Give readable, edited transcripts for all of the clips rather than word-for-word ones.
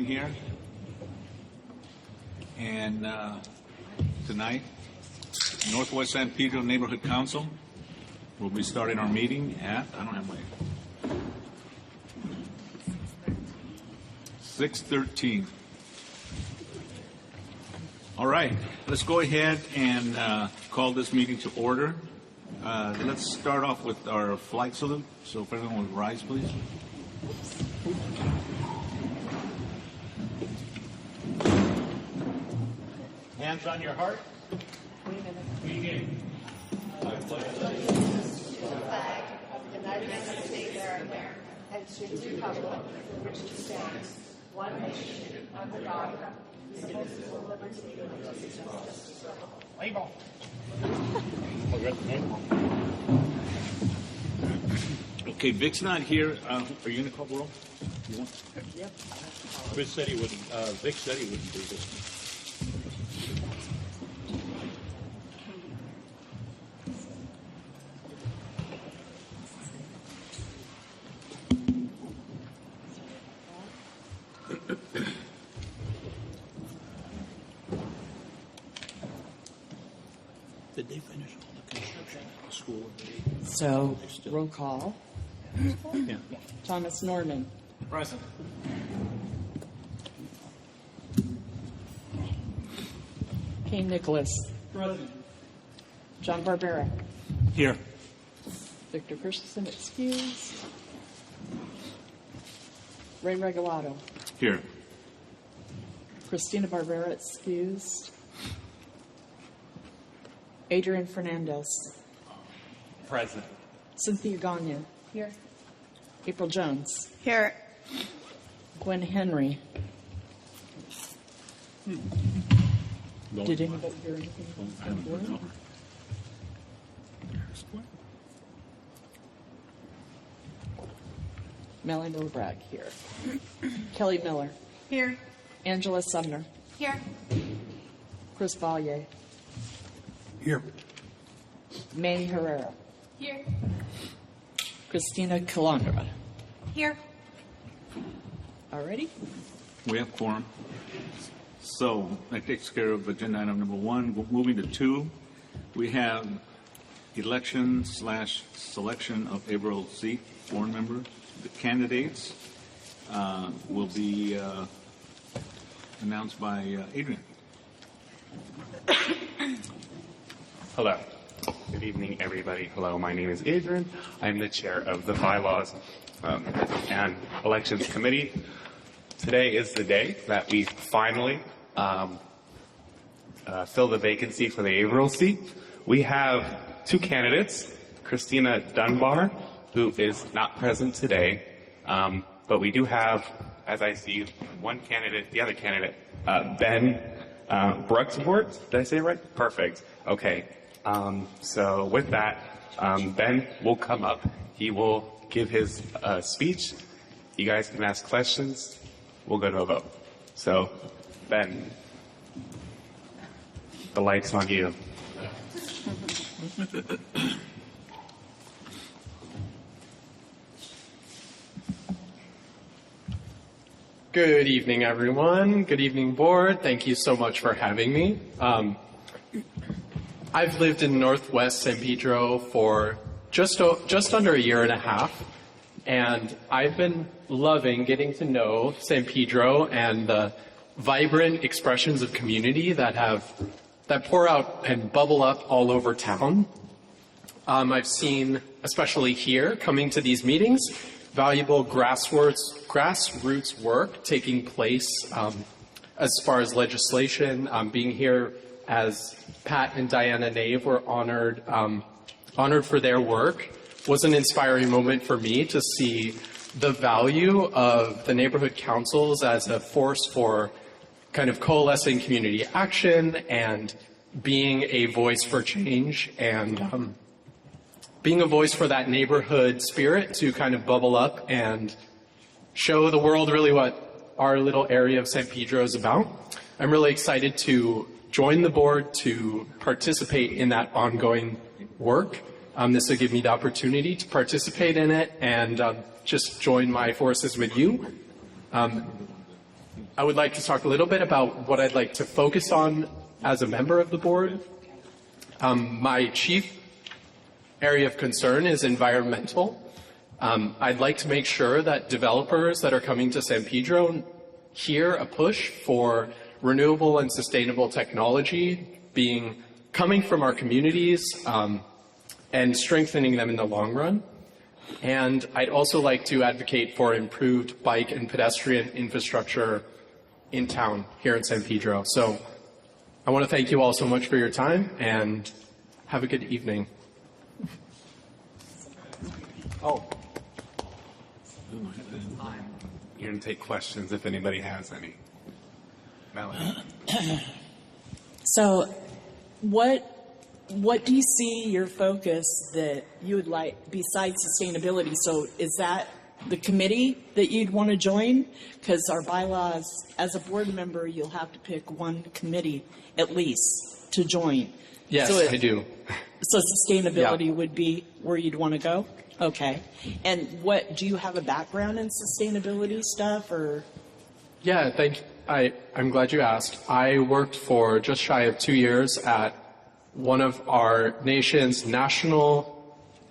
here. And tonight, Northwest San Pedro Neighborhood Council will be starting our meeting at, I don't have my, 6:13. All right, let's go ahead and call this meeting to order. Let's start off with our flag salute. So if everyone would rise, please. Hands on your heart. Begin. I pledge allegiance to the flag of the United States of America and to the republic for which it stands, one nation, under God, indivisible, with liberty and justice for all. Label. Okay, Vic's not here. Are you going to call the roll? You want? Yep. Vic said he wouldn't do this. Did they finish all the construction at the school? So, roll call. Yeah. Thomas Norman. Present. Kane Nicholas. Present. John Barbera. Here. Victor Christensen excused. Ray Regalado. Here. Christina Barbera excused. Adrian Fernandez. Present. Cynthia Gagne. Here. April Jones. Here. Gwen Henry. Did anybody hear anything from the board? Melanie Bragg here. Kelly Miller. Here. Angela Sumner. Here. Chris Vallier. Here. Manny Herrera. Here. Christina Calandra. Here. Alrighty. We have quorum. So that takes care of agenda item number 1. We're moving to 2. We have election/selection of April seat board member. The candidates will be announced by Adrian. Hello. Good evening, everybody. Hello, my name is Adrian. I'm the chair of the Bylaws and Elections Committee. Today is the day that we finally fill the vacancy for the April seat. We have 2 candidates, Christina Dunbar, who is not present today, but we do have, as I see, one candidate, the other candidate, Ben Bruxport. Did I say it right? Perfect. Okay. So with that, Ben will come up. He will give his speech. You guys can ask questions. We'll go to a vote. So, Ben, the light's on you. Good evening, everyone. Good evening, board. Thank you so much for having me. I've lived in Northwest San Pedro for just under a year and a half, and I've been loving getting to know San Pedro and the vibrant expressions of community that pour out and bubble up all over town. I've seen, especially here, coming to these meetings, valuable grassroots work taking place as far as legislation. Being here as Pat and Diana Nave were honored for their work was an inspiring moment for me to see the value of the neighborhood councils as a force for kind of coalescing community action and being a voice for change and being a voice for that neighborhood spirit to kind of bubble up and show the world really what our little area of San Pedro is about. I'm really excited to join the board to participate in that ongoing work. This will give me the opportunity to participate in it and just join my forces with you. I would like to talk a little bit about what I'd like to focus on as a member of the board. My chief area of concern is environmental. I'd like to make sure that developers that are coming to San Pedro hear a push for renewable and sustainable technology coming from our communities and strengthening them in the long run. And I'd also like to advocate for improved bike and pedestrian infrastructure in town here in San Pedro. So I want to thank you all so much for your time and have a good evening. Oh. You're going to take questions if anybody has any. Melanie. So, what do you see your focus that you would like besides sustainability? So, is that the committee that you'd want to join? Because our bylaws, as a board member, you'll have to pick one committee at least to join. Yes, so I do. So sustainability would be where you'd want to go? Okay. And do you have a background in sustainability stuff or? Yeah, I'm glad you asked. I worked for just shy of 2 years at one of our nation's national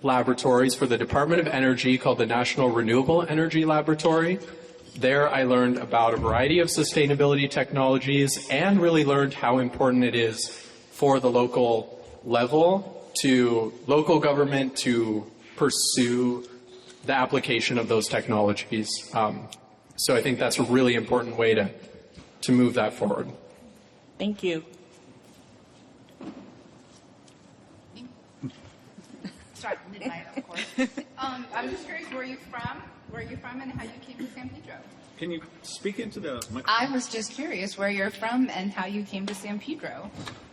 laboratories for the Department of Energy called the National Renewable Energy Laboratory. There I learned about a variety of sustainability technologies and really learned how important it is for the local level to local government to pursue the application of those technologies. So I think that's a really important way to move that forward. Thank you. Start midnight, of course. I'm just curious where you're from and how you came to San Pedro. Can you speak into the microphone? I was just curious where you're from and how you came to San Pedro.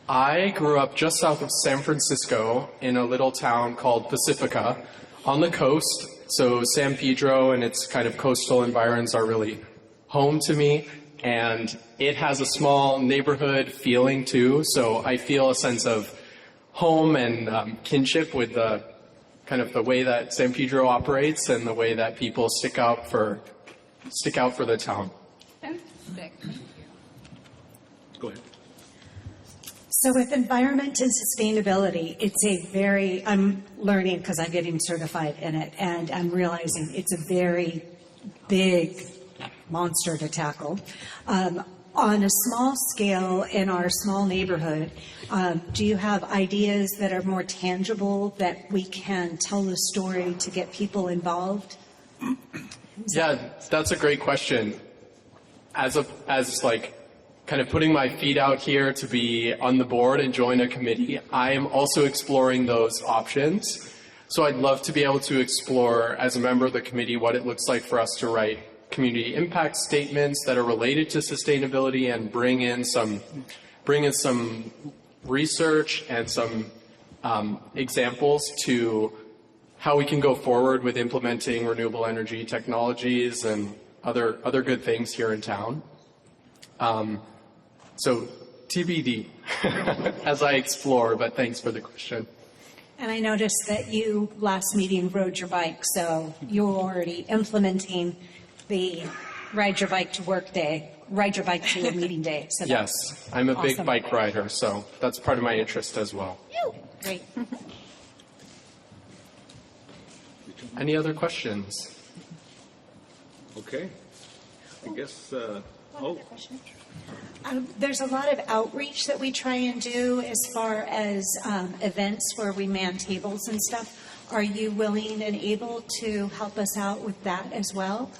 I grew up just south of San Francisco in a little town called Pacifica on the coast. So San Pedro and its kind of coastal environs are really home to me. And it has a small neighborhood feeling too. So I feel a sense of home and kinship with the kind of the way that San Pedro operates and the way that people stick out for the town. Fantastic. Thank you. Go ahead. So with environment and sustainability, I'm learning because I'm getting certified in it, and I'm realizing it's a very big monster to tackle. On a small scale in our small neighborhood, do you have ideas that are more tangible that we can tell the story to get people involved? Yeah, that's a great question. As like kind of putting my feet out here to be on the board and join a committee, I am also exploring those options. So I'd love to be able to explore as a member of the committee what it looks like for us to write community impact statements that are related to sustainability and bring in some research and some examples to how we can go forward with implementing renewable energy technologies and other good things here in town. So TBD as I explore, but thanks for the question. And I noticed that you last meeting rode your bike, so you're already implementing the ride your bike to work day, ride your bike to a meeting day. So Yes, I'm a big awesome. bike rider, so that's part of my interest as well. Great. Any other questions? Okay. I guess, There's a lot of outreach that we try and do as far as events where we man tables and stuff. Are you willing and able to help us out with that as well?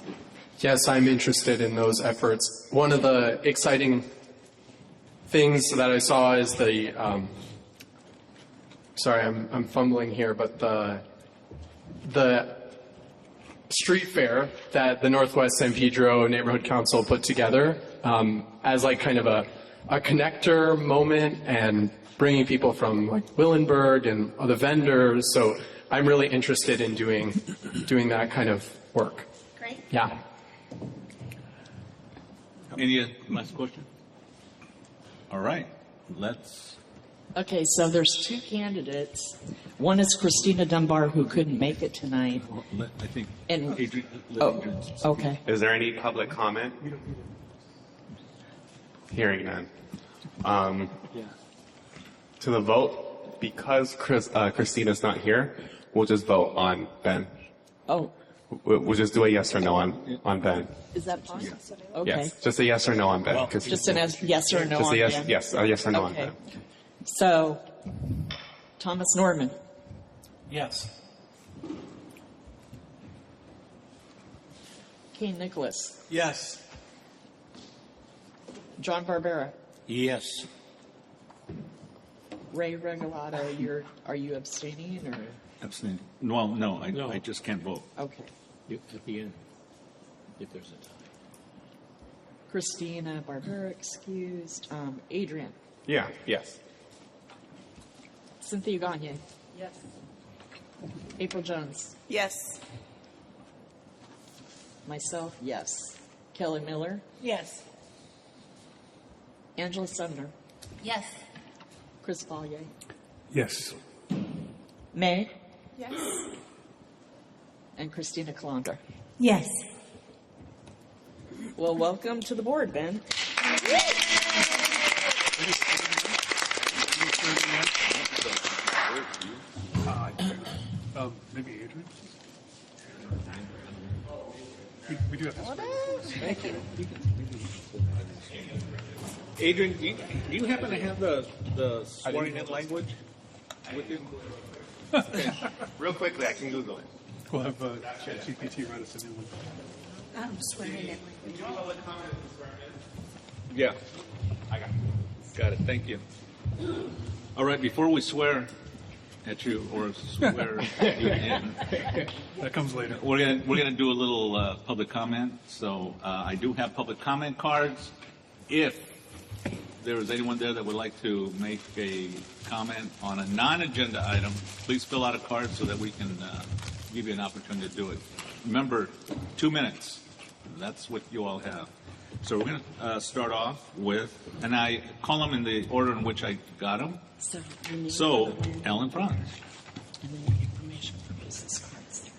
Yes, I'm interested in those efforts. One of the exciting things that I saw is the, sorry, I'm fumbling here, but the street fair that the Northwest San Pedro Neighborhood Council put together as like kind of a connector moment and bringing people from like Willenburg and other vendors. So I'm really interested in doing that kind of work. Great. Yeah. any last question? All right. Let's. Okay, so there's two candidates. One is Christina Dunbar, who couldn't make it tonight. I think And- Adrian. Oh, okay. Is there any public comment? Hearing none. To the vote, because Christina's not here, we'll just vote on Ben. Oh, We'll just do a yes or no on Ben. is that fine? Okay. Yes, just a yes or no on Ben. 'cause Just an yes or no just on a yes, Ben? yes, a yes or no on Okay. Ben. So, Thomas Norman, Yes. Kane Nicholas, Yes. John Barbera, Yes. Ray Regalado, are you abstaining or? Abstain. Well, no, No. I just can't vote. Okay. At the end, if there's a tie. Christina Barbera excused. Adrian, Yeah, yes. Cynthia Gagne. Yes. April Jones, Yes. myself, yes. Kelly Miller, Yes. Angela Sumner, Yes. Chris Vallier, Yes. May, Yes. and Christina Colander. Yes. Well, welcome to the board, Ben. Maybe Adrian? We do have to. Thank you. Adrian, do you happen to have the swearing in language with you? Real quickly, I can Google it. We'll have ChatGPT write us a new one. I'm swearing in. Yeah. I got it. Thank you. All right, before we swear at you or swear you in, That comes later. we're gonna do a little public comment. So I do have public comment cards. If there is anyone there that would like to make a comment on a non-agenda item, please fill out a card so that we can give you an opportunity to do it. Remember, 2 minutes. That's what you all have. So we're going to start off with, and I call them in the order in which I got them. So, you need So, another pen, Ellen Franz. and then the information for business cards there.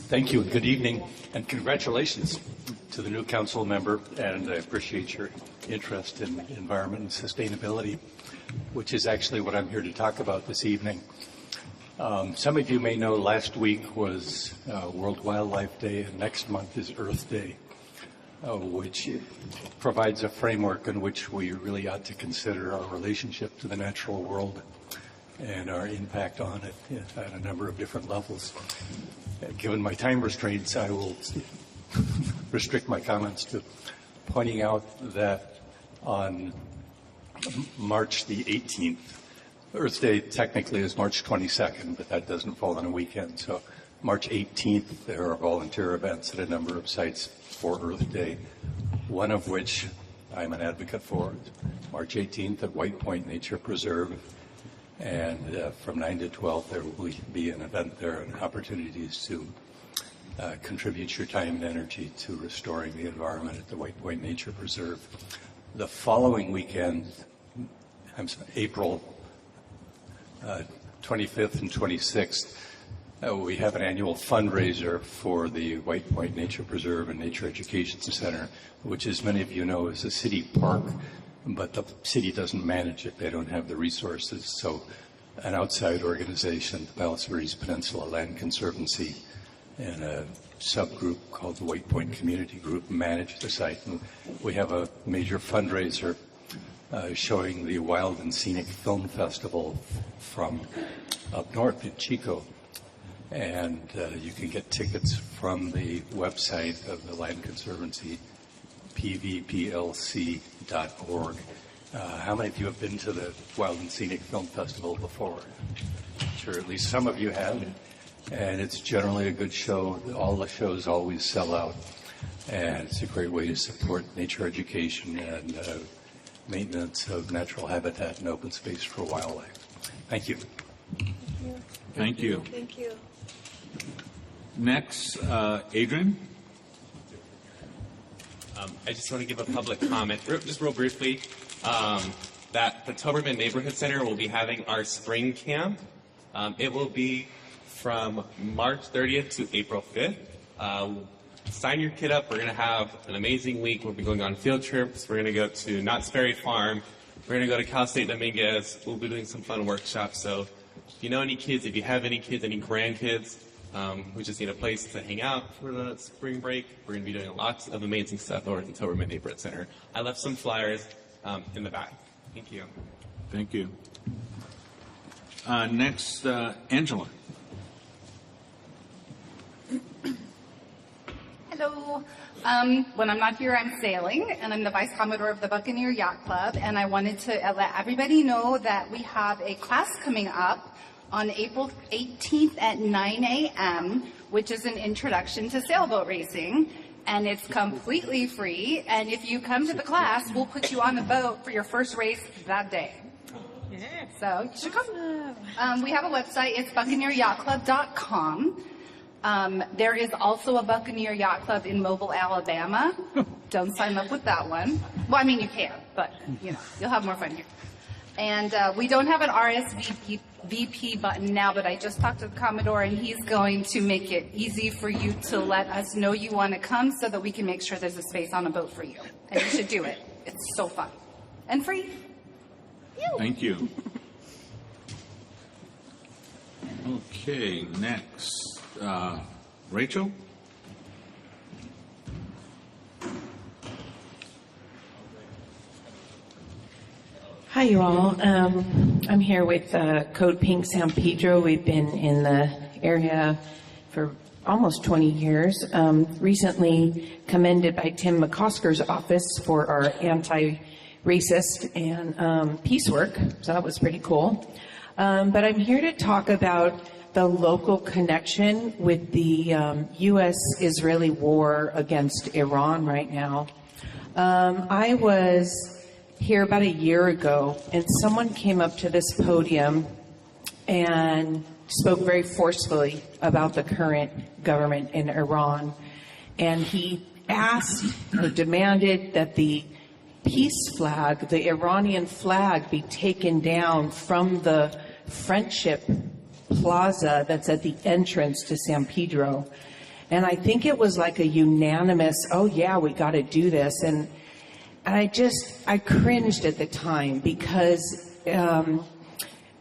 Thank you, and good evening, and congratulations to the new council member, and I appreciate your interest in environment and sustainability, which is actually what I'm here to talk about this evening. Some of you may know last week was World Wildlife Day, and next month is Earth Day, which provides a framework in which we really ought to consider our relationship to the natural world and our impact on it at a number of different levels. Given my time restraints, I will restrict my comments to pointing out that on March the 18th, Earth Day technically is March 22nd, but that doesn't fall on a weekend. So March 18th, there are volunteer events at a number of sites for Earth Day, one of which I'm an advocate for. March 18th at White Point Nature Preserve. And from 9 to 12, there will be an event there and opportunities to contribute your time and energy to restoring the environment at the White Point Nature Preserve. The following weekend, April 25th and 26th, we have an annual fundraiser for the White Point Nature Preserve and Nature Education Center, which, as many of you know, is a city park, but the city doesn't manage it. They don't have the resources. So an outside organization, the Palos Verdes Peninsula Land Conservancy, and a subgroup called the White Point Community Group manage the site. And we have a major fundraiser showing the Wild and Scenic Film Festival from up north in Chico. And you can get tickets from the website of the Land Conservancy, pvplc.org. How many of you have been to the Wild and Scenic Film Festival before? I'm sure at least some of you have. And it's generally a good show. All the shows always sell out. And it's a great way to support nature education and maintenance of natural habitat and open space for wildlife. Thank you. Thank you. Thank you. Next, Adrian. I just want to give a public comment, just real briefly, that the Toberman Neighborhood Center will be having our spring camp. It will be from March 30th to April 5th. sign your kid up. We're going to have an amazing week. We'll be going on field trips. We're going to go to Knott's Berry Farm. We're going to go to Cal State Dominguez. We'll be doing some fun workshops. So if you know any kids, if you have any kids, any grandkids, who just need a place to hang out for the spring break, we're going to be doing lots of amazing stuff over at the Toberman Neighborhood Center. I left some flyers in the back. Thank you. Thank you. Next, Angela. Hello. When I'm not here, I'm sailing, and I'm the Vice Commodore of the Buccaneer Yacht Club, and I wanted to let everybody know that we have a class coming up on April 18th at 9 a.m., which is an introduction to sailboat racing, and it's completely free, and if you come to the class, we'll put you on the boat for your first race that day. So you should come. We have a website. It's buccaneeryachtclub.com. There is also a Buccaneer Yacht Club in Mobile, Alabama. Don't sign up with that one. Well, I mean, you can, but, you know, you'll have more fun here. And we don't have an RSVP button now, but I just talked to the Commodore, and he's going to make it easy for you to let us know you want to come so that we can make sure there's a space on a boat for you. And you should do it. It's so fun. And free. Thank you. Okay, next, Rachel? Hi, you all. I'm here with Code Pink San Pedro. We've been in the area for almost 20 years. Recently commended by Tim McCosker's office for our anti-racist and peace work, so that was pretty cool. But I'm here to talk about the local connection with the U.S.-Israeli war against Iran right now. I was here about a year ago, and someone came up to this podium and spoke very forcefully about the current government in Iran. And he asked or demanded that the peace flag, the Iranian flag, be taken down from the Friendship Plaza that's at the entrance to San Pedro. And I think it was like a unanimous, oh yeah, we got to do this. And I cringed at the time because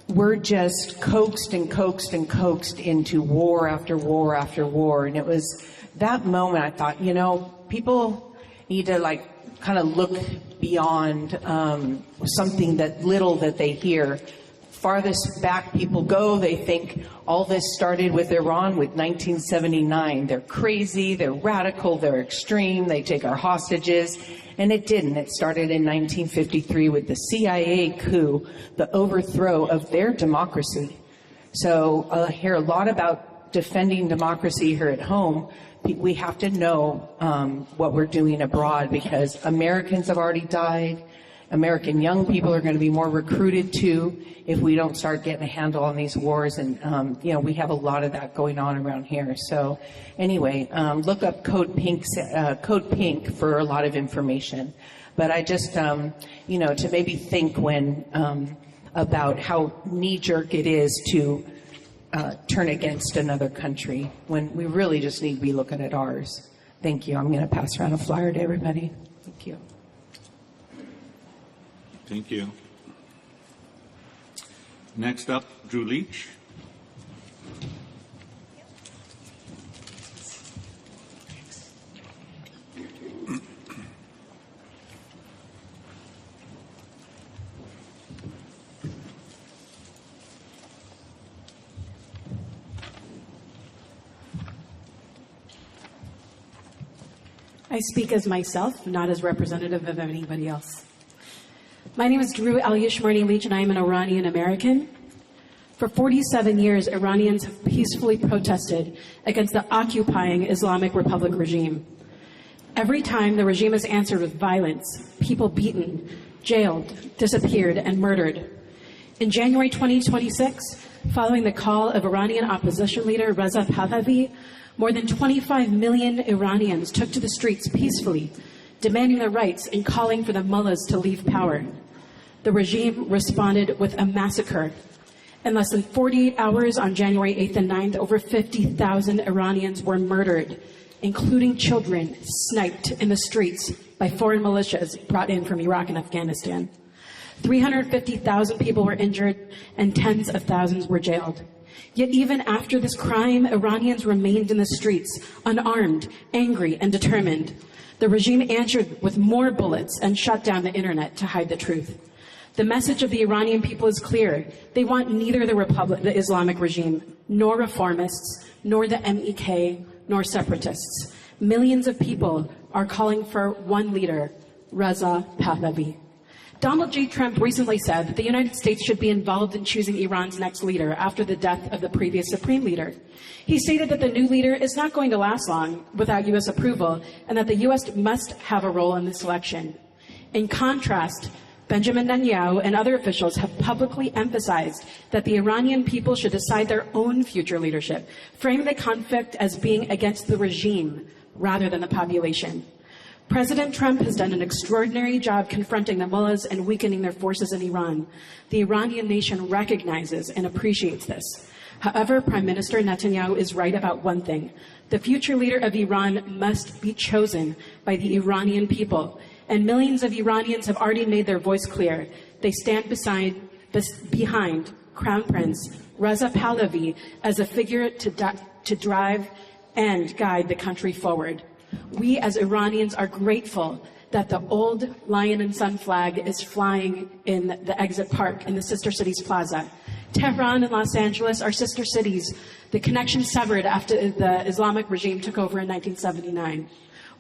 we're just coaxed and coaxed and coaxed into war after war after war. And it was that moment I thought, you know, people need to like kind of look beyond something that little that they hear. Farthest back people go, they think all this started with Iran with 1979. They're crazy, they're radical, they're extreme, they take our hostages. And it didn't. It started in 1953 with the CIA coup, the overthrow of their democracy. So I hear a lot about defending democracy here at home. We have to know what we're doing abroad because Americans have already died. American young people are going to be more recruited too if we don't start getting a handle on these wars. And, you know, we have a lot of that going on around here. So anyway, look up Code Pink for a lot of information. But I just, you know, to maybe think when about how knee-jerk it is to turn against another country when we really just need to be looking at ours. Thank you. I'm going to pass around a flyer to everybody. Thank you. Thank you. Next up, Drew Leach. I speak as myself, not as representative of anybody else. My name is Drew Al-Yushmarni Leach, and I am an Iranian American. For 47 years, Iranians have peacefully protested against the occupying Islamic Republic regime. Every time the regime has answered with violence, people beaten, jailed, disappeared, and murdered. In January 2026, following the call of Iranian opposition leader Reza Pahlavi, more than 25 million Iranians took to the streets peacefully, demanding their rights and calling for the mullahs to leave power. The regime responded with a massacre. In less than 48 hours on January 8th and 9th, over 50,000 Iranians were murdered including children, sniped in the streets by foreign militias brought in from Iraq and Afghanistan. 350,000 people were injured and tens of thousands were jailed. Yet even after this crime, Iranians remained in the streets, unarmed, angry, and determined. The regime answered with more bullets and shut down the internet to hide the truth. The message of the Iranian people is clear. They want neither the Islamic regime, nor reformists, nor the MEK, nor separatists. Millions of people are calling for one leader, Reza Pahlavi. Donald J. Trump recently said that the United States should be involved in choosing Iran's next leader after the death of the previous supreme leader. He stated that the new leader is not going to last long without U.S. approval and that the U.S. must have a role in this election. In contrast, Benjamin Netanyahu and other officials have publicly emphasized that the Iranian people should decide their own future leadership, framing the conflict as being against the regime rather than the population. President Trump has done an extraordinary job confronting the mullahs and weakening their forces in Iran. The Iranian nation recognizes and appreciates this. However, Prime Minister Netanyahu is right about one thing. The future leader of Iran must be chosen by the Iranian people. And millions of Iranians have already made their voice clear. They stand behind Crown Prince Reza Pahlavi as a figure to drive and guide the country forward. We as Iranians are grateful that the old lion and sun flag is flying in the exit park in the Sister Cities Plaza. Tehran and Los Angeles are sister cities. The connection severed after the Islamic regime took over in 1979.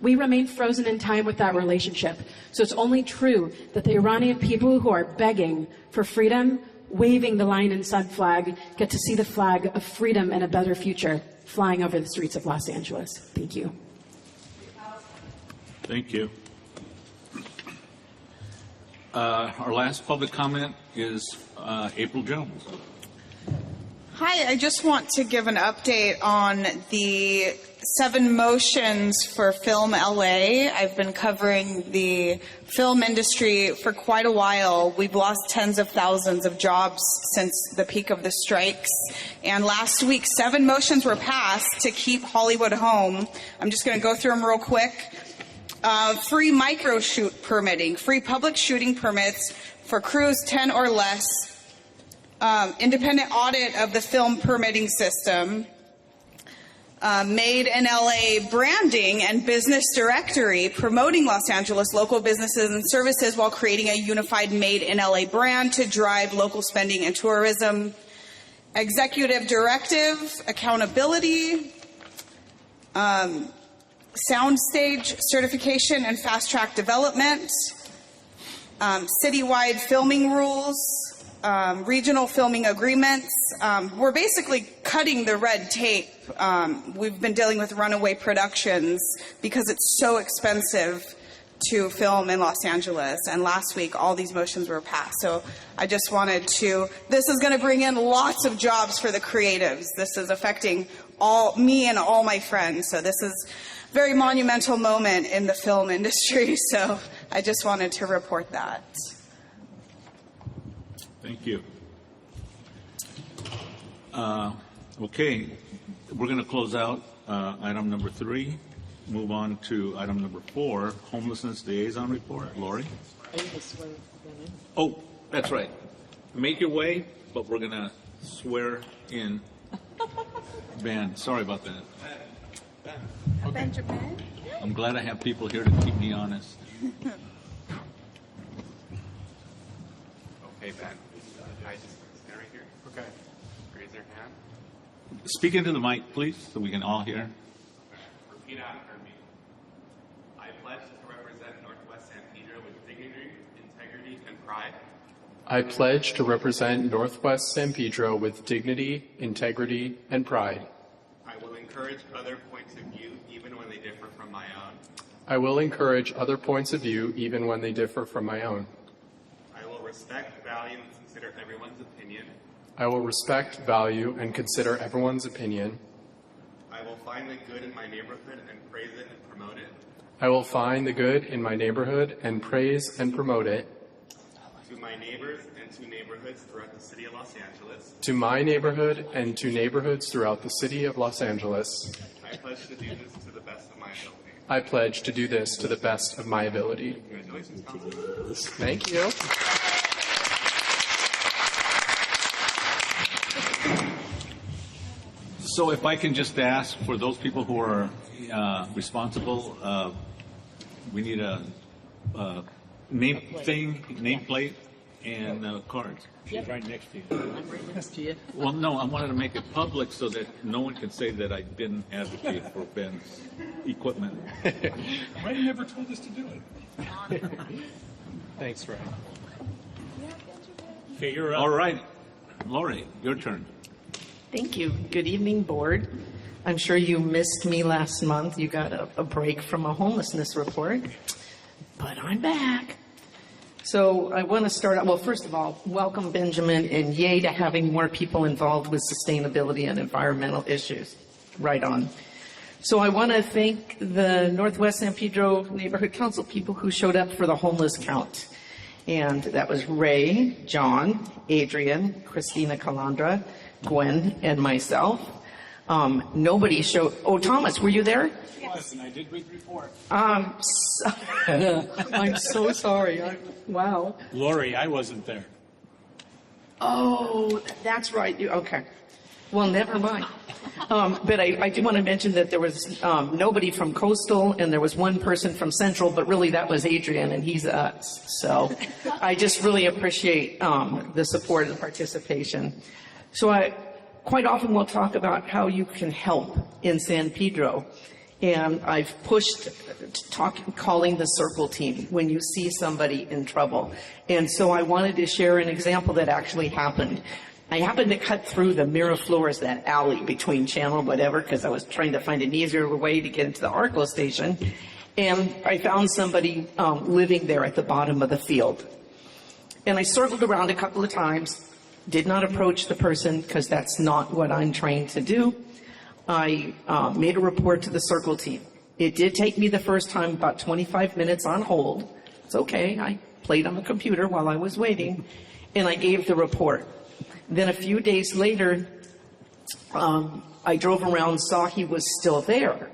We remain frozen in time with that relationship. So it's only true that the Iranian people who are begging for freedom, waving the lion and sun flag, get to see the flag of freedom and a better future flying over the streets of Los Angeles. Thank you. Thank you. Our last public comment is April Jones. Hi, I just want to give an update on the 7 motions for Film LA. I've been covering the film industry for quite a while. We've lost tens of thousands of jobs since the peak of the strikes. And last week, 7 motions were passed to keep Hollywood home. I'm just going to go through them real quick. Free micro shoot permitting, free public shooting permits for crews 10 or less, independent audit of the film permitting system, Made in LA branding and business directory, promoting Los Angeles local businesses and services while creating a unified Made in LA brand to drive local spending and tourism, executive directive, accountability, soundstage certification and fast track development, citywide filming rules, regional filming agreements. We're basically cutting the red tape. We've been dealing with runaway productions because it's so expensive to film in Los Angeles. And last week, all these motions were passed. So I just wanted to, this is going to bring in lots of jobs for the creatives. This is affecting me and all my friends. So this is a very monumental moment in the film industry. So I just wanted to report that. Thank you. Okay, we're going to close out item number 3. Move on to item number 4, homelessness liaison report. Lori? Oh, that's right. Make your way, but we're going to swear in Ben. Sorry about that. Okay. Benjamin? I'm glad I have people here to keep me honest. Okay, Ben. I just stand right here. Okay. Raise your hand. Speak into the mic, please, so we can all hear. Repeat after me. I pledge to represent Northwest San Pedro with dignity, integrity, and pride. I pledge to represent Northwest San Pedro with dignity, integrity, and pride. I will encourage other points of view even when they differ from my own. I will encourage other points of view even when they differ from my own. I will respect, value, and consider everyone's opinion. I will respect, value, and consider everyone's opinion. I will find the good in my neighborhood and praise it and promote it. I will find the good in my neighborhood and praise and promote it. To my neighbors and to neighborhoods throughout the city of Los Angeles. To my neighborhood and to neighborhoods throughout the city of Los Angeles. I pledge to do this to the best of I pledge to do this to the best of my ability. Thank you. So if I can just ask for those people who are responsible, we need a nameplate and cards. She's right next to you. I'm right next to you. Well, no, I wanted to make it public so that no one can say that I didn't advocate for Ben's equipment. Why you never told us to do it? Thanks, Ray. Okay, you're up. All right, Lori, your turn. Thank you. Good evening, board. I'm sure you missed me last month. You got a break from a homelessness report, but I'm back. So I want to start out, well, first of all, welcome Benjamin, and yay to having more people involved with sustainability and environmental issues. Right on. So I want to thank the Northwest San Pedro Neighborhood Council people who showed up for the homeless count. And that was Ray, John, Adrian, Christina Calandra, Gwen, and myself. Nobody showed, oh, Thomas, were you there? Yes, and I did read the report. I'm so sorry. Wow. Lori, I wasn't there. Oh, that's right. Okay. Well, never mind. But I do want to mention that there was nobody from Coastal and there was one person from Central, but really that was Adrian and he's us. So I just really appreciate the support and the participation. So I quite often will talk about how you can help in San Pedro. And I've pushed calling the circle team when you see somebody in trouble. And so I wanted to share an example that actually happened. I happened to cut through the Miraflores, that alley between Channel whatever, because I was trying to find an easier way to get into the ARCO station. And I found somebody living there at the bottom of the field. And I circled around a couple of times, did not approach the person because that's not what I'm trained to do. I made a report to the circle team. It did take me the first time about 25 minutes on hold. It's okay. I played on the computer while I was waiting, and I gave the report. Then a few days later, I drove around, saw he was still there.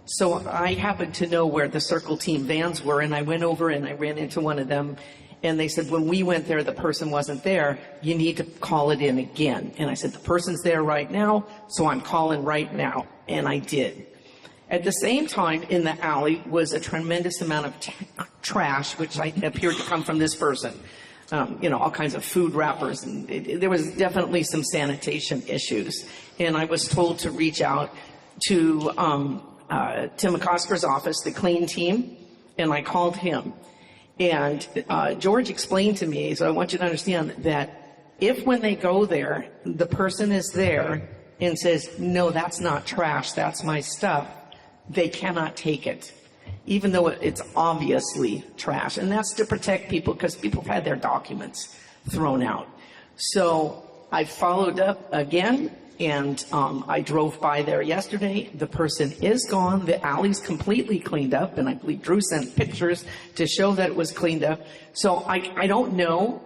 So I happened to know where the circle team vans were, and I went over and I ran into one of them. And they said, when we went there, the person wasn't there. You need to call it in again. And I said, the person's there right now, so I'm calling right now. And I did. At the same time, in the alley was a tremendous amount of trash, which appeared to come from this person. All kinds of food wrappers. And there was definitely some sanitation issues. And I was told to reach out to Tim McCosker's office, the clean team, and I called him. And George explained to me, so I want you to understand that if when they go there, the person is there and says, no, that's not trash, that's my stuff, they cannot take it, even though it's obviously trash. And that's to protect people because people have had their documents thrown out. So I followed up again. And I drove by there yesterday. The person is gone. The alley's completely cleaned up. And I believe Drew sent pictures to show that it was cleaned up. So I don't know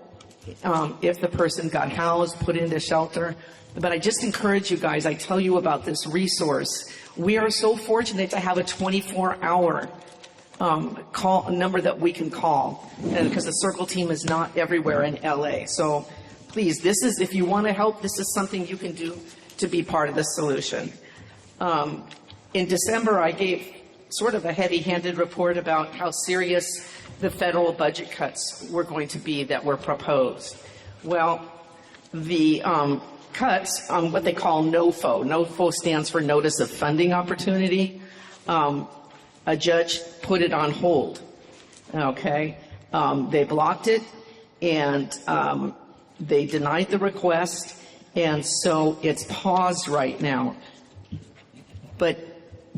if the person got housed, put into shelter. But I just encourage you guys, I tell you about this resource. We are so fortunate to have a 24-hour call number that we can call. And because the circle team is not everywhere in LA. So please, this is, if you want to help, this is something you can do to be part of the solution. In December, I gave sort of a heavy-handed report about how serious the federal budget cuts were going to be that were proposed. Well, the cuts on what they call NOFO. NOFO stands for Notice of Funding Opportunity. A judge put it on hold. Okay, they blocked it, and they denied the request. And so it's paused right now. But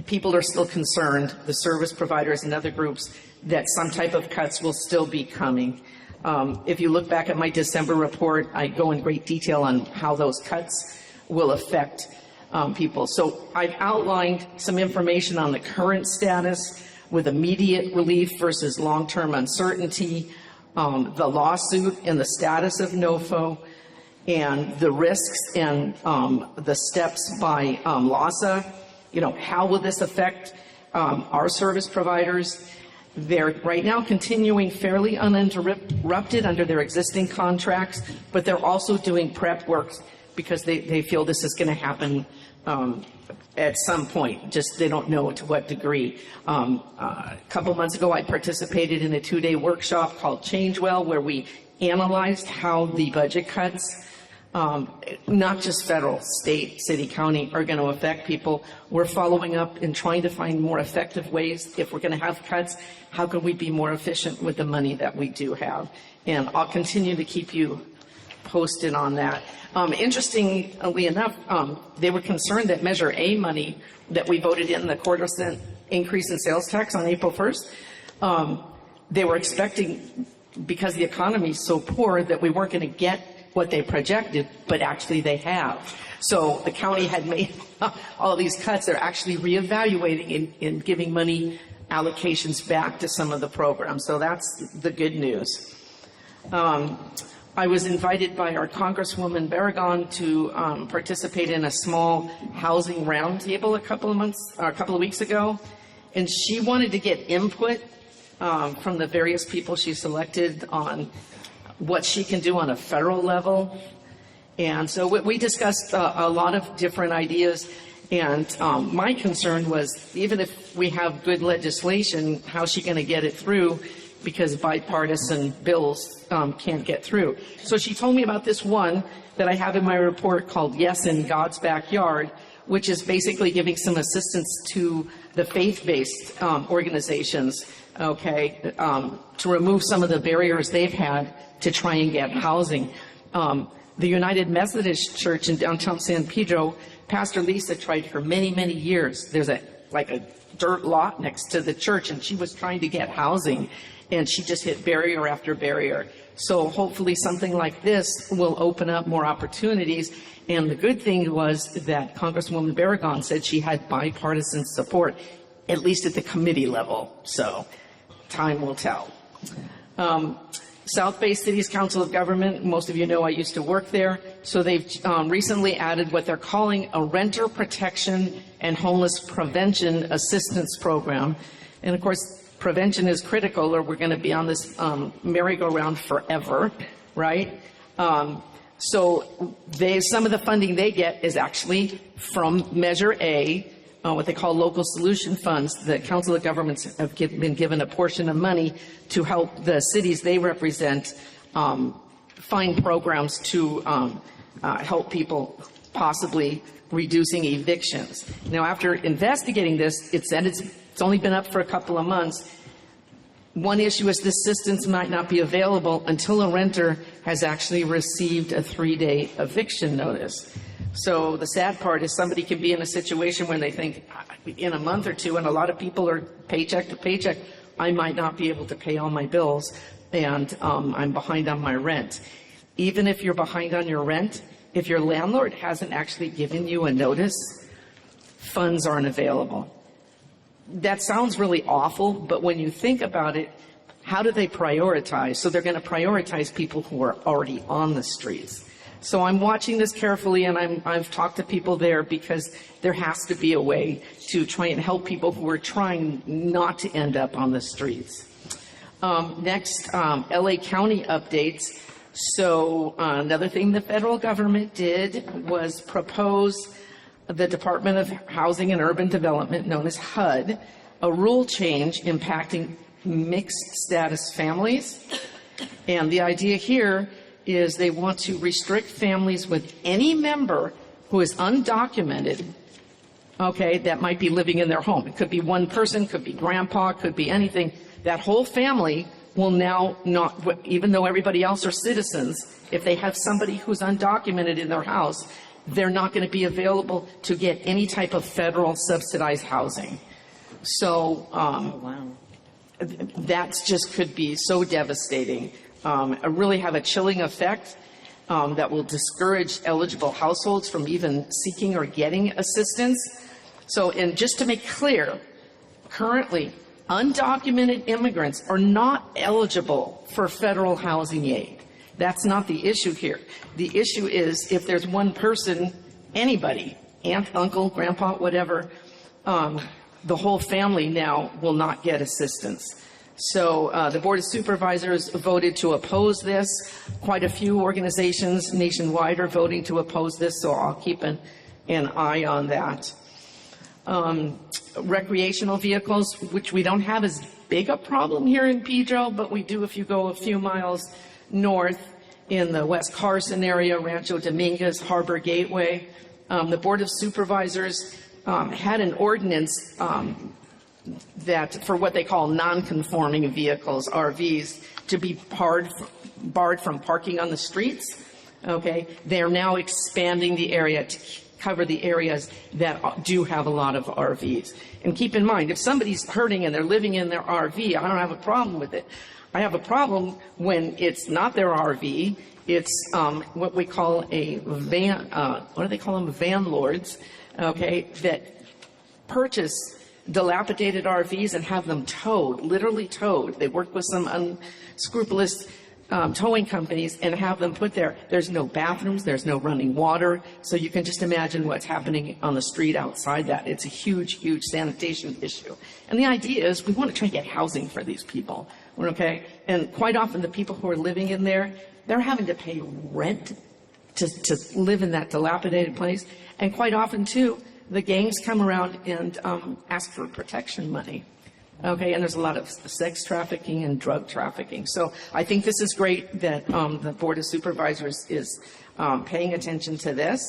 people are still concerned, the service providers and other groups, that some type of cuts will still be coming. If you look back at my December report, I go in great detail on how those cuts will affect people. So I've outlined some information on the current status with immediate relief versus long-term uncertainty, the lawsuit and the status of NOFO, and the risks and the steps by LASA. How will this affect our service providers. They're right now continuing fairly uninterrupted under their existing contracts, but they're also doing prep work because they feel this is going to happen at some point. Just they don't know to what degree. A couple months ago, I participated in a 2-day workshop called Changewell, where we analyzed how the budget cuts, not just federal, state, city, county, are going to affect people. We're following up and trying to find more effective ways. If we're going to have cuts, how can we be more efficient with the money that we do have? And I'll continue to keep you posted on that. Interestingly enough, they were concerned that Measure A money that we voted in, the 1/4% increase in sales tax on April 1st, they were expecting, because the economy is so poor, that we weren't going to get what they projected, but actually they have. So the county had made all these cuts. They're actually reevaluating and giving money allocations back to some of the programs. So that's the good news. I was invited by our Congresswoman Barragan to participate in a small housing roundtable a couple of weeks ago, and she wanted to get input from the various people she selected on what she can do on a federal level. And so we discussed a lot of different ideas, and my concern was, even if we have good legislation, how's she going to get it through, because bipartisan bills can't get through. So she told me about this one that I have in my report called Yes in God's Backyard, which is basically giving some assistance to the faith-based organizations, okay, to remove some of the barriers they've had to try and get housing. The United Methodist Church in downtown San Pedro, Pastor Lisa tried for many, many years. There's a dirt lot next to the church, and she was trying to get housing, and she just hit barrier after barrier. So hopefully something like this will open up more opportunities. And the good thing was that Congresswoman Barragan said she had bipartisan support, at least at the committee level. So time will tell. South Bay City's Council of Government, most of you know I used to work there, so they've recently added what they're calling a Renter Protection and Homeless Prevention Assistance Program. And of course, prevention is critical, or we're going to be on this merry-go-round forever, right? So some of the funding they get is actually from Measure A, what they call local solution funds. The Council of Governments have been given a portion of money to help the cities they represent find programs to help people, possibly reducing evictions. Now, after investigating this, it said it's only been up for a couple of months. One issue is this assistance might not be available until a renter has actually received a 3-day eviction notice. So the sad part is somebody can be in a situation where they think, in a month or two, and a lot of people are paycheck to paycheck, I might not be able to pay all my bills, and I'm behind on my rent. Even if you're behind on your rent, if your landlord hasn't actually given you a notice, funds aren't available. That sounds really awful, but when you think about it, how do they prioritize? So they're going to prioritize people who are already on the streets. So I'm watching this carefully, and I've talked to people there, because there has to be a way to try and help people who are trying not to end up on the streets. Next, LA County updates. So another thing the federal government did was propose the Department of Housing and Urban Development, known as HUD, a rule change impacting mixed status families. And the idea here is they want to restrict families with any member who is undocumented, okay, that might be living in their home. It could be one person, could be grandpa, could be anything. That whole family will now not, even though everybody else are citizens, if they have somebody who's undocumented in their house, they're not going to be available to get any type of federal subsidized housing. So that just could be so devastating. Really have a chilling effect that will discourage eligible households from even seeking or getting assistance. So, and just to make clear, currently, undocumented immigrants are not eligible for federal housing aid. That's not the issue here. The issue is if there's one person, anybody, aunt, uncle, grandpa, whatever, the whole family now will not get assistance. So the Board of Supervisors voted to oppose this. Quite a few organizations nationwide are voting to oppose this, so I'll keep an eye on that. Recreational vehicles, which we don't have as big a problem here in Pedro, but we do if you go a few miles north in the West Carson area, Rancho Dominguez, Harbor Gateway. The Board of Supervisors had an ordinance that for what they call non-conforming vehicles, RVs, to be barred from parking on the streets. Okay, they're now expanding the area to cover the areas that do have a lot of RVs. And keep in mind, if somebody's hurting and they're living in their RV, I don't have a problem with it. I have a problem when it's not their RV. It's what we call a van. What do they call them? Van lords. Okay, that purchase dilapidated RVs and have them towed, literally towed. They work with some unscrupulous towing companies and have them put there. There's no bathrooms, there's no running water, so you can just imagine what's happening on the street outside that. It's a huge, huge sanitation issue. And the idea is we want to try and get housing for these people, okay? And quite often the people who are living in there, they're having to pay rent to live in that dilapidated place. And quite often, too, the gangs come around and ask for protection money. Okay, and there's a lot of sex trafficking and drug trafficking. So I think this is great that the Board of Supervisors is paying attention to this.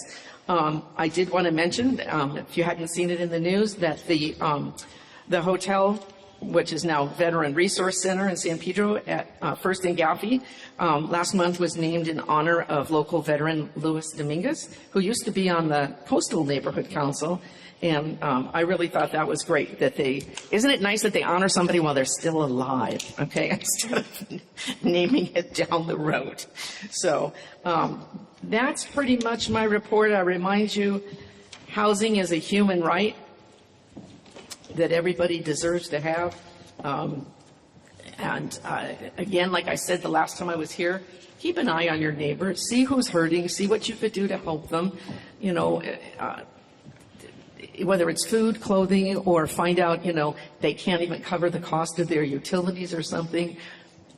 I did want to mention, if you hadn't seen it in the news, that the hotel, which is now Veteran Resource Center in San Pedro at First and Gaffey, last month was named in honor of local veteran Luis Dominguez, who used to be on the Coastal Neighborhood Council. And I really thought that was great that isn't it nice that they honor somebody while they're still alive, okay, instead of naming it down the road. So that's pretty much my report. I remind you, housing is a human right that everybody deserves to have. And again, like I said the last time I was here, keep an eye on your neighbor, see who's hurting, see what you could do to help them, you know, whether it's food, clothing, or find out, you know, they can't even cover the cost of their utilities or something.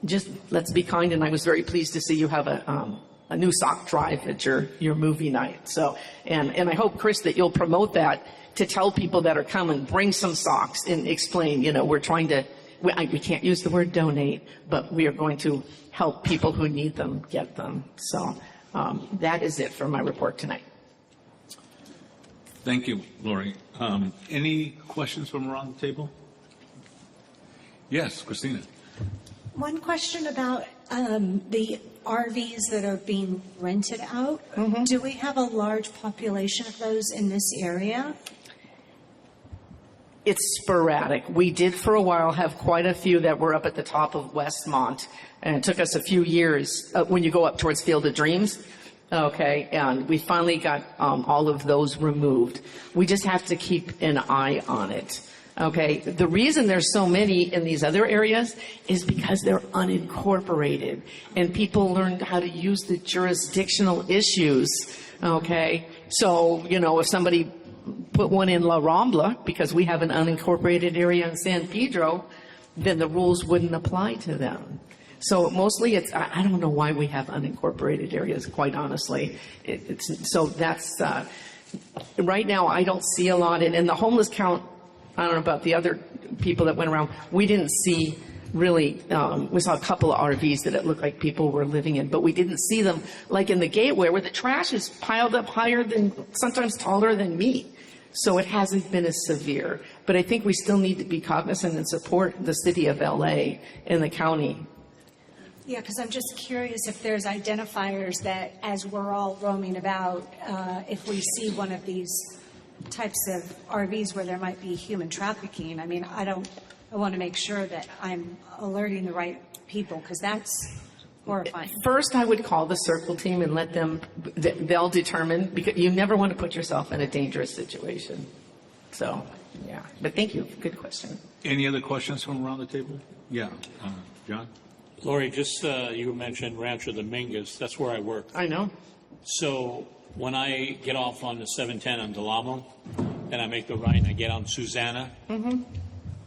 Just let's be kind. And I was very pleased to see you have a new sock drive at your movie night. So, and I hope, Chris, that you'll promote that to tell people that are coming, bring some socks and explain, you know, we're trying to, we can't use the word donate, but we are going to help people who need them get them. So that is it for my report tonight. Thank you, Lori. Any questions from around the table? Yes, Christina. One question about the RVs that are being rented out. Mm-hmm. Do we have a large population of those in this area? It's sporadic. We did for a while have quite a few that were up at the top of Westmont, and it took us a few years when you go up towards Field of Dreams. Okay, and we finally got all of those removed. We just have to keep an eye on it. Okay, the reason there's so many in these other areas is because they're unincorporated, and people learned how to use the jurisdictional issues. Okay, so, you know, if somebody put one in La Rambla, because we have an unincorporated area in San Pedro, then the rules wouldn't apply to them. So mostly it's, I don't know why we have unincorporated areas, quite honestly. So that's, right now I don't see a lot. And the homeless count, I don't know about the other people that went around, we didn't see really, we saw a couple of RVs that it looked like people were living in, but we didn't see them like in the gateway where the trash is piled up higher than, sometimes taller than me. So it hasn't been as severe. But I think we still need to be cognizant and support the city of LA and the county. Yeah, because I'm just curious if there's identifiers that as we're all roaming about, if we see one of these types of RVs where there might be human trafficking. I mean, I want to make sure that I'm alerting the right people, because that's horrifying. First, I would call the Circle team and let them, they'll determine, because you never want to put yourself in a dangerous situation. So, yeah. But thank you. Good question. Any other questions from around the table? Yeah. John? Lori, just you mentioned Rancho Dominguez. That's where I work. I know. So when I get off on the 710 on Del Amo, and I make the right and I get on Susanna,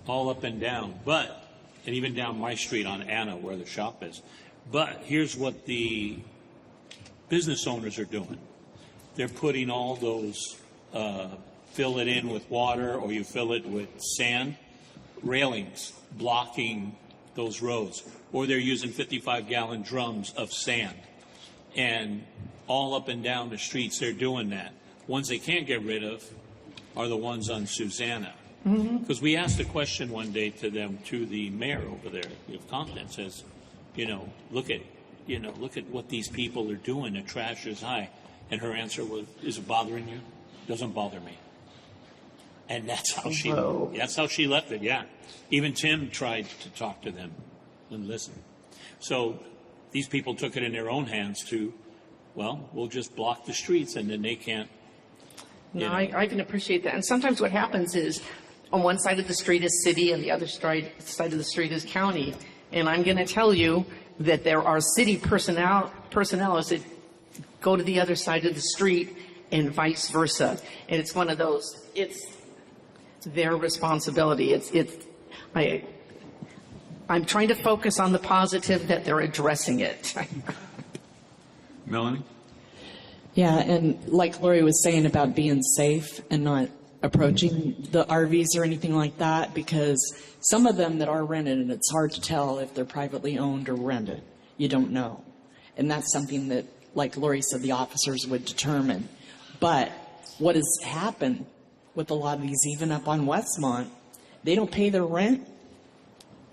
all up and down, and even down my street on Anna where the shop is. But here's what the business owners are doing. They're putting all those, fill it in with water or you fill it with sand, railings blocking those roads. Or they're using 55-gallon drums of sand. And all up and down the streets, they're doing that. Ones they can't get rid of are the ones on Susanna. Because we asked a question one day to the mayor over there of Compton, says, look at what these people are doing. The trash is high. And her answer was, is it bothering you? Doesn't bother me. And that's how she left it, yeah. Even Tim tried to talk to them and listen. So these people took it in their own hands to, we'll just block the streets and then they can't. I can appreciate that. And sometimes what happens is on one side of the street is city and the other side of the street is county. And I'm going to tell you that there are city personnel that go to the other side of the street and vice versa. And it's one of those, it's their responsibility. I'm trying to focus on the positive that they're addressing it. Melanie? Yeah, and like Lori was saying about being safe and not approaching the RVs or anything like that, because some of them that are rented, and it's hard to tell if they're privately owned or rented. You don't know. And that's something that, like Lori said, the officers would determine. But what has happened with a lot of these, even up on Westmont, they don't pay their rent.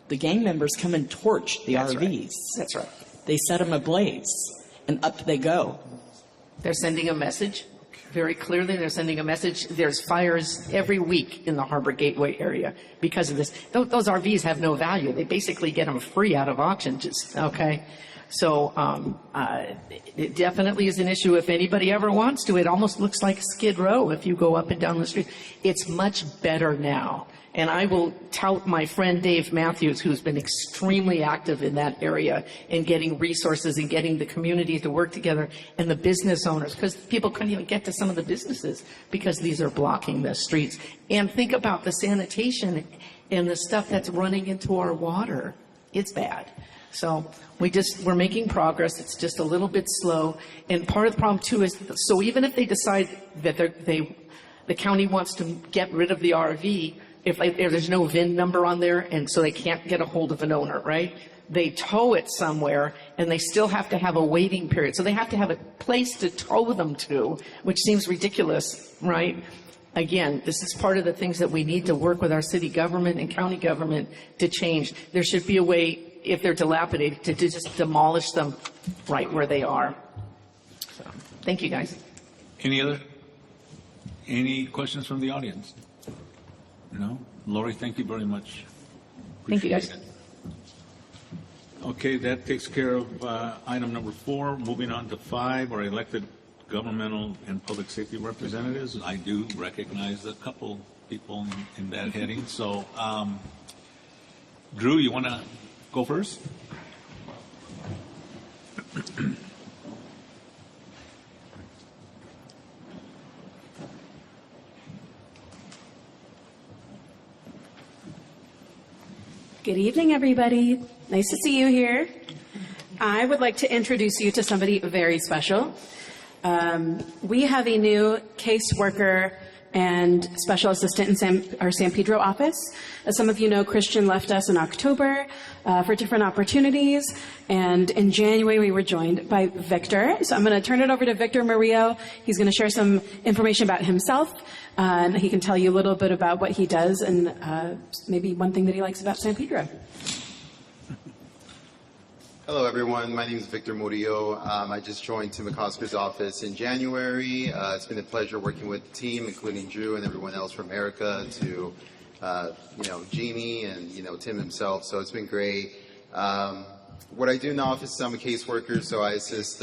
The gang members come and torch the RVs. Right. That's right. They set them ablaze, and up they go. They're sending a message. Very clearly, they're sending a message. There's fires every week in the Harbor Gateway area because of this. Those RVs have no value. They basically get them free out of auction. Okay? So it definitely is an issue if anybody ever wants to. It almost looks like Skid Row if you go up and down the street. It's much better now. And I will tout my friend Dave Matthews, who's been extremely active in that area in getting resources and getting the community to work together and the business owners, because people couldn't even get to some of the businesses because these are blocking the streets. And think about the sanitation and the stuff that's running into our water. It's bad. So we're making progress. It's just a little bit slow. And part of the problem too is, so even if they decide that the county wants to get rid of the RV, if there's no VIN number on there, and so they can't get a hold of an owner, right? They tow it somewhere, and they still have to have a waiting period. So they have to have a place to tow them to, which seems ridiculous, right? Again, this is part of the things that we need to work with our city government and county government to change. There should be a way, if they're dilapidated, to just demolish them right where they are. So, thank you, guys. Any questions from the audience? No? Lori, thank you very much. Thank you, guys. Okay, that takes care of item number 4. Moving on to 5, our elected governmental and public safety representatives. I do recognize a couple people in that heading. So, Drew, you want to go first? Good evening, everybody. Nice to see you here. I would like to introduce you to somebody very special. We have a new caseworker and special assistant in our San Pedro office. As some of you know, Christian left us in October for different opportunities, and in January we were joined by Victor. So I'm going to turn it over to Victor Murillo. He's going to share some information about himself, and he can tell you a little bit about what he does and maybe one thing that he likes about San Pedro. Hello, everyone. My name is Victor Murillo. I just joined Tim McCosker's office in January. It's been a pleasure working with the team, including Drew and everyone else from Erica to, Jeannie and, Tim himself. So it's been great. What I do in the office is I'm a caseworker, so I assist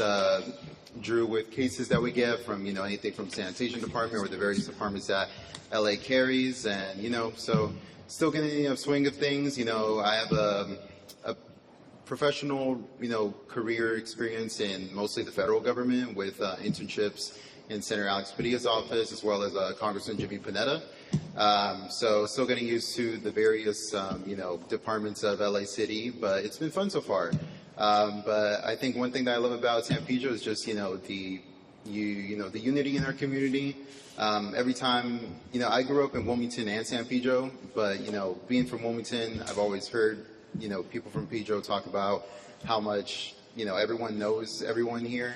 Drew with cases that we get from, anything from sanitation department or the various departments that LA carries. And, so still getting a swing of things. I have a professional, career experience in mostly the federal government with internships in Senator Alex Padilla's office, as well as Congressman Jimmy Panetta. So still getting used to the various, departments of LA City, but it's been fun so far. But I think one thing that I love about San Pedro is just, the unity in our community. Every time, I grew up in Wilmington and San Pedro, but, being from Wilmington, I've always heard, people from Pedro talk about how much, everyone knows everyone here.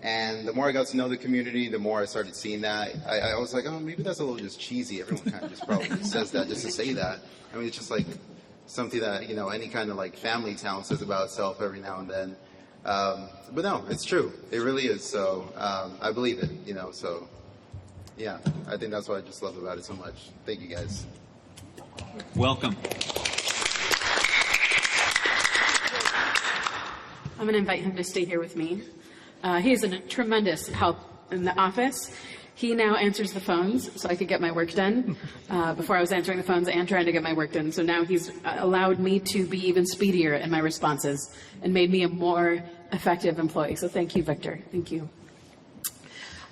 And the more I got to know the community, the more I started seeing that. I was like, oh, maybe that's a little just cheesy. Everyone kind of just probably says that just to say that. I mean, it's just like something that, any kind of like family town says about itself every now and then. But no, it's true. It really is. So I believe it, so yeah, I think that's what I just love about it so much. Thank you, guys. Welcome. I'm going to invite him to stay here with me. He is a tremendous help in the office. He now answers the phones so I could get my work done. Before I was answering the phones and trying to get my work done. So now he's allowed me to be even speedier in my responses and made me a more effective employee. So thank you, Victor. Thank you.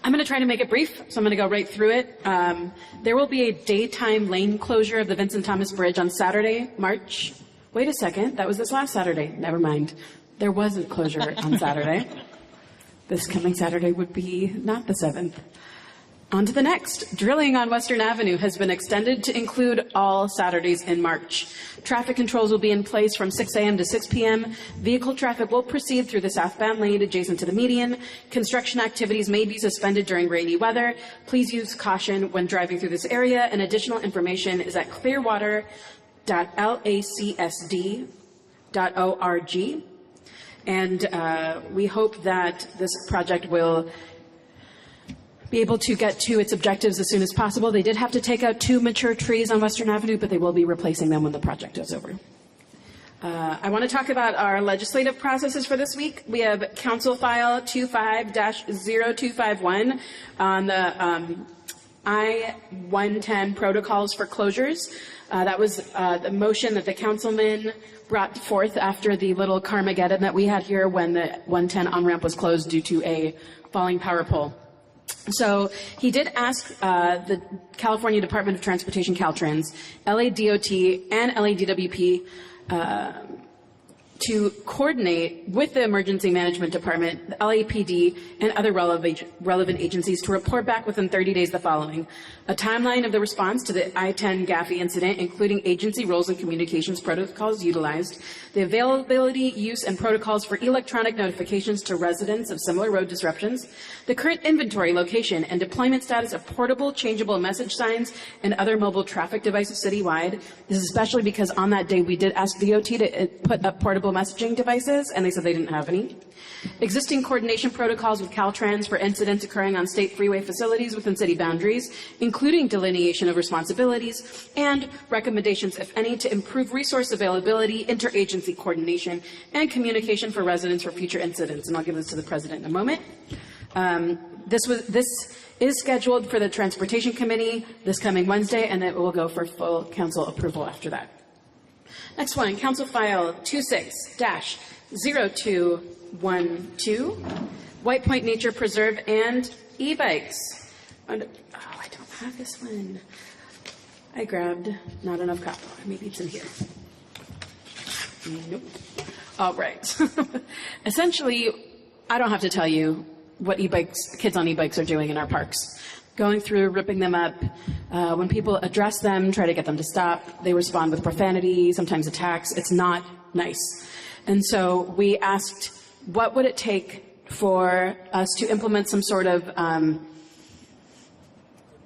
I'm going to try to make it brief, so I'm going to go right through it. There will be a daytime lane closure of the Vincent Thomas Bridge on Saturday, March. Wait a second, that was this last Saturday. Never mind. There wasn't closure on Saturday. This coming Saturday would be not the 7th. On to the next. Drilling on Western Avenue has been extended to include all Saturdays in March. Traffic controls will be in place from 6 a.m. to 6 p.m. Vehicle traffic will proceed through the southbound lane adjacent to the median. Construction activities may be suspended during rainy weather. Please use caution when driving through this area, and additional information is at clearwater.lacsd.org. And we hope that this project will be able to get to its objectives as soon as possible. They did have to take out 2 mature trees on Western Avenue, but they will be replacing them when the project is over. I want to talk about our legislative processes for this week. We have Council File 25-0251 on the I-110 protocols for closures. That was the motion that the councilman brought forth after the little Carmageddon that we had here when the 110 on-ramp was closed due to a falling power pole. So he did ask the California Department of Transportation, Caltrans, LADOT, and LADWP to coordinate with the Emergency Management Department, the LAPD, and other relevant agencies to report back within 30 days the following: a timeline of the response to the I-10 Gaffey incident, including agency roles and communications protocols utilized, the availability, use, and protocols for electronic notifications to residents of similar road disruptions, the current inventory, location, and deployment status of portable, changeable message signs and other mobile traffic devices citywide. This is especially because on that day we did ask DOT to put up portable messaging devices, and they said they didn't have any. Existing coordination protocols with Caltrans for incidents occurring on state freeway facilities within city boundaries, including delineation of responsibilities, and recommendations, if any, to improve resource availability, interagency coordination, and communication for residents for future incidents. And I'll give this to the President in a moment. This is scheduled for the Transportation Committee this coming Wednesday, and it will go for full council approval after that. Next one, Council File 26-0212, White Point Nature Preserve and e-bikes. Oh, I don't have this one. I grabbed not enough copy. Maybe it's in here. Nope. All right. Essentially, I don't have to tell you what kids on e-bikes are doing in our parks. Going through, ripping them up. When people address them, try to get them to stop, they respond with profanity, sometimes attacks. It's not nice. And so we asked, what would it take for us to implement some sort of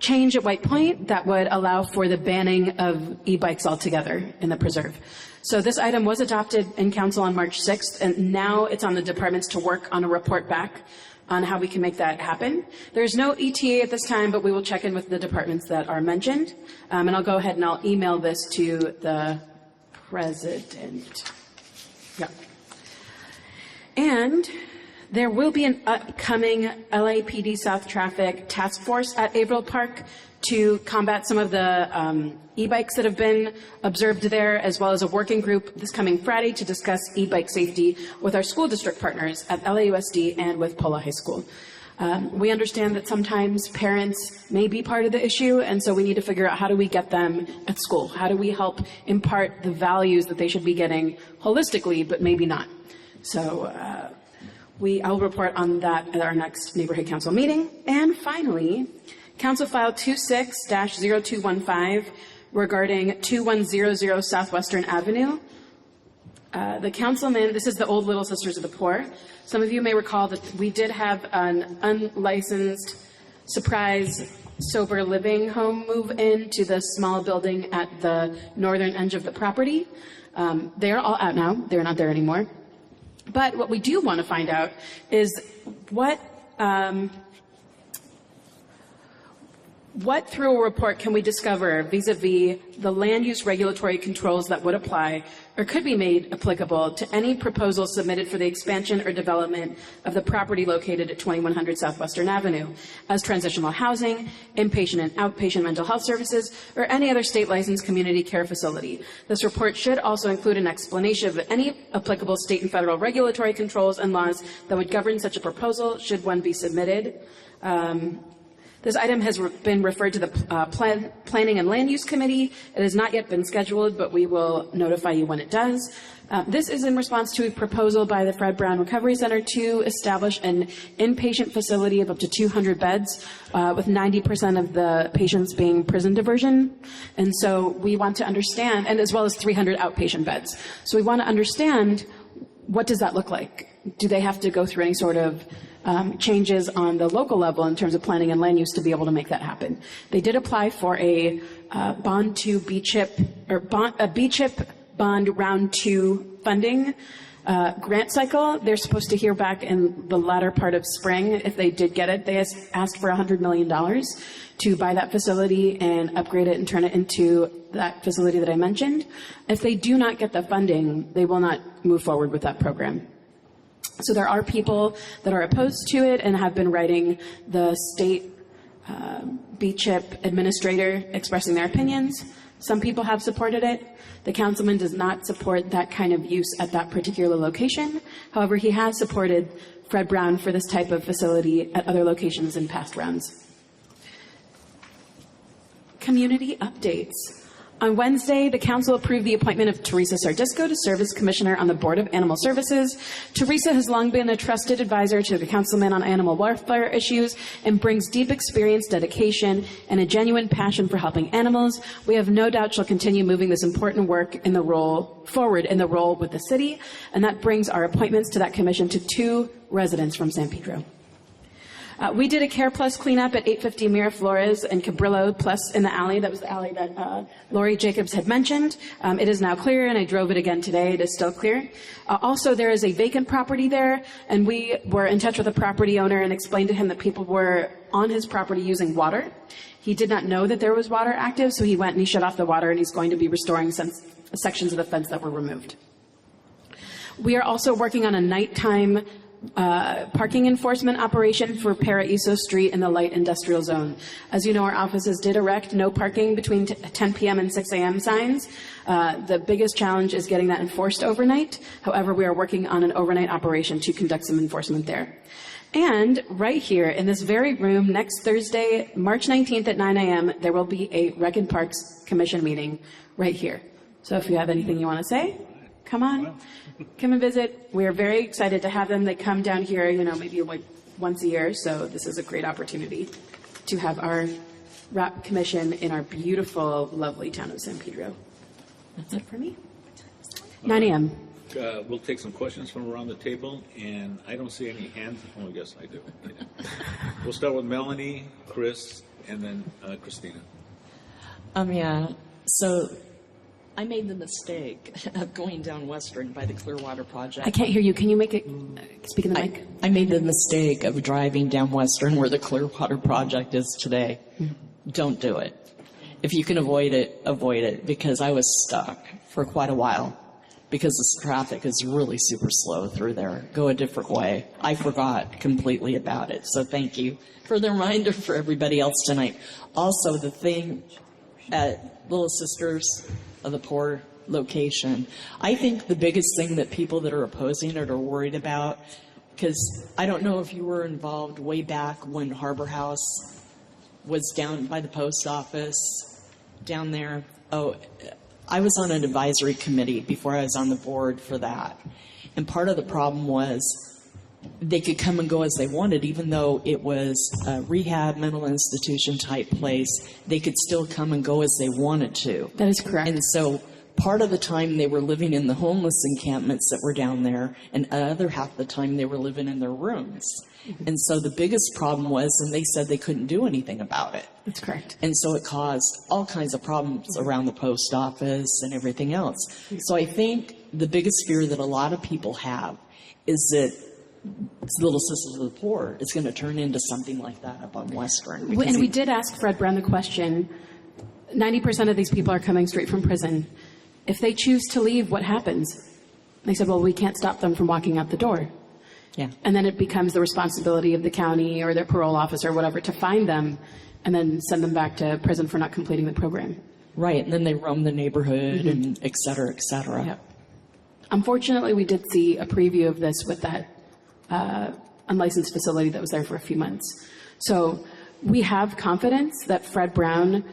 change at White Point that would allow for the banning of e-bikes altogether in the preserve? So this item was adopted in council on March 6th, and now it's on the departments to work on a report back on how we can make that happen. There's no ETA at this time, but we will check in with the departments that are mentioned. And I'll go ahead and I'll email this to the President. Yeah. And there will be an upcoming LAPD South Traffic Task Force at Averill Park to combat some of the e-bikes that have been observed there, as well as a working group this coming Friday to discuss e-bike safety with our school district partners at LAUSD and with Polo High School. We understand that sometimes parents may be part of the issue, and so we need to figure out how do we get them at school? How do we help impart the values that they should be getting holistically, but maybe not? So I'll report on that at our next neighborhood council meeting. And finally, Council File 26-0215 regarding 2100 Southwestern Avenue. The councilman, this is the old Little Sisters of the Poor. Some of you may recall that we did have an unlicensed surprise sober living home move into the small building at the northern edge of the property. They're all out now. They're not there anymore. But what we do want to find out is what through a report can we discover vis-a-vis the land use regulatory controls that would apply or could be made applicable to any proposal submitted for the expansion or development of the property located at 2100 Southwestern Avenue as transitional housing, inpatient and outpatient mental health services, or any other state licensed community care facility. This report should also include an explanation of any applicable state and federal regulatory controls and laws that would govern such a proposal should one be submitted. This item has been referred to the Planning and Land Use Committee. It has not yet been scheduled, but we will notify you when it does. This is in response to a proposal by the Fred Brown Recovery Center to establish an inpatient facility of up to 200 beds, with 90% of the patients being prison diversion. And so we want to understand, and as well as 300 outpatient beds. So we want to understand, what does that look like? Do they have to go through any sort of changes on the local level in terms of planning and land use to be able to make that happen? They did apply for a bond to B-CHIP, or a B-CHIP bond round 2 funding grant cycle. They're supposed to hear back in the latter part of spring. If they did get it, they asked for $100 million to buy that facility and upgrade it and turn it into that facility that I mentioned. If they do not get the funding, they will not move forward with that program. So there are people that are opposed to it and have been writing the state B-CHIP administrator expressing their opinions. Some people have supported it. The councilman does not support that kind of use at that particular location. However, he has supported Fred Brown for this type of facility at other locations in past rounds. Community updates. On Wednesday, the council approved the appointment of Teresa Sardisco to serve as commissioner on the Board of Animal Services. Teresa has long been a trusted advisor to the councilman on animal welfare issues and brings deep experience, dedication, and a genuine passion for helping animals. We have no doubt she'll continue moving this important work in the role forward in the role with the city, and that brings our appointments to that commission to 2 residents from San Pedro. We did a Care Plus cleanup at 850 Miraflores and Cabrillo Plus in the alley. That was the alley that Lori Jacobs had mentioned. It is now clear, and I drove it again today. It is still clear. Also, there is a vacant property there, and we were in touch with the property owner and explained to him that people were on his property using water. He did not know that there was water active, so he went and he shut off the water, and he's going to be restoring some sections of the fence that were removed. We are also working on a nighttime parking enforcement operation for Paraíso Street in the light industrial zone. As you know, our offices did erect no parking between 10 p.m. and 6 a.m. signs. The biggest challenge is getting that enforced overnight. However, we are working on an overnight operation to conduct some enforcement there. And right here in this very room, next Thursday, March 19th at 9 a.m., there will be a Rec and Parks Commission meeting right here. So if you have anything you want to say, come on. Come and visit. We are very excited to have them. They come down here, maybe like once a year. So this is a great opportunity to have our RAP commission in our beautiful, lovely town of San Pedro. That's it for me. 9 a.m. We'll take some questions from around the table, and I don't see any hands. Oh, yes, I do. We'll start with Melanie, Chris, and then Christina. Yeah. So I made the mistake of going down Western by the Clearwater Project. I can't hear you. Can you make it speak in the mic? I made the mistake of driving down Western where the Clearwater Project is today. Don't do it. If you can avoid it, because I was stuck for quite a while because the traffic is really super slow through there. Go a different way. I forgot completely about it. So thank you for the reminder for everybody else tonight. Also, the thing at Little Sisters of the Poor location, I think the biggest thing that people that are opposing it are worried about Because I don't know if you were involved way back when Harbor House was down by the post office, down there. Oh, I was on an advisory committee before I was on the board for that. And part of the problem was they could come and go as they wanted, even though it was a rehab, mental institution type place. They could still come and go as they wanted to. That is correct. And so part of the time they were living in the homeless encampments that were down there, and other half of the time they were living in their rooms. And so the biggest problem was, and they said they couldn't do anything about it. That's correct. And so it caused all kinds of problems around the post office and everything else. So I think the biggest fear that a lot of people have is that Little Sisters of the Poor is going to turn into something like that up on Western. And we did ask Fred Brown the question, 90% of these people are coming straight from prison. If they choose to leave, what happens? They said, well, we can't stop them from walking out the door. Yeah. And then it becomes the responsibility of the county or their parole officer or whatever to find them and then send them back to prison for not completing the program. Right, and then they roam the neighborhood and et cetera, et cetera. Yep. Unfortunately, we did see a preview of this with that unlicensed facility that was there for a few months. So we have confidence that Fred Brown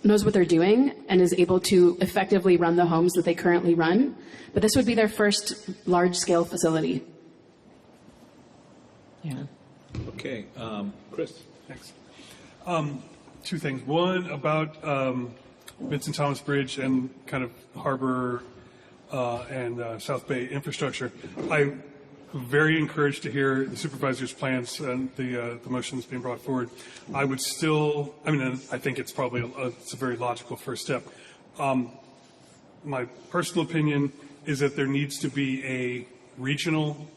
knows what they're doing and is able to effectively run the homes that they currently run. But this would be their first large-scale facility. Yeah. Okay, Chris. Thanks. Two things. One about Vincent Thomas Bridge and kind of harbor and South Bay infrastructure. I'm very encouraged to hear the supervisor's plans and the motions being brought forward. I would still, I think it's probably it's a very logical first step. My personal opinion is that there needs to be a regional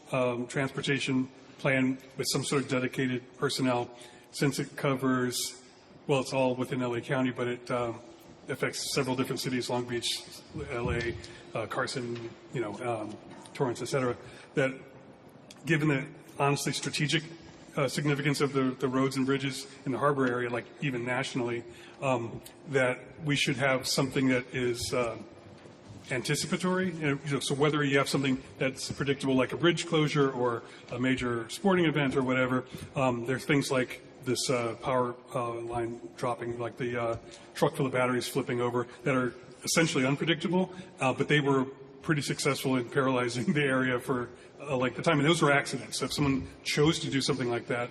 transportation plan with some sort of dedicated personnel, since it covers, well, it's all within LA County, but it affects several different cities, Long Beach, LA, Carson, Torrance, et cetera, that given the honestly strategic significance of the roads and bridges in the harbor area, like even nationally, that we should have something that is anticipatory. So whether you have something that's predictable like a bridge closure or a major sporting event or whatever, there's things like this power line dropping, like the truck full of batteries flipping over, that are essentially unpredictable, but they were pretty successful in paralyzing the area for like the time. And those were accidents. So if someone chose to do something like that,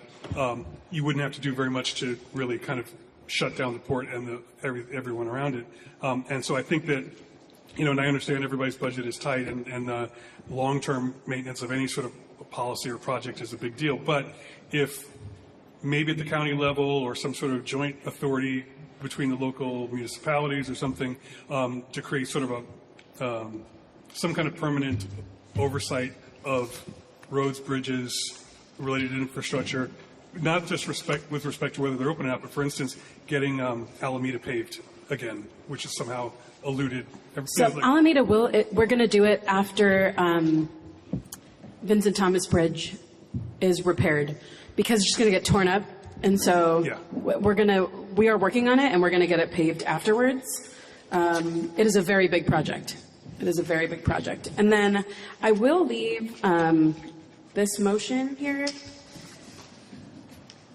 you wouldn't have to do very much to really kind of shut down the port and everyone around it. And so I think that, and I understand everybody's budget is tight, and long-term maintenance of any sort of policy or project is a big deal. But if maybe at the county level or some sort of joint authority between the local municipalities or something to create sort of some kind of permanent oversight of roads, bridges, related infrastructure, not just with respect to whether they're open or not, but for instance, getting Alameda paved again, which is somehow eluded. So Alameda we're going to do it after Vincent Thomas Bridge is repaired, because it's just going to get torn up. And so we are working on it, and we're going to get it paved afterwards. It is a very big project. It is a very big project. And then I will leave this motion here,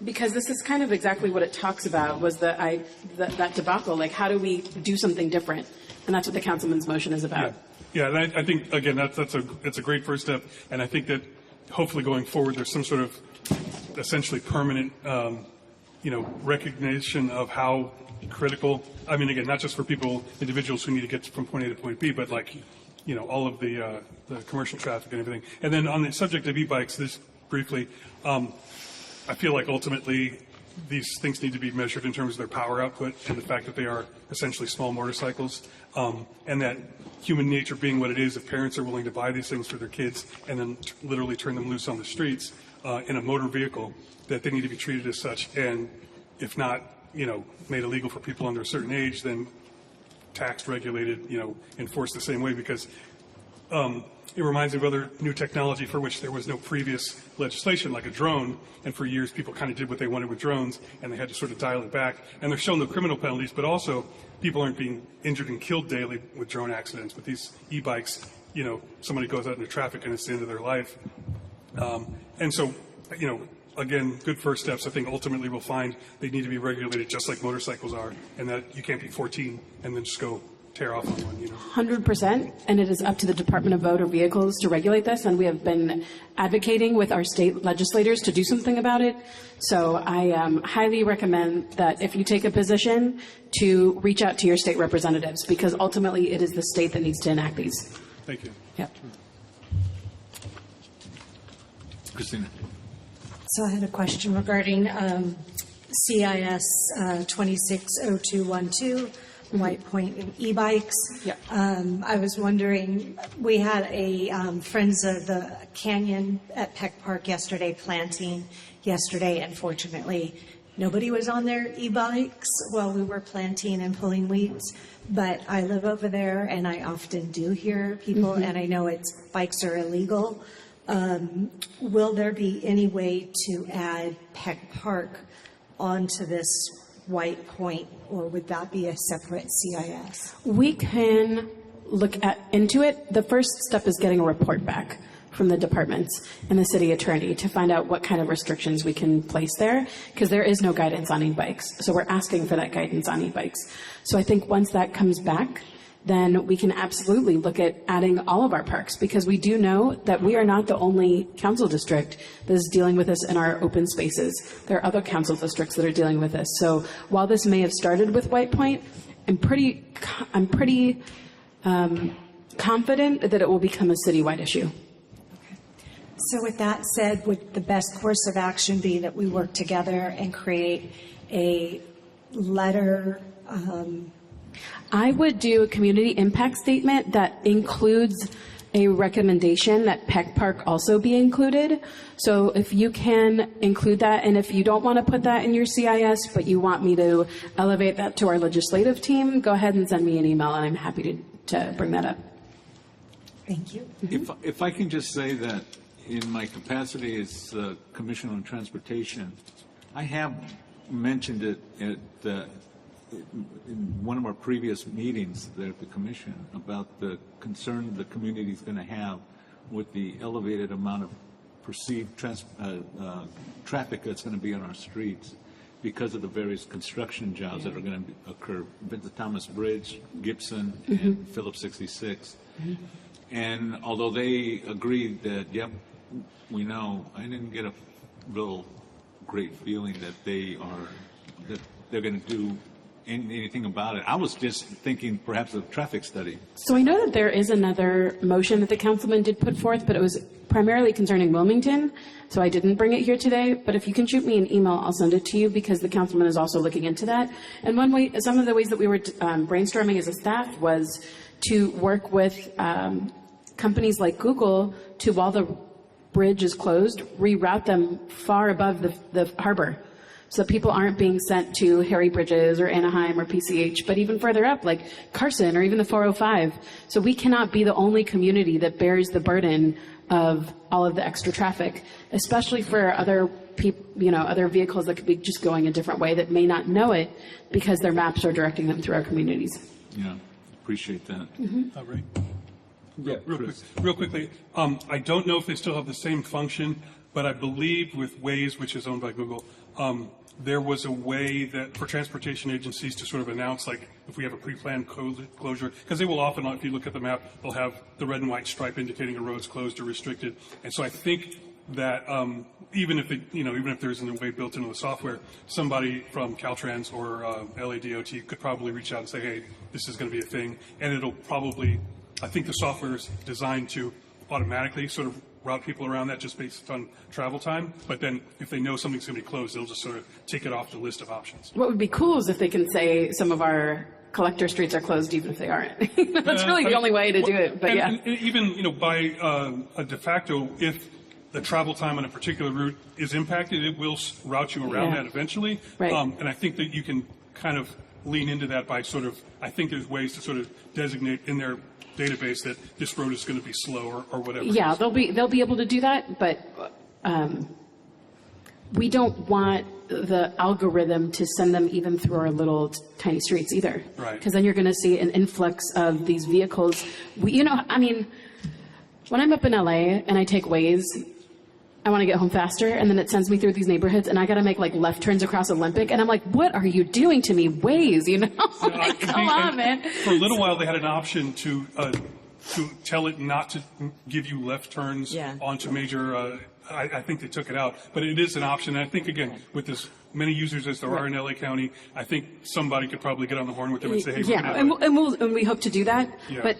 because this is kind of exactly what it talks about, was that debacle. Like, how do we do something different? And that's what the councilman's motion is about. Yeah, and I think, again, it's a great first step. And I think that hopefully going forward, there's some sort of essentially permanent, recognition of how critical, again, not just for individuals who need to get from point A to point B, but like, all of the commercial traffic and everything. And then on the subject of e-bikes, this briefly, I feel like ultimately these things need to be measured in terms of their power output and the fact that they are essentially small motorcycles, and that human nature being what it is, if parents are willing to buy these things for their kids and then literally turn them loose on the streets in a motor vehicle, that they need to be treated as such, and if not, made illegal for people under a certain age, then taxed, regulated, enforced the same way, because it reminds me of other new technology for which there was no previous legislation, like a drone, and for years people kind of did what they wanted with drones, and they had to sort of dial it back. And there's still no criminal penalties, but also people aren't being injured and killed daily with drone accidents. With these e-bikes, somebody goes out into traffic and it's the end of their life. And so, again, good first steps. I think ultimately we'll find they need to be regulated just like motorcycles are, and that you can't be 14 and then just go tear off on one, 100%, and it is up to the Department of Motor Vehicles to regulate this, and we have been advocating with our state legislators to do something about it. So I highly recommend that if you take a position, to reach out to your state representatives, because ultimately it is the state that needs to enact these. Thank you. Yep. Christina. So I had a question regarding CIS 260212, White Point and e-bikes. Yeah. I was wondering, we had a Friends of the Canyon at Peck Park yesterday planting yesterday. Unfortunately, nobody was on their e-bikes while we were planting and pulling weeds. But I live over there, and I often do hear people, and I know bikes are illegal. Will there be any way to add Peck Park onto this White Point, or would that be a separate CIS? We can look into it. The first step is getting a report back from the departments and the city attorney to find out what kind of restrictions we can place there, because there is no guidance on e-bikes. So we're asking for that guidance on e-bikes. So I think once that comes back, then we can absolutely look at adding all of our parks, because we do know that we are not the only council district that is dealing with this in our open spaces. There are other council districts that are dealing with this. So while this may have started with White Point, I'm pretty confident that it will become a citywide issue. So with that said, would the best course of action be that we work together and create a letter? I would do a community impact statement that includes a recommendation that Peck Park also be included. So if you can include that, and if you don't want to put that in your CIS, but you want me to elevate that to our legislative team, go ahead and send me an email, and I'm happy to bring that up. Thank you. If I can just say that in my capacity as Commissioner on Transportation, I have mentioned it at in one of our previous meetings there at the commission about the concern the community is going to have with the elevated amount of perceived traffic that's going to be on our streets because of the various construction jobs that are going to occur. Vincent Thomas Bridge, Gibson, and Phillips 66. And although they agreed that, yep, we know, I didn't get a real great feeling that they're going to do anything about it. I was just thinking perhaps a traffic study. So I know that there is another motion that the councilman did put forth, but it was primarily concerning Wilmington, so I didn't bring it here today. But if you can shoot me an email, I'll send it to you, because the councilman is also looking into that. And some of the ways that we were brainstorming as a staff was to work with companies like Google to, while the bridge is closed, reroute them far above the harbor, so that people aren't being sent to Harry Bridges or Anaheim or PCH, but even further up, like Carson or even the 405. So we cannot be the only community that bears the burden of all of the extra traffic, especially for other people, other vehicles that could be just going a different way that may not know it because their maps are directing them through our communities. Yeah, appreciate that. All right. Real quickly, I don't know if they still have the same function, but I believe with Waze, which is owned by Google, there was a way that for transportation agencies to sort of announce, like, if we have a pre-planned closure, because they will often, if you look at the map, they'll have the red and white stripe indicating a road's closed or restricted. And so I think that even if there isn't a way built into the software, somebody from Caltrans or LADOT could probably reach out and say, hey, this is going to be a thing. And it'll probably, I think the software is designed to automatically sort of route people around that just based on travel time. But then if they know something's going to be closed, they'll just sort of take it off the list of options. What would be cool is if they can say some of our collector streets are closed even if they aren't. That's really the only way to do it. But and even by a de facto, if the travel time on a particular route is impacted, it will route you around that eventually. Right. And I think that you can kind of lean into that by sort of, I think there's ways to sort of designate in their database that this road is going to be slow or whatever. Yeah, they'll be able to do that, but we don't want the algorithm to send them even through our little tiny streets either. Right. Because then you're going to see an influx of these vehicles. When I'm up in LA and I take Waze, I want to get home faster, and then it sends me through these neighborhoods, and I got to make like left turns across Olympic, and I'm like, what are you doing to me? Waze, you know? Like, come on, man. For a little while, they had an option to tell it not to give you left turns onto major. I think they took it out, but it is an option. And I think again, with as many users as there are in LA County, I think somebody could probably get on the horn with them and say, "Hey, and we hope to do that. Yeah. But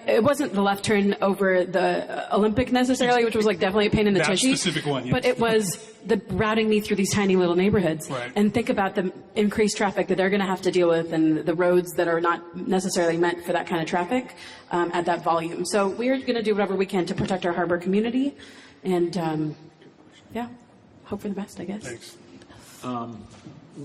it wasn't the left turn over the Olympic necessarily, which was like definitely a pain in the that tushy. specific one, yes. But it was the routing me through these tiny little neighborhoods. Right. And think about the increased traffic that they're going to have to deal with, and the roads that are not necessarily meant for that kind of traffic at that volume. So we're going to do whatever we can to protect our harbor community, and hope for the best, I guess. Thanks.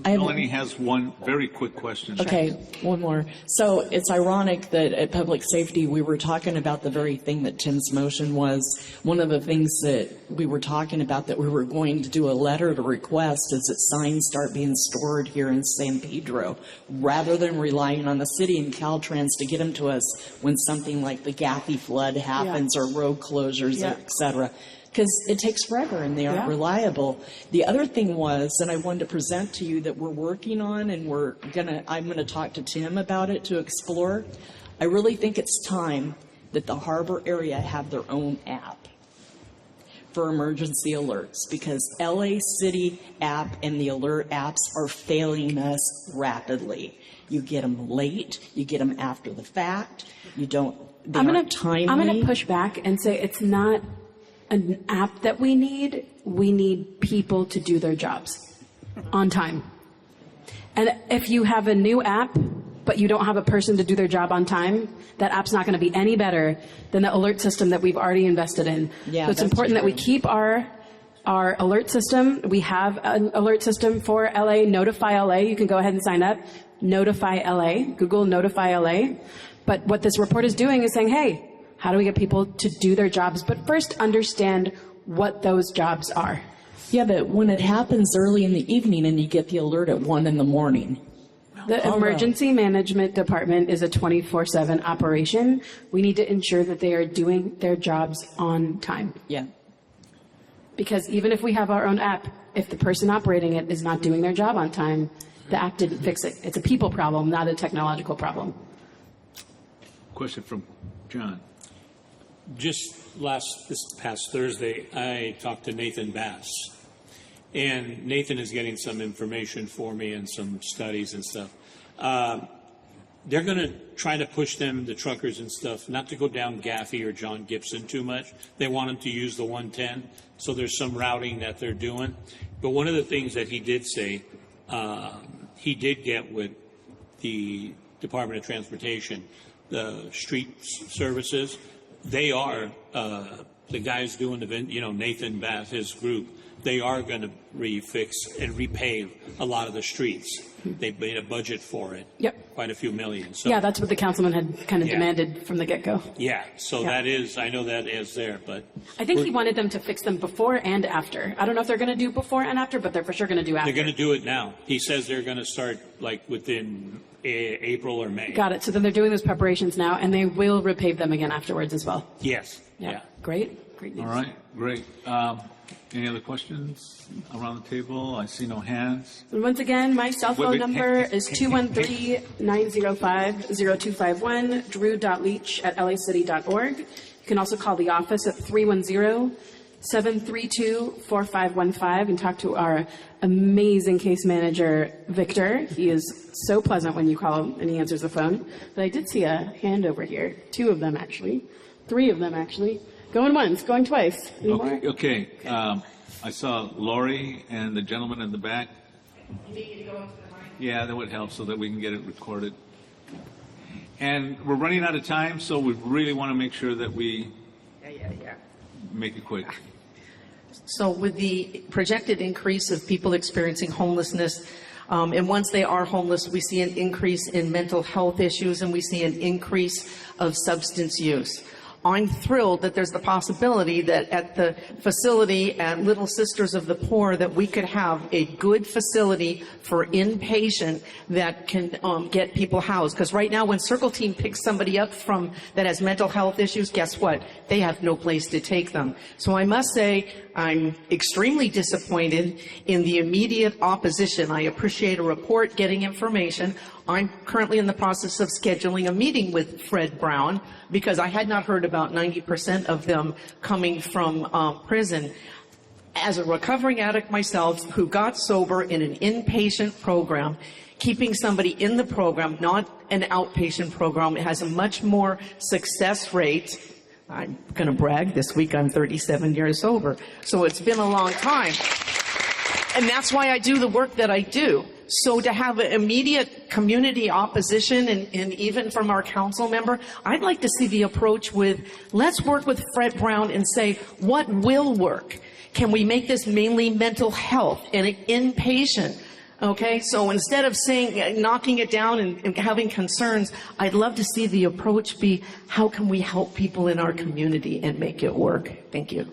Melanie has one very quick question. Okay, one more. So it's ironic that at Public Safety, we were talking about the very thing that Tim's motion was. One of the things that we were talking about that we were going to do a letter to request is that signs start being stored here in San Pedro, rather than relying on the city and Caltrans to get them to us when something like the Gaffey flood happens or road closures, et cetera. Because it takes forever and they aren't reliable. The other thing was, and I wanted to present to you that we're working on, and I'm gonna talk to Tim about it to explore. I really think it's time that the harbor area have their own app for emergency alerts, because LA City app and the alert apps are failing us rapidly. You get them late, you get them after the fact, I'm gonna push back and say it's not an app that we need people to do their jobs on time. And if you have a new app, but you don't have a person to do their job on time, that app's not going to be any better than the alert system that we've already invested in. Yeah, so it's important that we keep our alert system. We have an alert system for LA, Notify LA. You can go ahead and sign up. Notify LA, Google Notify LA. But what this report is doing is saying, hey, how do we get people to do their jobs? But first, understand what those jobs are. Yeah, but when it happens early in the evening and you get the alert at 1 a.m. The emergency management department is a 24/7 operation. We need to ensure that they are doing their jobs on time. Yeah. Because even if we have our own app, if the person operating it is not doing their job on time, the app didn't fix it. It's a people problem, not a technological problem. Question from John. Just this past Thursday, I talked to Nathan Bass, and Nathan is getting some information for me and some studies and stuff. They're going to try to push the truckers and stuff, not to go down Gaffey or John Gibson too much. They want them to use the 110, so there's some routing that they're doing. But one of the things that he did say, he did get with the Department of Transportation, the street services. They are, the guys doing Nathan Bass, his group, they are going to refix and repave a lot of the streets. They've made a budget for it. Yep. Quite a few million. So, yeah, that's what the councilman had kind of demanded from the get-go. Yeah, so that is, I know that is there, but. I think he wanted them to fix them before and after. I don't know if they're going to do before and after, but they're for sure going to do after. They're going to do it now. He says they're going to start like within April or May. Got it. So then they're doing those preparations now, and they will repave them again afterwards as well. Yes. Yeah. Great. Great news. All right. Great. Any other questions around the table? I see no hands. And once again, my cell phone number is 213-905-0251, drew.leach@lacity.org. You can also call the office at 310-732-4515 and talk to our amazing case manager, Victor. He is so pleasant when you call him and he answers the phone. But I did see a hand over here. 2 of them, actually. 3 of them, actually. Going once, going twice. Any more? Okay. I saw Lori and the gentleman in the back. Yeah, that would help so that we can get it recorded. And we're running out of time, so we really want to make sure that we make it quick. So with the projected increase of people experiencing homelessness, and once they are homeless, we see an increase in mental health issues and we see an increase of substance use. I'm thrilled that there's the possibility that at the facility at Little Sisters of the Poor that we could have a good facility for inpatient that can get people housed. Because right now when Circle Team picks somebody up that has mental health issues, guess what? They have no place to take them. So I must say I'm extremely disappointed in the immediate opposition. I appreciate a report, getting information. I'm currently in the process of scheduling a meeting with Fred Brown because I had not heard about 90% of them coming from prison. As a recovering addict myself who got sober in an inpatient program, keeping somebody in the program, not an outpatient program, it has a much more success rate. I'm going to brag. This week I'm 37 years sober. So it's been a long time. And that's why I do the work that I do. So to have an immediate community opposition and even from our council member, I'd like to see the approach with, let's work with Fred Brown and say, what will work? Can we make this mainly mental health and inpatient? Okay, so instead of saying, knocking it down and having concerns, I'd love to see the approach be, how can we help people in our community and make it work? Thank you.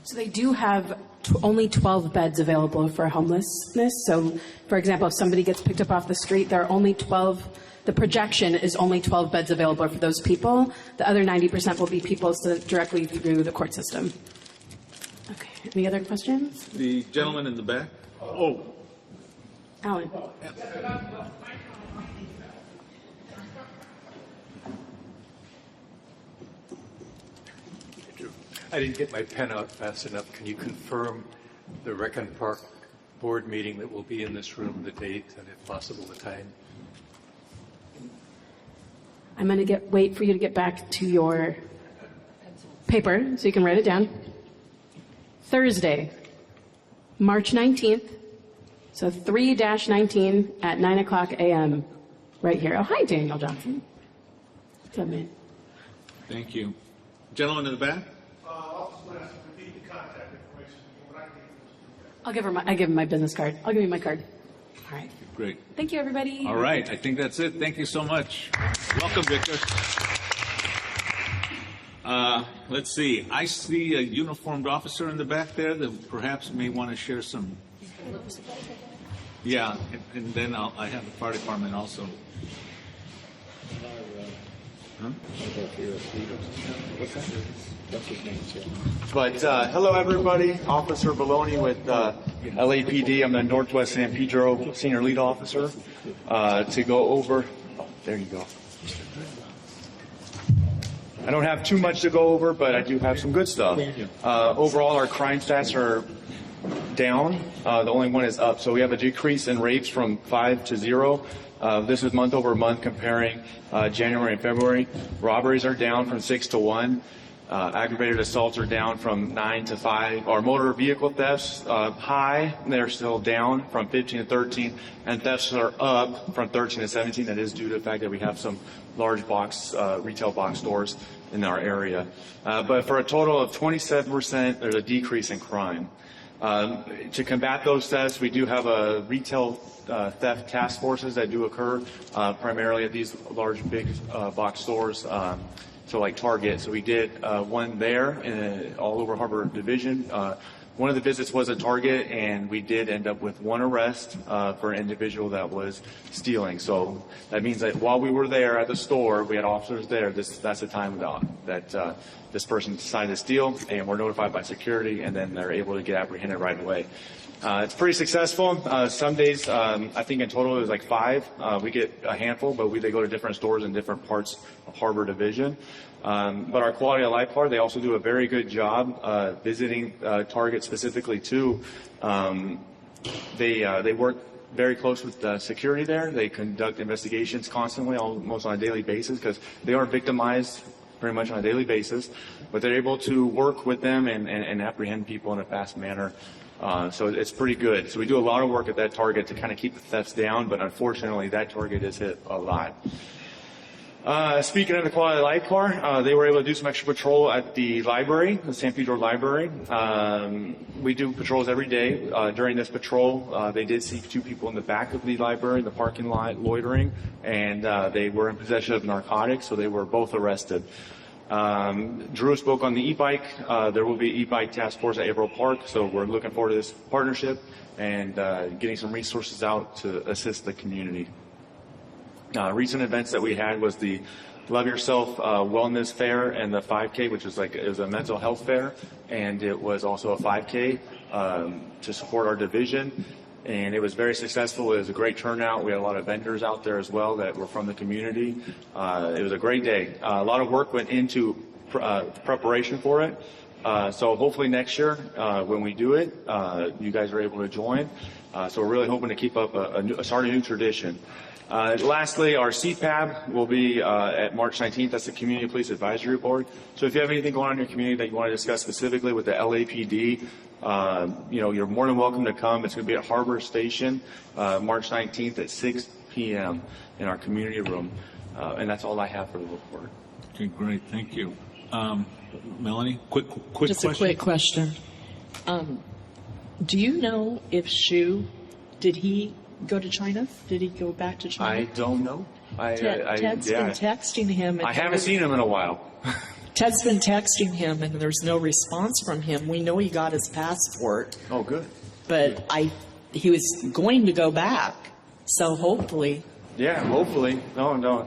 So they do have only 12 beds available for homelessness. So, for example, if somebody gets picked up off the street, there are only 12. The projection is only 12 beds available for those people. The other 90% will be people directly through the court system. Okay. Any other questions? The gentleman in the back. Oh, Alan. I didn't get my pen out fast enough. Can you confirm the Recon Park board meeting that will be in this room, the date, and if possible, the time? I'm going to wait for you to get back to your paper so you can write it down. Thursday, March 19th, so 3-19 at 9 o'clock a.m. right here. Oh, hi, Daniel Johnson. What's up, man? thank you. Gentleman in the back. I give him my business card. I'll give you my card. All right. Great. Thank you, everybody. All right. I think that's it. Thank you so much. Welcome, Victor. Let's see. I see a uniformed officer in the back there that perhaps may want to share some. Yeah, and then I have the fire department also. Huh? But hello, everybody. Officer Baloney with LAPD. I'm the Northwest San Pedro Senior Lead Officer. To go over, there you go. I don't have too much to go over, but I do have some good stuff. Overall, our crime stats are down. The only one is up. So we have a decrease in rapes from 5 to 0. This is month over month comparing January and February. Robberies are down from 6 to 1. Aggravated assaults are down from 9 to 5. Our motor vehicle thefts high, they're still down from 15 to 13, and thefts are up from 13 to 17. That is due to the fact that we have some large box retail box stores in our area. But for a total of 27%, there's a decrease in crime. To combat those thefts, we do have a retail theft task forces that do occur primarily at these large big box stores. So like Target. So we did one there all over Harbor Division. One of the visits was at Target, and we did end up with one arrest for an individual that was stealing. So that means that while we were there at the store, we had officers there. That's the time that this person decided to steal, and we're notified by security, and then they're able to get apprehended right away. It's pretty successful. Some days, I think in total it was like 5. We get a handful, but they go to different stores in different parts of Harbor Division. But our quality of life part, they also do a very good job visiting Target specifically too. They work very close with security there. They conduct investigations constantly, almost on a daily basis, because they are victimized pretty much on a daily basis. But they're able to work with them and apprehend people in a fast manner. So it's pretty good. So we do a lot of work at that Target to kind of keep the thefts down, but unfortunately that Target is hit a lot. Speaking of the quality of life car, they were able to do some extra patrol at the library, the San Pedro Library. We do patrols every day. During this patrol, they did see 2 people in the back of the library, in the parking lot, loitering, and they were in possession of narcotics, so they were both arrested. Drew spoke on the e-bike. There will be e-bike task force at Averill Park, so we're looking forward to this partnership and getting some resources out to assist the community. Recent events that we had was the Love Yourself Wellness Fair and the 5K, which was it was a mental health fair, and it was also a 5K to support our division. And it was very successful. It was a great turnout. We had a lot of vendors out there as well that were from the community. It was a great day. A lot of work went into preparation for it. So hopefully next year, when we do it, you guys are able to join. So we're really hoping to keep up start a new tradition. Lastly, our CPAB will be at March 19th. That's the Community Police Advisory Board. So if you have anything going on in your community that you want to discuss specifically with the LAPD, you're more than welcome to come. It's going to be at Harbor Station, March 19th at 6 p.m. in our community room. And that's all I have for the report. Okay, great. Thank you. Melanie, quick Just question. a quick question. Do you know if did he go to China? Did he go back to China? I don't know. Ted's been texting him. I haven't seen him in a while. Ted's been texting him, and there's no response from him. We know he got his passport. Oh, good. But he was going to go back, so hopefully. Yeah, hopefully. No.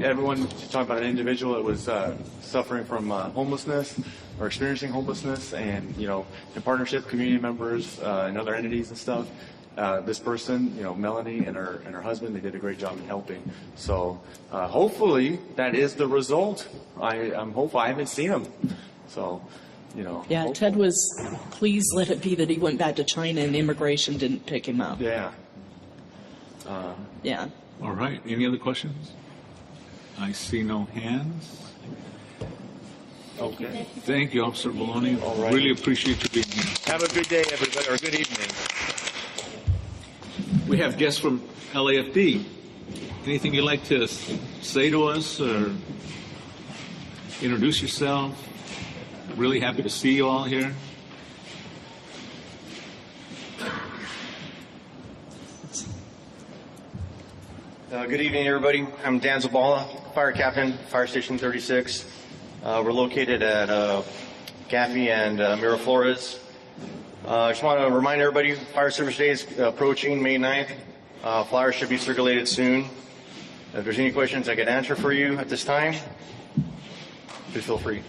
Everyone talking about an individual that was suffering from homelessness or experiencing homelessness, and in partnership, community members and other entities and stuff. This person, Melanie and her husband, they did a great job in helping. So hopefully that is the result. I'm hopeful. I haven't seen him, so Yeah, hopeful. Ted was please let it be that he went back to China and immigration didn't pick him up. Yeah. Yeah. All right. Any other questions? I see no hands. Okay. Thank you, Officer Maloney. All right. Really appreciate you being here. Have a good day, everybody, or good evening. We have guests from LAFD. Anything you'd like to say to us or introduce yourself? Really happy to see you all here. Good evening, everybody. I'm Dan Zabala, Fire Captain, Fire Station 36. We're located at Gaffey and Miraflores. I just want to remind everybody, Fire Service Day is approaching May 9th. Flyers should be circulated soon. If there's any questions I can answer for you at this time, please feel free.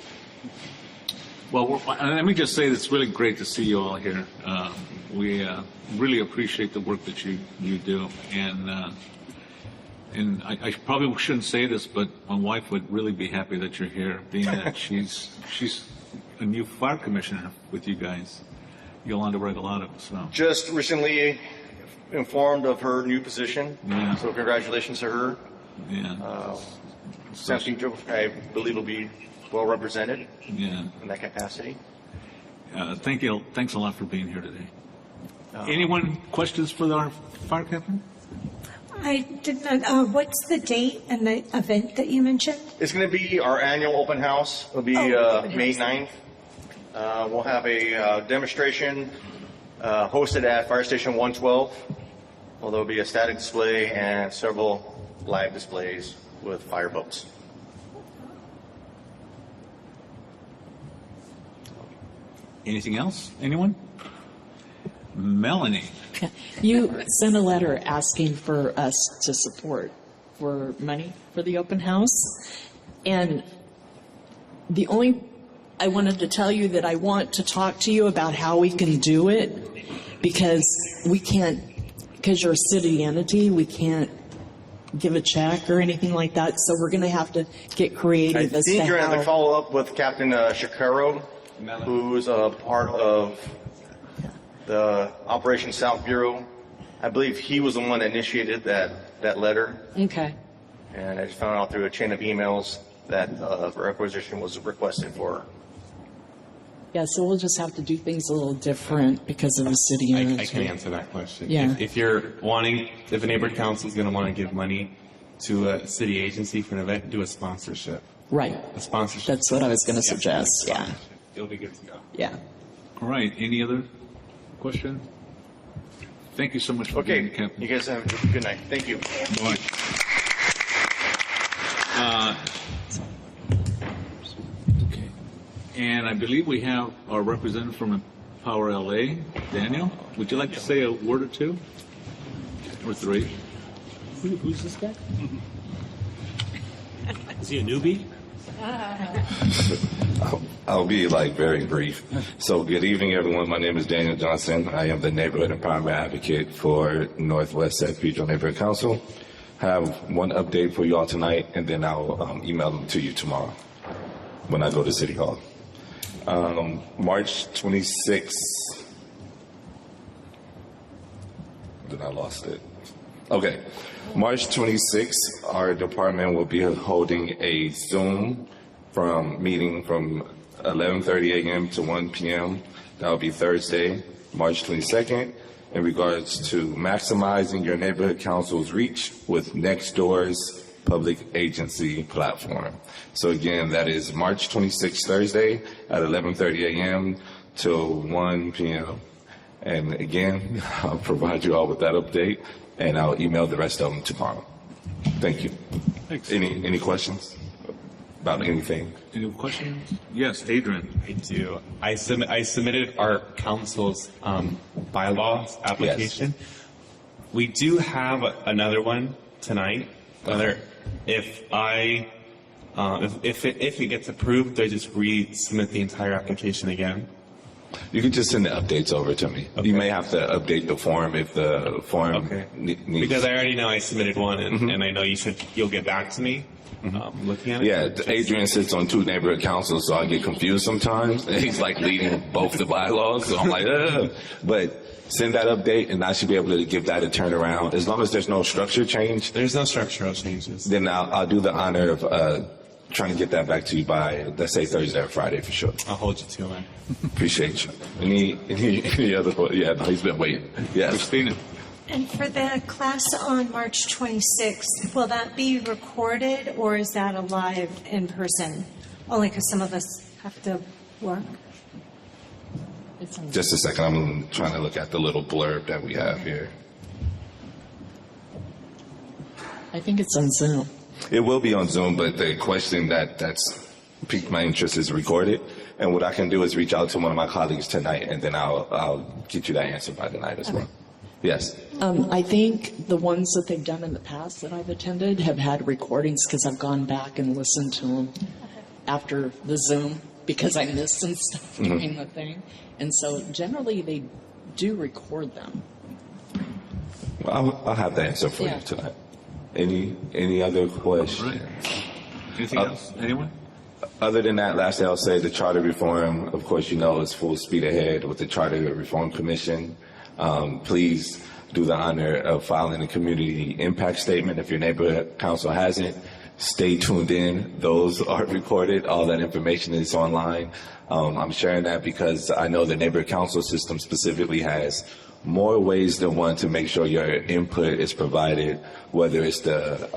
Well, let me just say it's really great to see you all here. We really appreciate the work that you do. And I probably shouldn't say this, but my wife would really be happy that you're here, being that she's a new fire commissioner with you guys. Yolanda Regalado. So Just recently informed of her new position, Yeah. so congratulations to her. Yeah. San Pedro, I believe, will be well represented Yeah. in that capacity. Thank you. Thanks a lot for being here today. Anyone questions for our fire captain? I did not. What's the date and the event that you mentioned? It's going to be our annual open house. It'll be May 9th. We'll have a demonstration hosted at Fire Station 112. Well, there'll be a static display and several live displays with fireboats. Anything else? Anyone? Melanie. You sent a letter asking for us to support for money for the open house. And I wanted to tell you that I want to talk to you about how we can do it because you're a city entity, we can't give a check or anything like that. So we're going to have to get creative I as think to you're going to how. follow up with Captain Shakaro, who's a part of the Operation South Bureau. I believe he was the one that initiated that letter. Okay. And I just found out through a chain of emails that requisition was requested for. Yeah, so we'll just have to do things a little different because of the city entity. I can answer that question. Yeah. If you're wanting, if a neighborhood council is going to want to give money, to a city agency for an event, do a sponsorship. Right. A sponsorship. That's what I was going to suggest. Yeah. It'll be good to go. Yeah. All right. Any other question? Thank you so much for being here, Captain. You guys have a good night. Thank you. Bye. Okay. And I believe we have our representative from Power LA, Daniel. Would you like to say a word or two? Or three? Who's this guy? Is he a newbie? I'll be very brief. So good evening, everyone. My name is Daniel Johnson. I am the Neighborhood Empowerment Advocate for Northwest San Pedro Neighborhood Council. Have one update for you all tonight, and then I'll email them to you tomorrow when I go to City Hall. March 26th. Then I lost it. Okay. March 26th, our department will be holding a Zoom meeting from 11:30 a.m. to 1 p.m. That will be Thursday, March 22nd, in regards to maximizing your neighborhood council's reach with Nextdoor's public agency platform. So again, that is March 26th, Thursday at 11:30 a.m. till 1 p.m. And again, I'll provide you all with that update, and I'll email the rest of them tomorrow. Thank you. Thanks. Any questions about anything? Any questions? Yes, Adrian. I do. I submitted our council's bylaws application. Yes. We do have another one tonight. If it gets approved, do I just resubmit the entire application again? You can just send the updates over to me. Okay. You may have to update the form if the form needs. Because I already know I submitted one, and I know you'll get back to me. Looking at it. Yeah, Adrian sits on 2 neighborhood councils, so I get confused sometimes. He's leading both the bylaws, so I'm like, ugh. But send that update, and I should be able to give that a turnaround. As long as there's no structure change. There's no structural changes. Then I'll do the honor of trying to get that back to you by, let's say, Thursday or Friday for sure. I'll hold you to it. Appreciate you. Any other? Yeah, no, he's been waiting. Yes. Christina. And for the class on March 26th, will that be recorded or is that a live in person? Only because some of us have to work. Just a second. I'm trying to look at the little blurb that we have here. I think it's on Zoom. It will be on Zoom, but the question that's piqued my interest is recorded. And what I can do is reach out to one of my colleagues tonight, and then I'll get you that answer by tonight as well. Yes. I think the ones that they've done in the past that I've attended have had recordings because I've gone back and listened to them after the Zoom because I missed some stuff during the thing. And so generally they do record them. Well, I'll have the answer for you tonight. Any other questions? Right. Anything else? Anyone? Other than that, lastly, I'll say the charter reform, of course, is full speed ahead with the Charter Reform Commission. Please do the honor of filing a community impact statement if your neighborhood council hasn't. Stay tuned in. Those are recorded. All that information is online. I'm sharing that because I know the neighborhood council system specifically has more ways than one to make sure your input is provided, whether it's the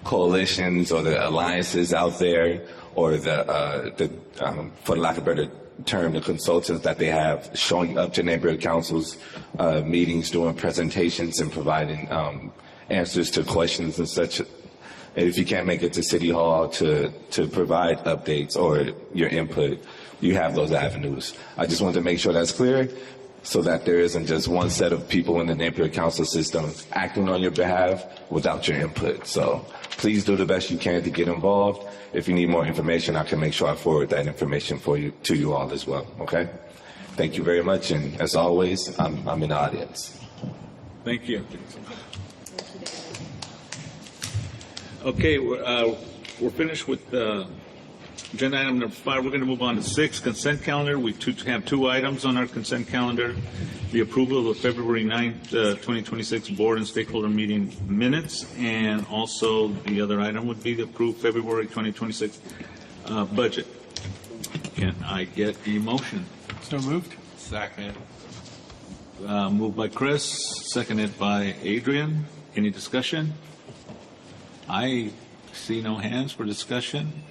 coalitions or the alliances out there, or the for lack of a better term, the consultants that they have showing up to neighborhood councils meetings, doing presentations and providing answers to questions and such. And if you can't make it to City Hall to provide updates or your input, you have those avenues. I just wanted to make sure that's clear so that there isn't just one set of people in the neighborhood council system acting on your behalf without your input. So please do the best you can to get involved. If you need more information, I can make sure I forward that information to you all as well. Okay? Thank you very much. And as always, I'm in the audience. Thank you. Okay, we're finished with agenda item number 5. We're going to move on to 6, consent calendar. We have 2 items on our consent calendar. The approval of the February 9th, 2026 board and stakeholder meeting minutes, and also the other item would be the approved February 2026 budget. Can I get a motion? So moved. Second. Moved by Chris, seconded by Adrian. Any discussion? I see no hands for discussion.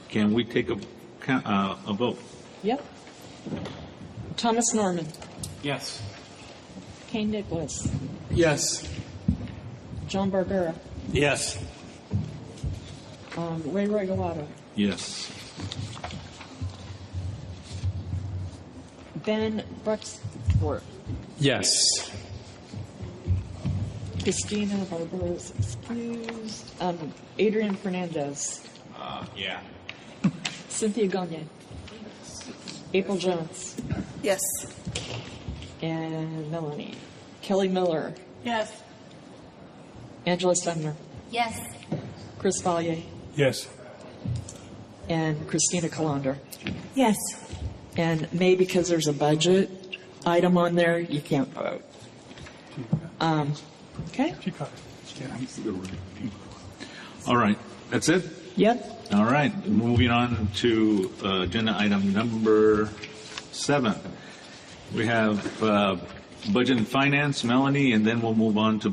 Can we take a vote? Yep. Thomas Norman. Yes. Kane Nicholas. Yes. John Barbera. Yes. Ray Regalado. Yes. Ben Bruxworth. Yes. Christina Barbera is excused. Adrian Fernandez. Yeah. Cynthia Gagne. April Jones. Yes. And Melanie. Kelly Miller. Yes. Angela Sumner. Yes. Chris Vallier. Yes. And Christina Calandra. Yes. And May, because there's a budget item on there, you can't vote. Okay? All right. That's it? Yep. All right. Moving on to agenda item number 7. We have budget and finance, Melanie, and then we'll move on to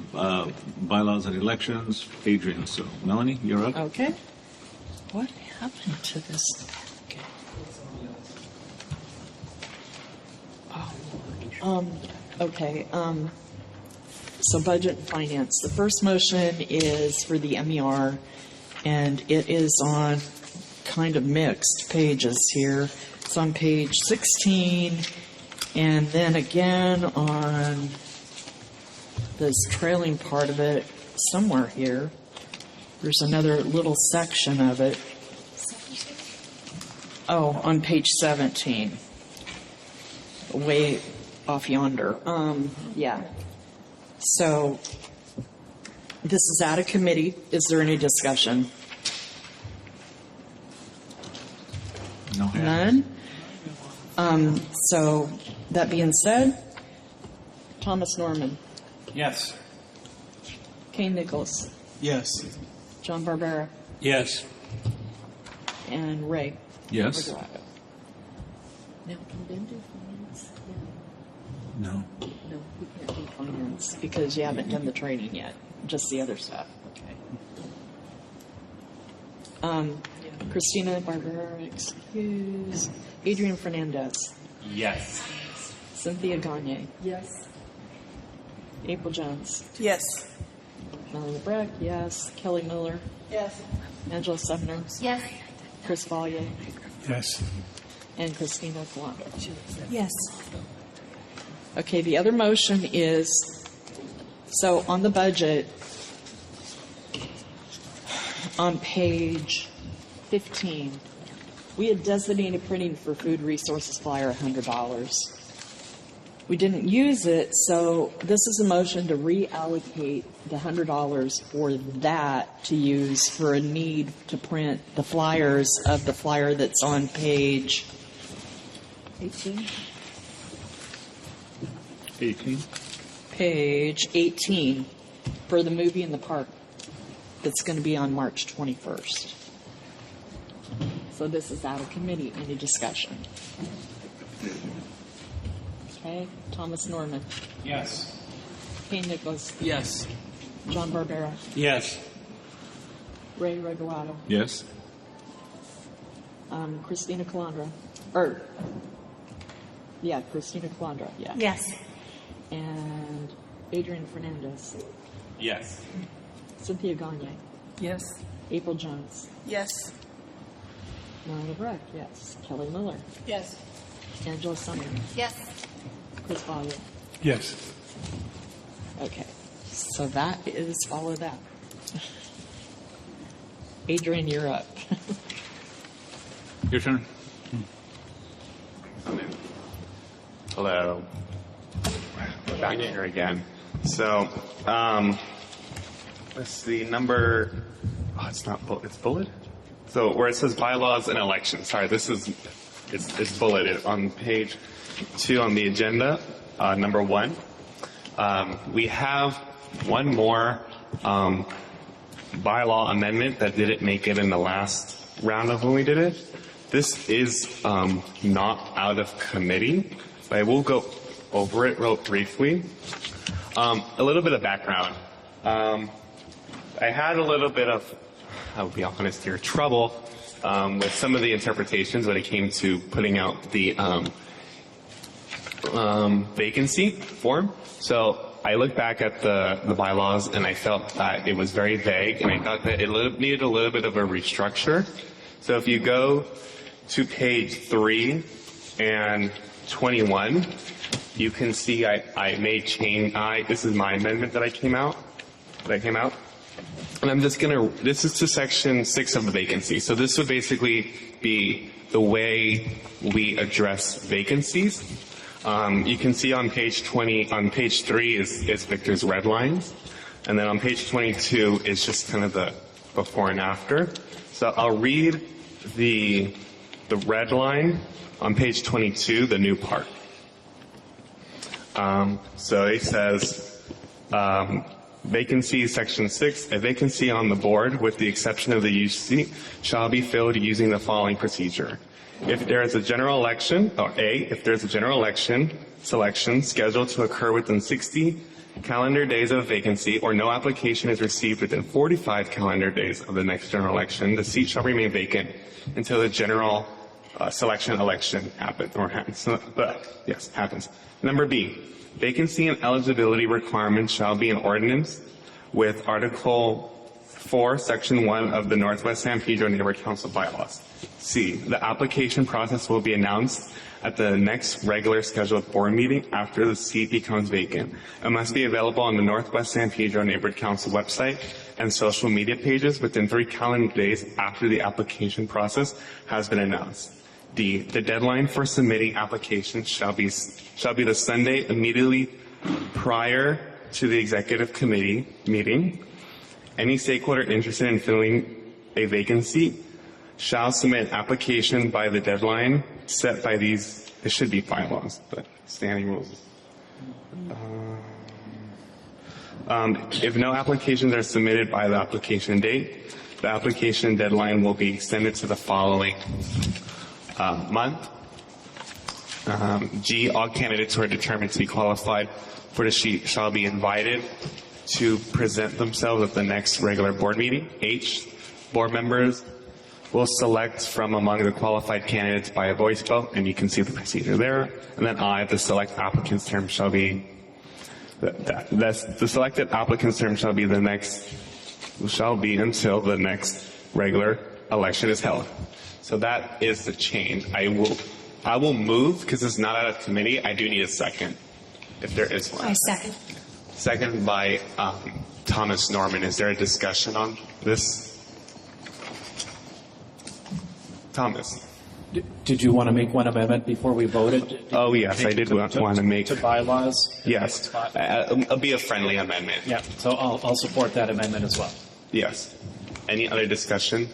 bylaws and elections, Adrian. So, Melanie, you're up. Okay. What happened to this? Okay. So budget and finance. The first motion is for the MER, and it is on kind of mixed pages here. It's on page 16, and then again on this trailing part of it somewhere here. There's another little section of it. Oh, on page 17. Way off yonder. Yeah. So this is out of committee. Is there any discussion? No hands. None? So that being said, Thomas Norman, Yes. Kane Nicholas, Yes. John Barbera, Yes. and Ray. Yes. Regalado. Now, can Ben do finance? No. No, he can't do finance because you haven't done the training yet, just the other stuff. Okay. Christina Barbera, excuse. Adrian Fernandez. Yes. Cynthia Gagne. Yes. April Jones. Yes. Melanie Breck, yes. Kelly Miller. Yes. Angela Sumner. Yes. Chris Vallier. Yes. And Christina Calandra. Yes. Okay, the other motion is, so on the budget, on page 15, we had designated printing for food resources flyer $100. We didn't use it, so this is a motion to reallocate the $100 for that to use for a need to print the flyers of the flyer that's on page 18. 18. Page 18 for the movie in the park that's going to be on March 21st. So this is out of committee. Any discussion? Okay. Thomas Norman. Yes. Kane Nicholas. Yes. John Barbera. Yes. Ray Regalado. Yes. Christina Calandra. Christina Calandra. Yeah. Yes. And Adrian Fernandez. Yes. Cynthia Gagne. Yes. April Jones. Yes. Melanie Breck. Yes. Kelly Miller. Yes. Angela Sumner. Yes. Chris Vallier. Yes. Okay. So that is all of that. Adrian, you're up. Your turn. Hello. We're back here again. So, let's see, number, it's not bullet, it's bullet? So where it says bylaws and elections, sorry, it's bulleted on page 2 on the agenda, number 1. We have one more bylaw amendment that didn't make it in the last round of when we did it. This is not out of committee, but I will go over it real briefly. A little bit of background. I had a little bit of, I'll be honest here, trouble with some of the interpretations when it came to putting out the vacancy form. So I looked back at the bylaws and I felt that it was very vague, and I thought that it needed a little bit of a restructure. So if you go to page 3 and 21, you can see I made change. This is my amendment that came out. And I'm just this is to section 6 of the vacancy. So this would basically be the way we address vacancies. You can see on page 3 is Victor's red lines. And then on page 22 is just kind of the before and after. So I'll read the red line on page 22, the new part. So it says, vacancy section 6, a vacancy on the board with the exception of the UC shall be filled using the following procedure. If there is a general election, if there's a general election selection scheduled to occur within 60 calendar days of vacancy, or no application is received within 45 calendar days of the next general election, the seat shall remain vacant until the general election happens. Number B, vacancy and eligibility requirements shall be an ordinance with Article 4, Section 1 of the Northwest San Pedro Neighborhood Council bylaws. C, the application process will be announced at the next regular scheduled board meeting after the seat becomes vacant. It must be available on the Northwest San Pedro Neighborhood Council website and social media pages within 3 calendar days after the application process has been announced. D, the deadline for submitting applications shall be the Sunday immediately prior to the executive committee meeting. Any stakeholder interested in filling a vacancy shall submit an application by the deadline set by these, it should be bylaws, but standing rules. If no applications are submitted by the application date, the application deadline will be extended to the following month. G, all candidates who are determined to be qualified for the seat shall be invited to present themselves at the next regular board meeting. H, board members will select from among the qualified candidates by a voice vote, and you can see the procedure there. And then I, the select applicant's term shall be, the selected applicant's term shall be until the next regular election is held. So that is the change. I will move, because it's not out of committee. I do need a second, if there is one. I second. Second by Thomas Norman. Is there a discussion on this? Thomas. Did you want to make one amendment before we voted? Oh, yes, I did want to make. To bylaws? Yes. It'll be a friendly amendment. Yeah, so I'll support that amendment as well. Yes. Any other discussion?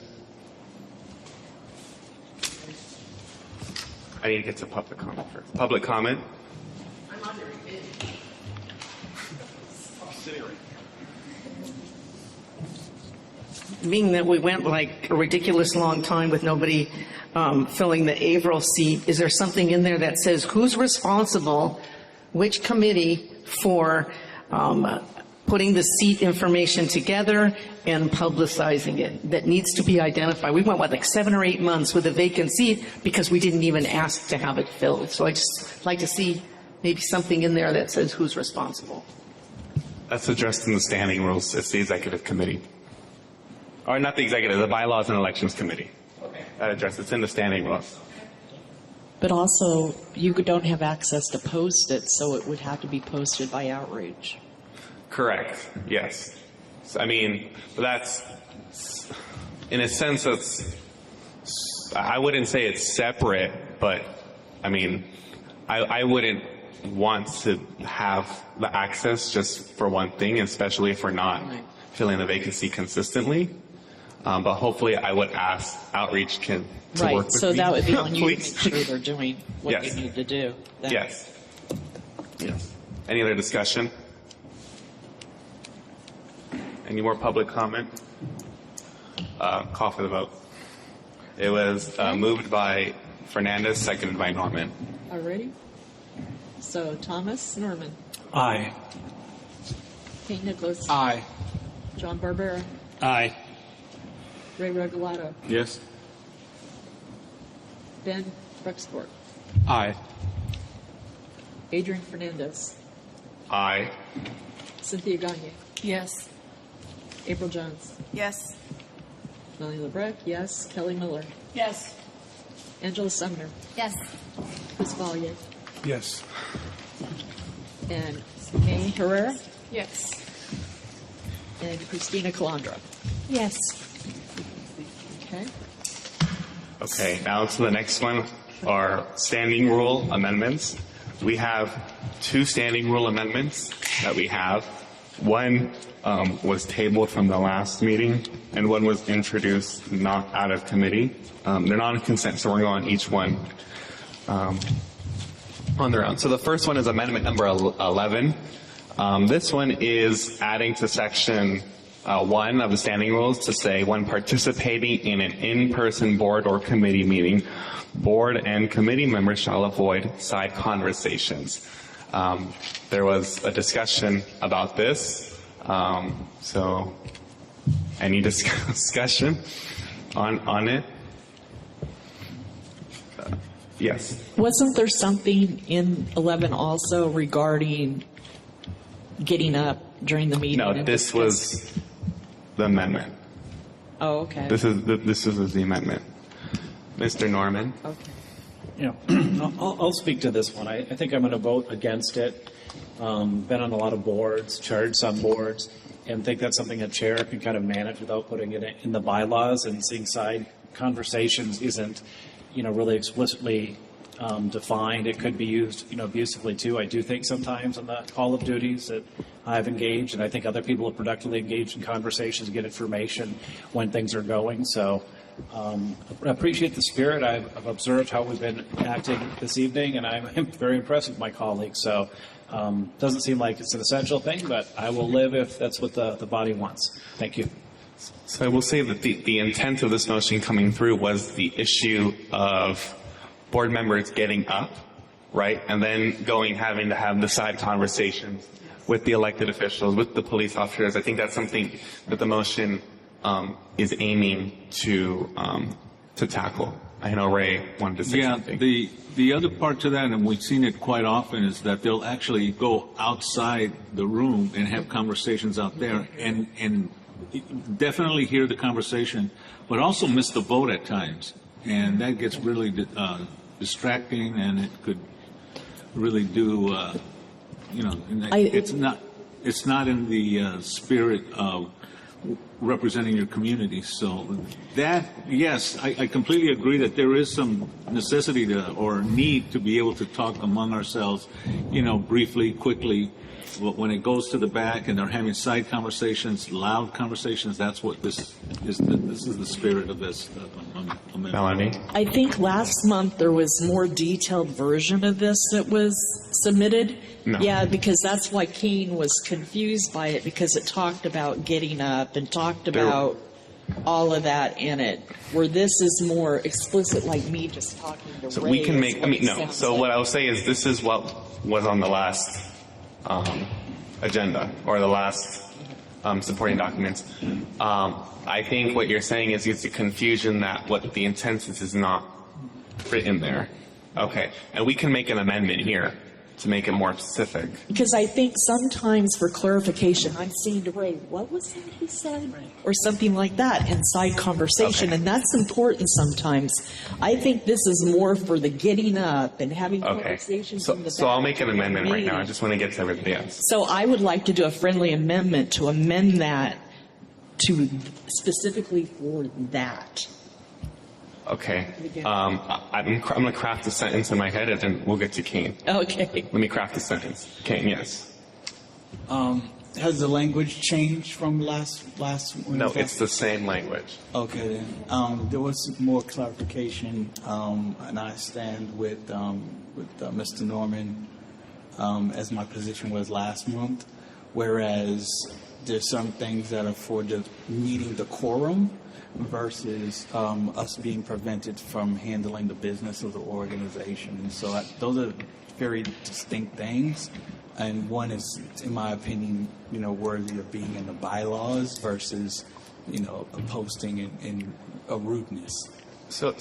I need to get to public comment first. Public comment? Being that we went like a ridiculous long time with nobody filling the Averill seat, is there something in there that says who's responsible, which committee for putting the seat information together and publicizing it that needs to be identified? We went, like 7 or 8 months with a vacant seat because we didn't even ask to have it filled. So I just like to see maybe something in there that says who's responsible. That's addressed in the standing rules. It's the executive committee. Or not the executive, the bylaws and elections committee. That address, it's in the standing rules. But also, you don't have access to post it, so it would have to be posted by outreach. Correct, yes. I mean, that's, in a sense, I wouldn't say it's separate, but I mean, I wouldn't want to have the access just for one thing, especially if we're not filling the vacancy consistently. But hopefully I would ask outreach to work with so me. that would be on you to make Please. sure they're doing what Yes. they need to do. then. Yes. Yes. Any other discussion? Any more public comment? Call for the vote. It was moved by Fernandez, seconded by Norman. Already? So Thomas, Norman, Aye. St. Nicholas, Aye. John Barbera, Aye. Ray Regalado, Yes. Ben Brexport, Aye. Adrian Fernandez, Aye. Cynthia Gagne, Yes. April Jones, Yes. Melanie LeBrecq, yes. Kelly Miller, Yes. Angela Sumner, Yes. Chris Valier, Yes. and May Herrera, Yes. and Christina Calandra. Yes. Okay. Okay, now to the next one, our standing rule amendments. We have 2 standing rule amendments that we have. One was tabled from the last meeting, and one was introduced not out of committee. They're not on consent, so we're going on each one on their own. So the first one is amendment number 11. This one is adding to section 1 of the standing rules to say, when participating in an in-person board or committee meeting, board and committee members shall avoid side conversations. There was a discussion about this, so any discussion on it? Yes. Wasn't there something in 11 also regarding getting up during the meeting? No, this was the amendment. Oh, okay. This is the amendment. Mr. Norman. Yeah, I'll speak to this one. I think I'm going to vote against it. Been on a lot of boards, chaired some boards, and think that's something a chair can kind of manage without putting it in the bylaws, and seeing side conversations isn't, really explicitly defined. It could be used, abusively too. I do think sometimes on the call of duties that I've engaged, and I think other people have productively engaged in conversations, get information when things are going. So I appreciate the spirit. I've observed how we've been acting this evening, and I'm very impressed with my colleagues. So doesn't seem like it's an essential thing, but I will live if that's what the body wants. Thank you. So I will say that the intent of this motion coming through was the issue of board members getting up, right, and then having to have the side conversations with the elected officials, with the police officers. I think that's something that the motion is aiming to tackle. I know Ray wanted to say something. The other part to that, and we've seen it quite often, is that they'll actually go outside the room and have conversations out there, and definitely hear the conversation, but also miss the vote at times, and that gets really distracting, and it could really do, it's not in the spirit of representing your community. So that, yes, I completely agree that there is some necessity or need to be able to talk among ourselves, briefly, quickly. But when it goes to the back and they're having side conversations, loud conversations, that's what this is. This is the spirit of this amendment. Melanie? I think last month there was more detailed version of this that was submitted. No. Yeah, because that's why Kane was confused by it, because it talked about getting up and talked about all of that in it, where this is more explicit, like me just talking to So Ray. we can make, so what I'll say is this is what was on the last agenda, or the last supporting documents. I think what you're saying is it's a confusion that what the intent is not written there. Okay, and we can make an amendment here to make it more specific. Because I think sometimes for clarification, I'm saying to Ray, what was that he said? Or something like that inside conversation, and that's important sometimes. I think this is more for the getting up and having conversations in the back. So I'll make an amendment right now. I just want to get to everything else. So I would like to do a friendly amendment to amend that to specifically for that. Okay. I'm going to craft a sentence in my head, and then we'll get to Kane. Okay. Let me craft a sentence. Kane, yes. Has the language changed from last? No, it's the same language. Okay, then. There was more clarification, and I stand with Mr. Norman, as my position was last month, whereas there's some things that are for the meeting the quorum versus us being prevented from handling the business of the organization. And so those are very distinct things. and one is, in my opinion, worthy of being in the bylaws versus, a posting in a rudeness. So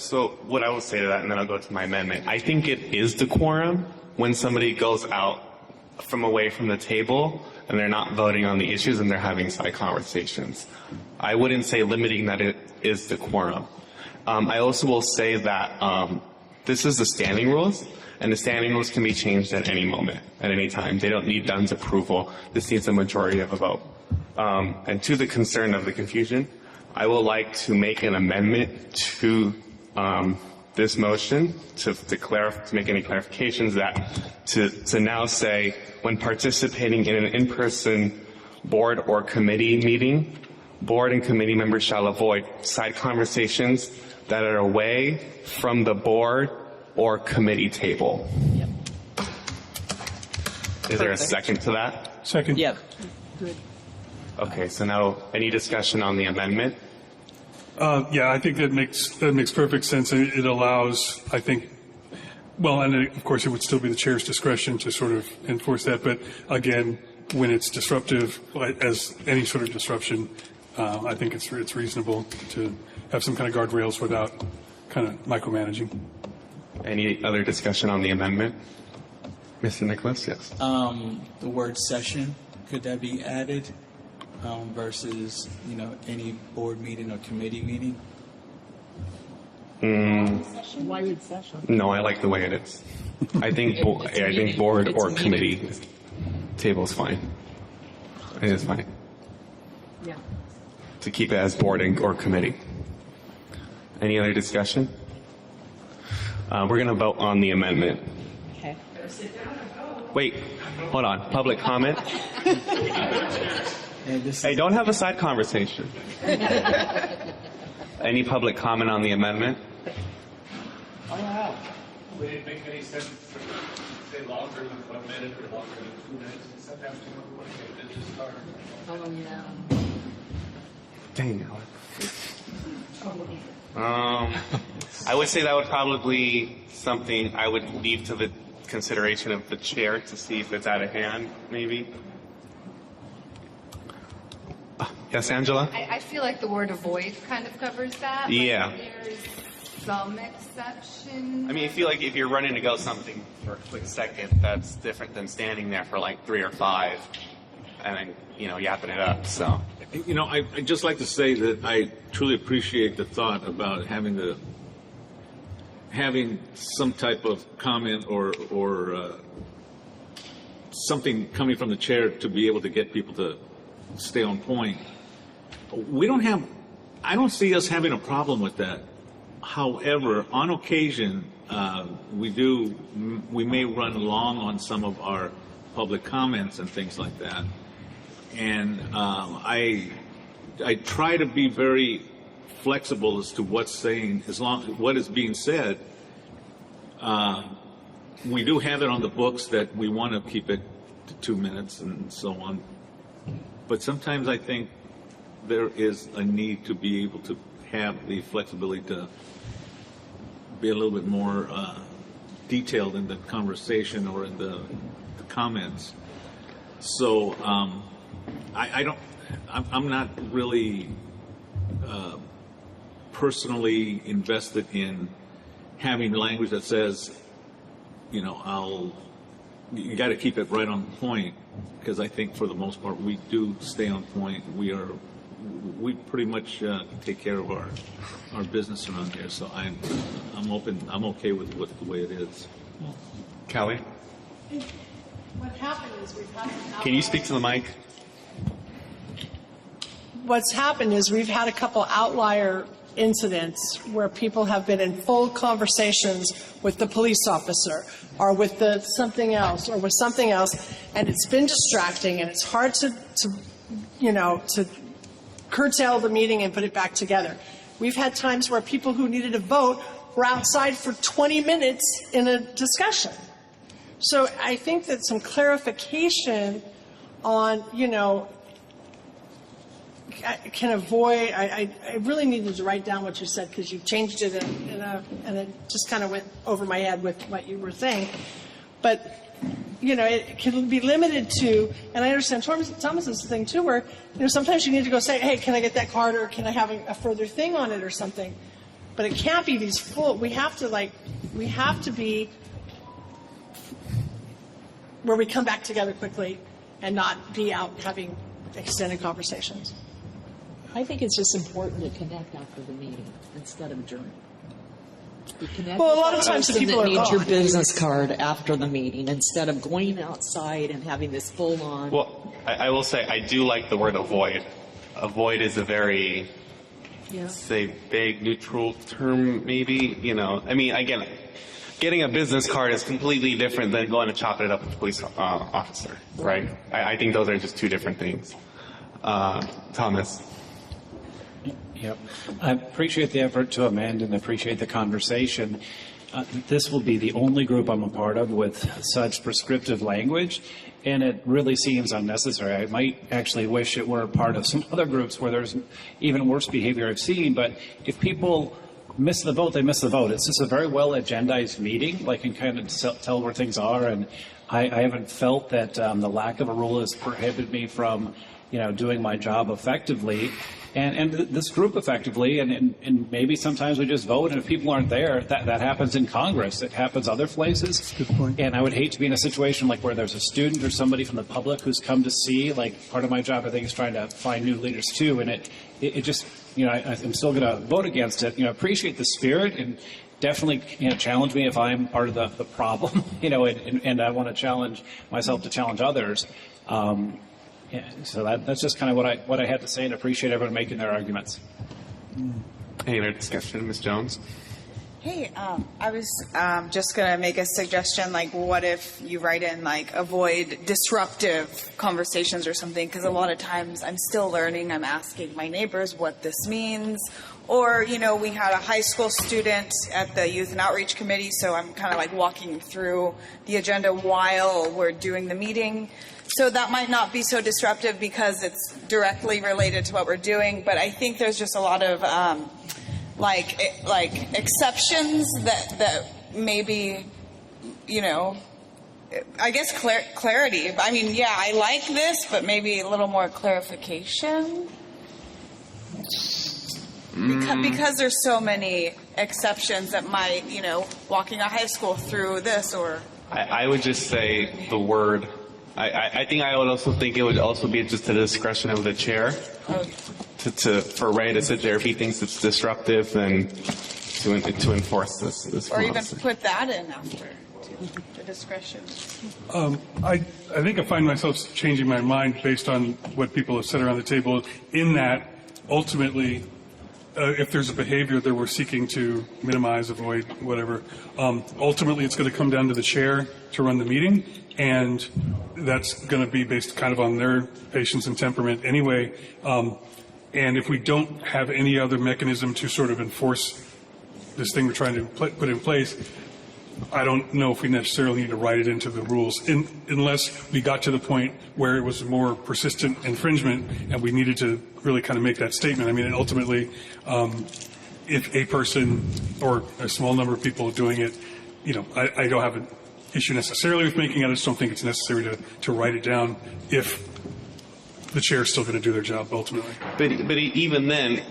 what I will say to that, and then I'll go to my amendment. I think it is decorum when somebody goes out from away from the table and they're not voting on the issues and they're having side conversations. I wouldn't say limiting that it is decorum. I also will say that this is the standing rules, and the standing rules can be changed at any moment, at any time. They don't need Dunn's approval. This needs a majority of a vote. And to the concern of the confusion, I would like to make an amendment to this motion to make any clarifications to now say when participating in an in-person board or committee meeting, board and committee members shall avoid side conversations that are away from the board or committee table. Yep. Is there a second to that? Second. Yep. Good. Okay, so now any discussion on the amendment? Yeah, I think that makes perfect sense. It allows, I think, well, and of course it would still be the chair's discretion to sort of enforce that. But again, when it's disruptive, as any sort of disruption, I think it's reasonable to have some kind of guardrails without kind of micromanaging. Any other discussion on the amendment? Mr. Nicholas, yes. The word session, could that be added versus, any board meeting or committee meeting? Why would session? No, I like the way it is. I think board or committee table is fine. It is fine. Yeah. To keep it as board or committee. Any other discussion? We're going to vote on the amendment. Okay. Wait, hold on. Public comment? Hey, don't have a side conversation. Any public comment on the amendment? Oh, wow. Would it make any sense to say longer than 1 minute or longer than 2 minutes? Sometimes people want to get a business card. Oh, yeah. Dang, I would say that would probably be something I would leave to the consideration of the chair to see if it's out of hand, maybe. Yes, Angela? I feel like the word avoid kind of covers that. Yeah. Like there's some exception. I mean, I feel like if you're running to go something for a quick second, that's different than standing there for like 3 or 5 and then, yapping it up, so. I'd just like to say that I truly appreciate the thought about having some type of comment or something coming from the chair to be able to get people to stay on point. I don't see us having a problem with that. However, on occasion, we may run long on some of our public comments and things like that. And I try to be very flexible as to what is being said. We do have it on the books that we want to keep it to 2 minutes and so on. But sometimes I think there is a need to be able to have the flexibility to be a little bit more detailed in the conversation or in the comments. So I'm not really personally invested in having language that says, you got to keep it right on point, because I think for the most part we do stay on point. We pretty much take care of our business around here. So I'm okay with the way it is. Callie? What happened is we've had Can you speak to the mic? What's happened is we've had a couple outlier incidents where people have been in full conversations with the police officer or with something else, and it's been distracting, and it's hard to curtail the meeting and put it back together. We've had times where people who needed a vote were outside for 20 minutes in a discussion. So I think that some clarification on, can avoid. I really needed to write down what you said, because you changed it and it just kind of went over my head with what you were saying. But, you know, it can be limited to, and I understand Thomas's thing too, where, you know, sometimes you need to go say, hey, can I get that card, or can I have a further thing on it or something? But it can't be these full, we have to be where we come back together quickly and not be out having extended conversations. I think it's just important to connect after the meeting instead of adjourn. Well, a lot of times the people are need gone. your business card after the meeting instead of going outside and having this full-on. Well, I will say I do like the word avoid. Avoid is a very, say, vague, neutral term, maybe. You know, I mean, again, getting a business card is completely different than going to chop it up with a police officer, right? I think those are just two different things. Thomas. Yep. I appreciate the effort to amend and appreciate the conversation. This will be the only group I'm a part of with such prescriptive language, and it really seems unnecessary. I might actually wish it were a part of some other groups where there's even worse behavior I've seen, but if people miss the vote, they miss the vote. It's just a very well agendized meeting, like, and kind of tell where things are, and I haven't felt that the lack of a rule has prohibited me from, you know, doing my job effectively. And this group effectively, and maybe sometimes we just vote, and if people aren't there, that happens in Congress. It happens other places. Good point. And I would hate to be in a situation like where there's a student or somebody from the public who's come to see. Like, part of my job, I think, is trying to find new leaders too. And it just, you know, I'm still going to vote against it. You know, appreciate the spirit and definitely, you know, challenge me if I'm part of the problem. You know, and I want to challenge myself to challenge others. Yeah, so that's just kind of what I had to say, and appreciate everyone making their arguments. Any other discussion, Ms. Jones? Hey, I was just going to make a suggestion, like, what if you write in, like, avoid disruptive conversations or something, because a lot of times I'm still learning. I'm asking my neighbors what this means. Or, you know, we had a high school student at the Youth and Outreach Committee, so I'm kind of like walking through the agenda while we're doing the meeting. So that might not be so disruptive because it's directly related to what we're doing, but I think there's just a lot of like exceptions that maybe, you know, I guess clarity. I mean, yeah, I like this, but maybe a little more clarification. Because there's so many exceptions that might, you know, walking a high school through this or... I would just say the word. I think I would also think it would also be just the discretion of the chair for Ray to sit there if he thinks it's disruptive and to enforce this or even policy. put that in after the discretion. I think I find myself changing my mind based on what people have said around the table, in that ultimately, if there's a behavior that we're seeking to minimize, avoid, whatever, ultimately it's going to come down to the chair to run the meeting, and that's going to be based kind of on their patience and temperament anyway. And if we don't have any other mechanism to sort of enforce this thing we're trying to put in place, I don't know if we necessarily need to write it into the rules, unless we got to the point where it was more persistent infringement and we needed to really kind of make that statement. I mean, ultimately, if a person or a small number of people doing it, you know, I don't have an issue necessarily with making it. I just don't think it's necessary to write it down if the chair is still going to do their job ultimately. But even then,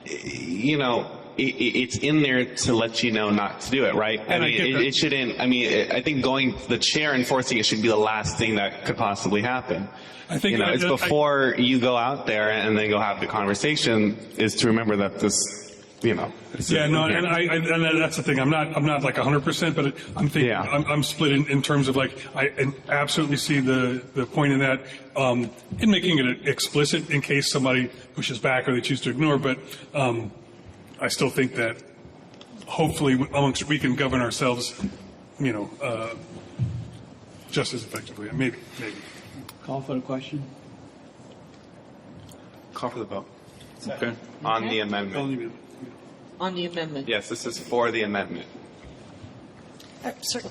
you know, it's in there to let you know not to do it, right? I mean, it shouldn't. I mean, I think the chair enforcing it should be the last thing that could possibly happen. I think, you know, it's before you go out there and then go have the conversation, is to remember that this, you know. Yeah, no, and that's the thing. I'm not like 100%, but I'm thinking, yeah. I'm split in terms of, like, I absolutely see the point in that, in making it explicit in case somebody pushes back or they choose to ignore, but I still think that hopefully we can govern ourselves, you know, just as effectively. Maybe. Call for the question. Call for the vote. Okay. On the amendment. On the amendment. Yes, this is for the amendment. Sir,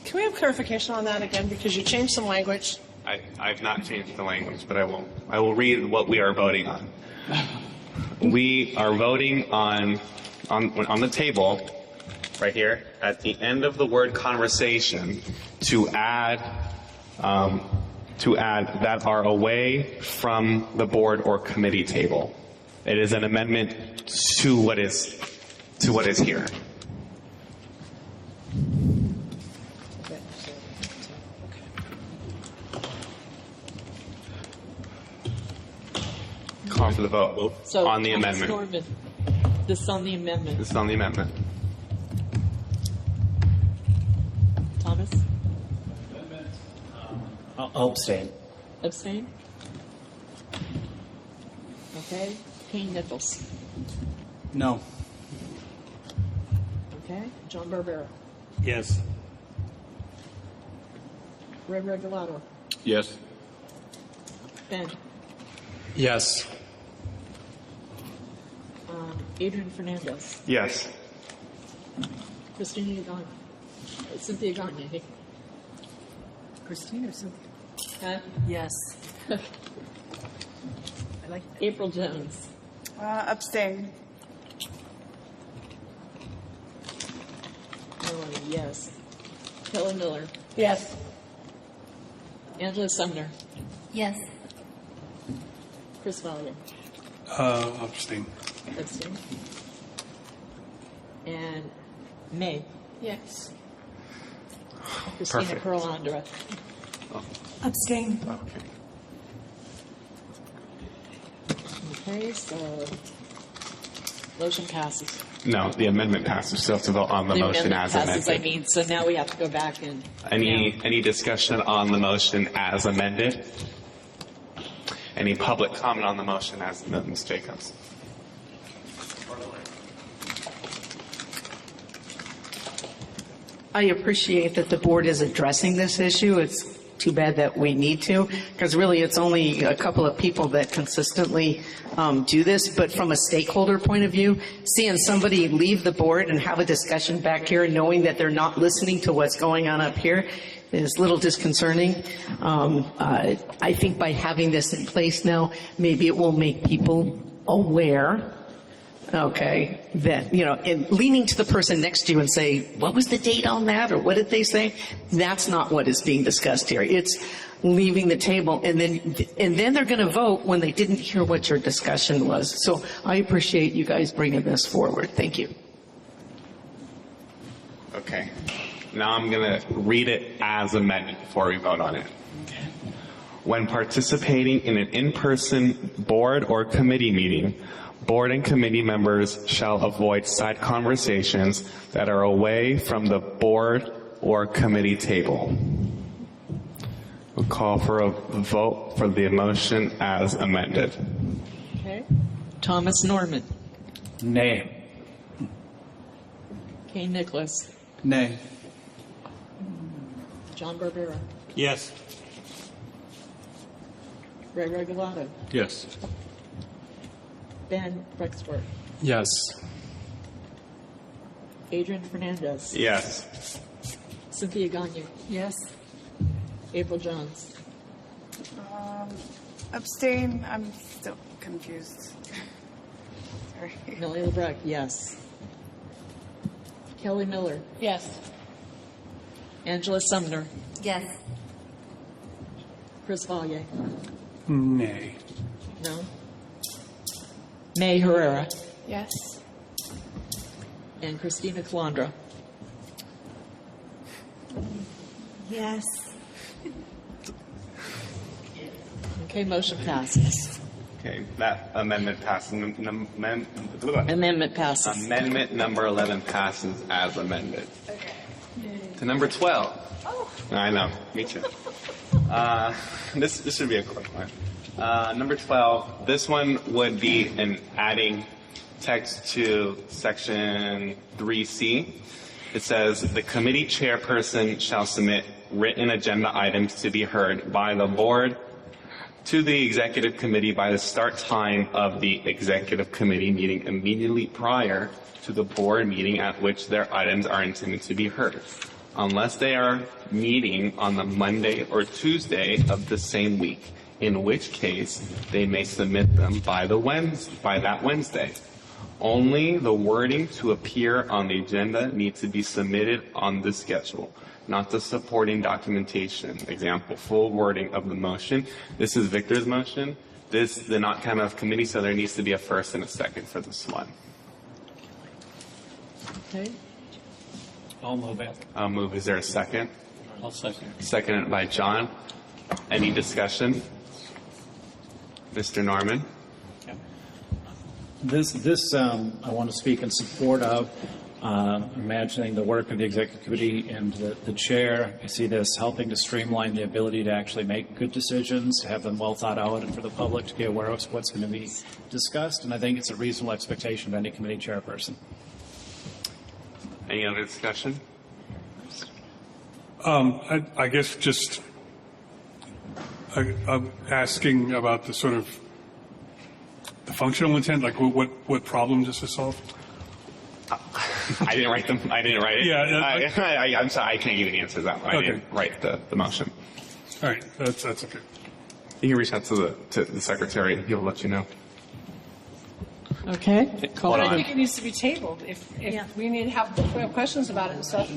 can we have clarification on that again? Because you changed some language. I've not changed the language, but I will. I will read what we are voting on. We are voting on the table right here, at the end of the word conversation, to add that are away from the board or committee table. It is an amendment to what is here. Call for the vote So on the Thomas amendment. Norman, this is on the amendment. This is on the amendment. Thomas? I'll abstain. Abstain? Okay. Kane Nichols? No. Okay. John Barbera? Yes. Ray Regalado? Yes. Ben? Yes. Adrian Fernandez? Yes. Christina Gagne? Cynthia Gagne? Christina or Cynthia? Huh? Yes. I like April Jones. Abstain. Melanie, yes. Kelly Miller? Yes. Angela Sumner? Yes. Chris Valier? Abstain. Abstain. And May? Yes. Christina Perfect. Perlandra? Abstain. Okay, so motion passes. No, the amendment passes. Still have to vote on the motion amendment as passes, amended. so now we have to go back and. Any discussion on the motion as amended? Any public comment on the motion as amended, Ms. Jacobs? I appreciate that the board is addressing this issue. It's too bad that we need to, because really it's only a couple of people that consistently do this. But from a stakeholder point of view, seeing somebody leave the board and have a discussion back here, knowing that they're not listening to what's going on up here, is a little disconcerting. I think by having this in place now, maybe it will make people aware. Okay, that, and leaning to the person next to you and say, what was the date on that, or what did they say? That's not what is being discussed here. It's leaving the table, and then they're going to vote when they didn't hear what your discussion was. So I appreciate you guys bringing this forward. Thank you. Okay. Now I'm going to read it as amended before we vote on it. When participating in an in-person board or committee meeting, board and committee members shall avoid side conversations that are away from the board or committee table. We'll call for a vote for the motion as amended. Okay. Thomas Norman? Nay. Kane Nicholas? Nay. John Barbera? Yes. Ray Regalado? Yes. Ben Brexford? Yes. Adrian Fernandez? Yes. Cynthia Gagne? Yes. April Jones? Abstain. I'm still confused. Sorry. Millie LeBrecq? Yes. Kelly Miller? Yes. Angela Sumner? Yes. Chris Valier? Nay. No. May Herrera? Yes. And Christina Calandra? Yes. Okay, motion passes. Okay, that amendment passes. Amendment passes. Amendment number 11 passes as amended. To number 12. I know, me too. This should be a quick one. Number 12, this one would be an adding text to section 3C. It says, the committee chairperson shall submit written agenda items to be heard by the board to the executive committee by the start time of the executive committee meeting immediately prior to the board meeting at which their items are intended to be heard, unless they are meeting on the Monday or Tuesday of the same week, in which case they may submit them by that Wednesday. Only the wording to appear on the agenda needs to be submitted on the schedule, not the supporting documentation. Example, full wording of the motion. This is Victor's motion. This did not come out of committee, so there needs to be a first and a second for this one. Okay. I'll move it. I'll move. Is there a second? I'll second. Seconded by John. Any discussion? Mr. Norman? This I want to speak in support of. Imagining the work of the executive committee and the chair, I see this helping to streamline the ability to actually make good decisions, to have them well thought out, and for the public to be aware of what's going to be discussed. And I think it's a reasonable expectation of any committee chairperson. Any other discussion? I guess just I'm asking about the sort of the functional intent, like what problem does this solve? I didn't write them. I didn't write it. Yeah. I'm sorry. I can't give you the answer to that one. I didn't write the motion. All right. That's okay. You can reach out to the secretary and he'll let you know. Okay. But I think it needs to be tabled if we need to have questions about it and stuff.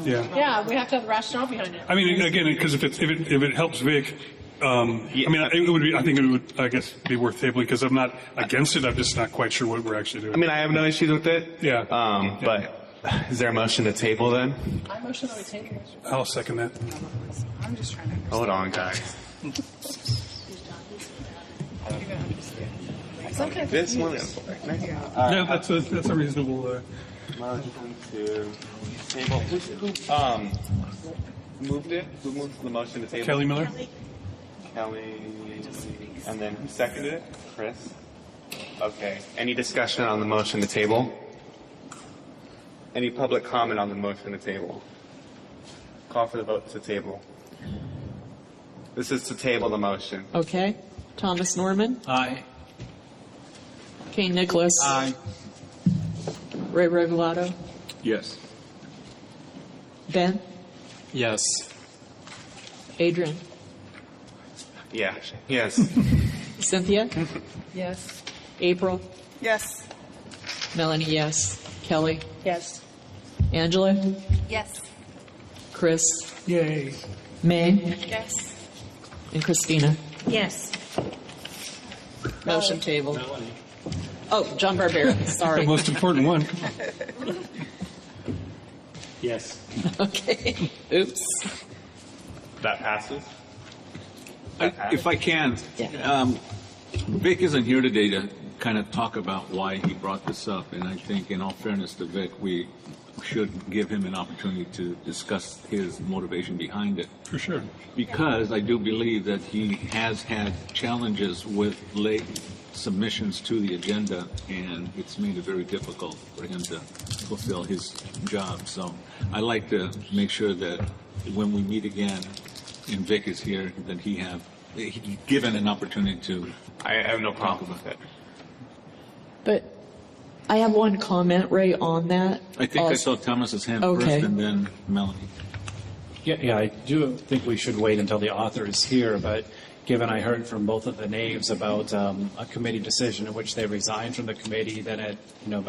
Yeah, we have to have the rationale behind it. I mean, again, because if it helps Vic, I mean, it would be. I think it would, I guess, be worth tabling because I'm not against it. I'm just not quite sure what we're actually doing. I mean, I have no issues with it. Yeah. But is there a motion to table then? I motion that we table it. I'll second that. I'm just trying to. Hold on, guys. This one is. Yeah, that's a reasonable. Motion to table. Who moved it? Who moved the motion to table? Kelly Miller. Kelly, and then who seconded it? Chris. Okay. Any discussion on the motion to table? Any public comment on the motion to table? Call for the vote to table. This is to table the motion. Okay. Thomas Norman. Aye. Kane Nicholas. Aye. Ray Regalado. Yes. Ben. Yes. Adrian. Yeah. Yes. Cynthia. Yes. April. Yes. Melanie, yes. Kelly. Yes. Angela. Yes. Chris. Yay. May. Yes. And Christina. Yes. Motion table. Oh, John Barbera. Sorry. The most important one. Yes. Okay. Oops. That passes. If I can, Vic isn't here today to kind of talk about why he brought this up, and I think, in all fairness to Vic, we should give him an opportunity to discuss his motivation behind it. For sure. Because I do believe that he has had challenges with late submissions to the agenda, and it's made it very difficult for him to fulfill his job. So I like to make sure that when we meet again, and Vic is here, that he's given an opportunity to. I have no problem with it. But I have one comment, Ray, on that. I think I saw Thomas's hand Okay. first, and then Melanie. Yeah, I do think we should wait until the author is here, but given I heard from both of the names about a committee decision in which they resigned from the committee, then I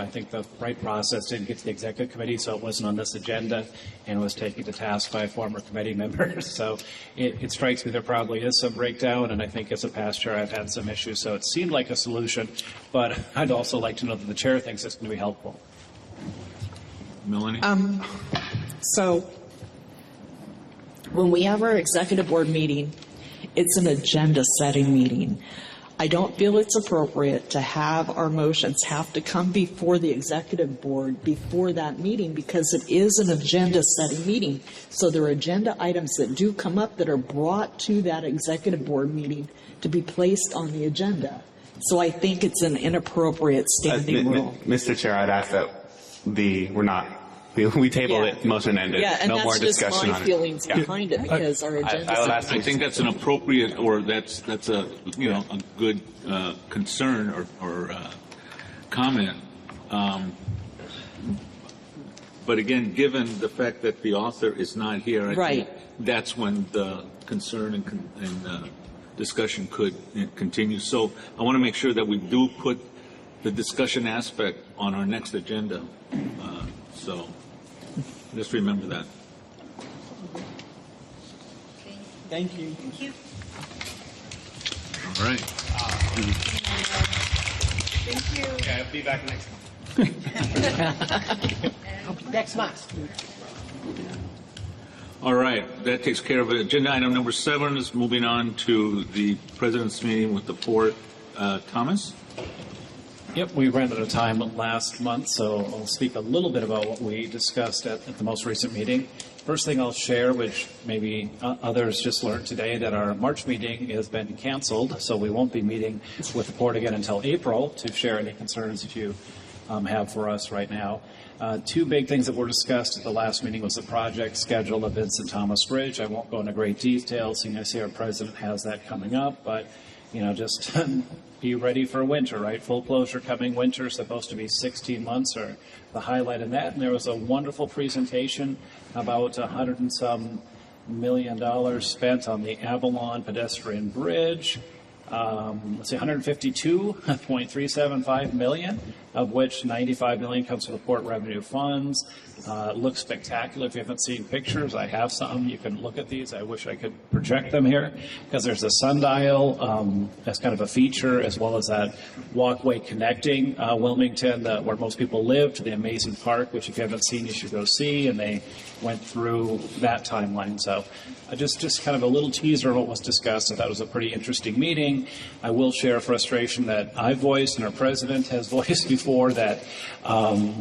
think the right process didn't get to the executive committee, so it wasn't on this agenda and was taken to task by former committee members. So it strikes me there probably is some breakdown, and I think as a past chair I've had some issues, so it seemed like a solution, but I'd also like to know that the chair thinks it's going to be helpful. Melanie? So when we have our executive board meeting, it's an agenda-setting meeting. I don't feel it's appropriate to have our motions have to come before the executive board before that meeting because it is an agenda-setting meeting. So there are agenda items that do come up that are brought to that executive board meeting to be placed on the agenda. So I think it's an inappropriate standing rule. Mr. Chair, I'd ask that we tabled it, motion ended. Yeah, and no that's more just discussion my on it. feelings behind it because our agenda. I think that's an appropriate, or that's a a good concern or comment. But again, given the fact that the author is not here, I think that's when the concern and discussion could continue. So I want to make sure that we do put the discussion aspect on our next agenda. So just remember that. Thank you. Thank you. All right. Thank you. Okay, I'll be back next month. Next month. All right, that takes care of it. Agenda item number 7 is moving on to the President's meeting with the Port. Thomas? Yep, we ran out of time last month, so I'll speak a little bit about what we discussed at the most recent meeting. First thing I'll share, which maybe others just learned today, that our March meeting has been canceled, so we won't be meeting with the Port again until April to share any concerns that you have for us right now. Two big things that were discussed at the last meeting was the project schedule of Vincent Thomas Bridge. I won't go into great detail, seeing I see our president has that coming up, but just be ready for winter, right? Full closure coming winter, supposed to be 16 months or the highlight in that. And there was a wonderful presentation about $100 and some million spent on the Avalon pedestrian bridge. Let's see, 152.375 million, of which 95 million comes from the port revenue funds. It looks spectacular. If you haven't seen pictures, I have some. You can look at these. I wish I could project them here, because there's a sundial as kind of a feature, as well as that walkway connecting Wilmington, where most people live, to the amazing park, which if you haven't seen, you should go see. And they went through that timeline. So just kind of a little teaser of what was discussed. I thought it was a pretty interesting meeting. I will share frustration that I voiced and our president has voiced before, that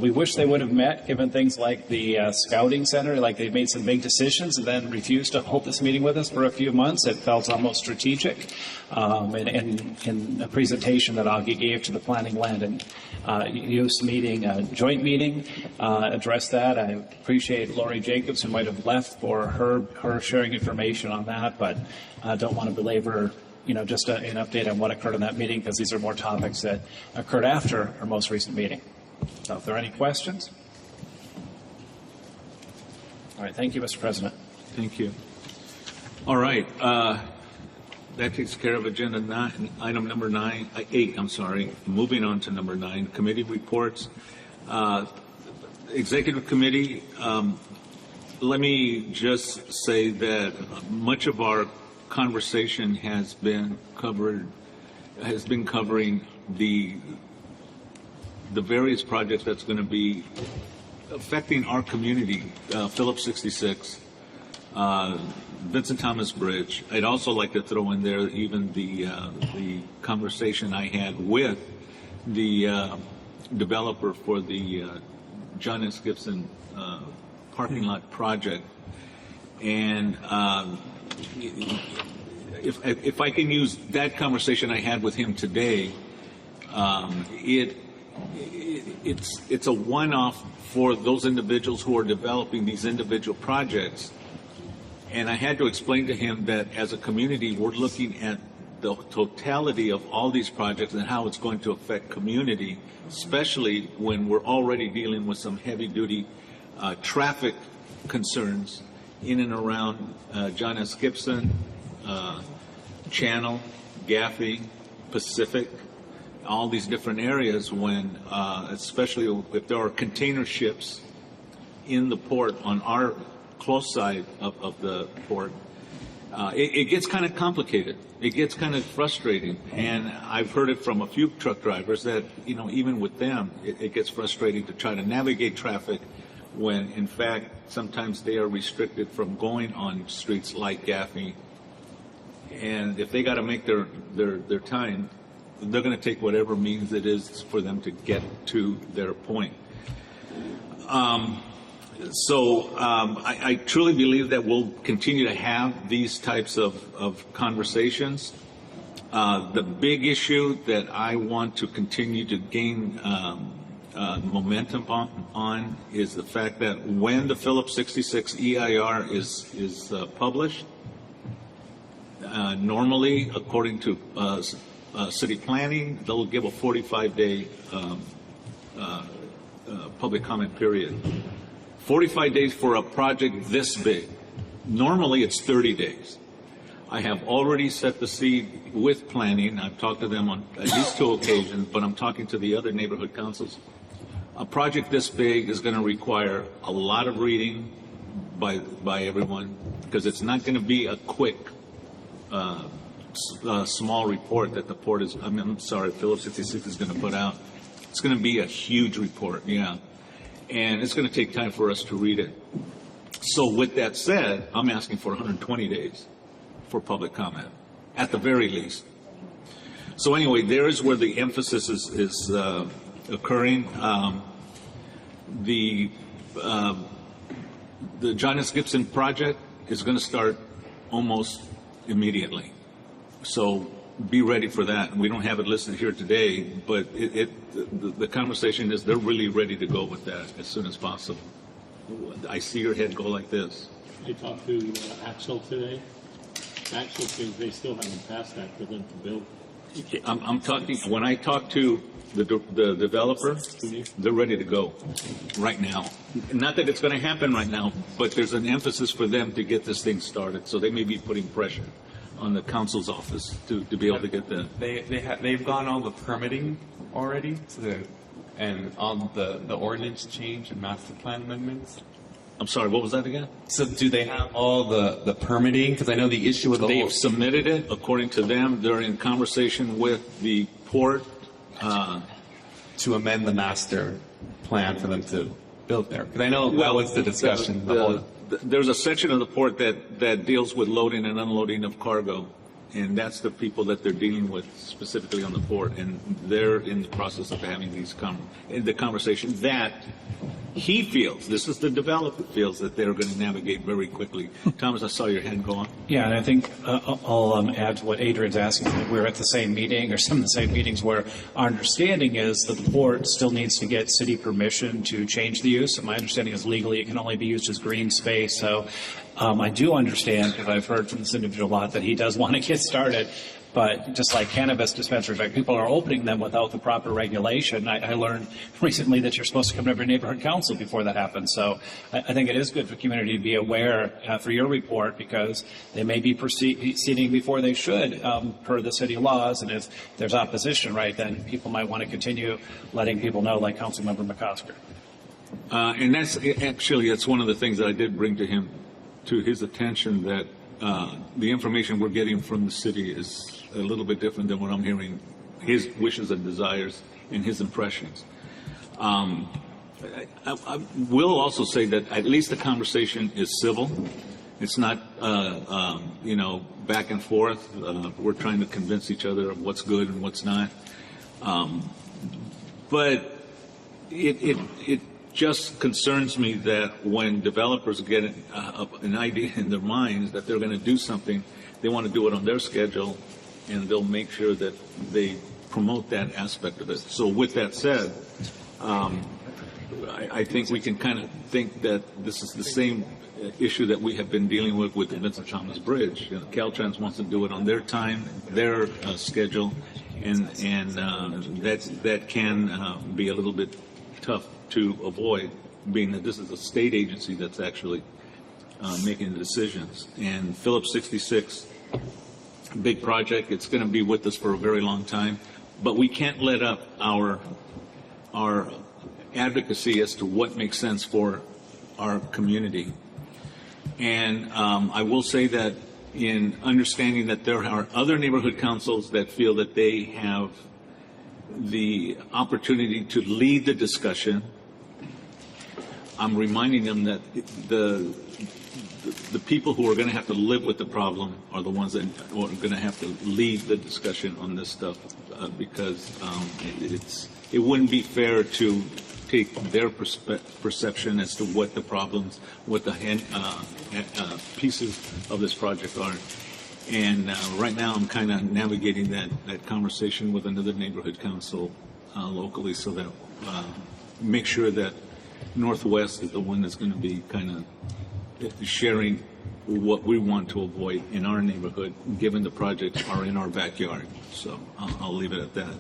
we wish they would have met, given things like the scouting center. Like, they made some big decisions and then refused to hold this meeting with us for a few months. It felt almost strategic. And in a presentation that Augie gave to the Planning, Land and Use meeting, joint meeting, addressed that. I appreciate Lori Jacobs, who might have left, for her sharing information on that, but I don't want to belabor just an update on what occurred in that meeting, because these are more topics that occurred after our most recent meeting. So if there are any questions. All right, thank you, Mr. President. Thank you. All right, that takes care of agenda 9, item number 8. Moving on to number 9, committee reports. Executive committee. Let me just say that much of our conversation has been covering the various projects that's going to be affecting our community. Phillips 66, Vincent Thomas Bridge. I'd also like to throw in there even the conversation I had with the developer for the John S. Gibson parking lot project. And if I can use that conversation I had with him today, it's a one-off for those individuals who are developing these individual projects. And I had to explain to him that as a community, we're looking at the totality of all these projects and how it's going to affect community, especially when we're already dealing with some heavy-duty traffic concerns in and around John S. Gibson, Channel, Gaffey, Pacific, all these different areas, when especially if there are container ships in the port on our close side of the port, it gets kind of complicated. It gets kind of frustrating. And I've heard it from a few truck drivers that, even with them, it gets frustrating to try to navigate traffic when, in fact, sometimes they are restricted from going on streets like Gaffney. And if they got to make their time, they're going to take whatever means it is for them to get to their point. I truly believe that we'll continue to have these types of conversations. The big issue that I want to continue to gain momentum on is the fact that when the Phillips 66 EIR is published, normally, according to city planning, they'll give a 45-day public comment period. 45 days for a project this big. Normally, it's 30 days. I have already set the seed with planning. I've talked to them on at least 2 occasions, but I'm talking to the other neighborhood councils. A project this big is going to require a lot of reading by everyone, because it's not going to be a quick, small report that the port is, I'm sorry, Phillips 66 is going to put out. It's going to be a huge report, yeah. And it's going to take time for us to read it. So with that said, I'm asking for 120 days for public comment, at the very least. So anyway, there is where the emphasis is occurring. The John S. Gibson project is going to start almost immediately. So be ready for that. We don't have it listed here today, but the conversation is they're really ready to go with that as soon as possible. I see your head go like this. I talked to Axel today. Axel says they still haven't passed that for them to build. I'm talking, when I talk to the developer, they're ready to go right now. Not that it's going to happen right now, but there's an emphasis for them to get this thing started. So they may be putting pressure on the council's office to be able to get the. They've gone all the permitting already, and all the ordinance change and master plan amendments. I'm sorry, what was that again? So do they have all the permitting? Because I know the issue with They've submitted it. According to them, they're in conversation with the port to amend the master plan for them to build there. Because I know that was the discussion. There's a section of the port that deals with loading and unloading of cargo, and that's the people that they're dealing with specifically on the port, and they're in the process of having these the conversation that he feels, this is the developer feels, that they're going to navigate very quickly. Thomas, I saw your hand go on. Yeah, and I think I'll add to what Adrian's asking. We're at the same meeting, or some of the same meetings, where our understanding is that the port still needs to get city permission to change the use. And my understanding is legally it can only be used as green space. So I do understand, because I've heard from this individual a lot, that he does want to get started. But just like cannabis dispensaries, like people are opening them without the proper regulation. I learned recently that you're supposed to come to every neighborhood council before that happens. So I think it is good for the community to be aware for your report, because they may be proceeding before they should per the city laws. And if there's opposition, right, then people might want to continue letting people know, like Councilmember McCosker. And that's one of the things that I did bring to his attention, that the information we're getting from the city is a little bit different than what I'm hearing, his wishes and desires and his impressions. I will also say that at least the conversation is civil. It's not, back and forth. We're trying to convince each other of what's good and what's not. But it just concerns me that when developers get an idea in their minds that they're going to do something, they want to do it on their schedule, and they'll make sure that they promote that aspect of it. So with that said, I think we can kind of think that this is the same issue that we have been dealing with the Vincent Thomas Bridge. Caltrans wants to do it on their time, their schedule, and that can be a little bit tough to avoid, being that this is a state agency that's actually making the decisions. And Phillips 66, big project, it's going to be with us for a very long time, but we can't let up our advocacy as to what makes sense for our community. And I will say that in understanding that there are other neighborhood councils that feel that they have the opportunity to lead the discussion, I'm reminding them that the people who are going to have to live with the problem are the ones that are going to have to lead the discussion on this stuff, because it wouldn't be fair to take their perception as to what the problems, what the pieces of this project are. And right now I'm kind of navigating that conversation with another neighborhood council locally, so that make sure that Northwest is the one that's going to be kind of sharing what we want to avoid in our neighborhood, given the projects are in our backyard. So I'll leave it at that.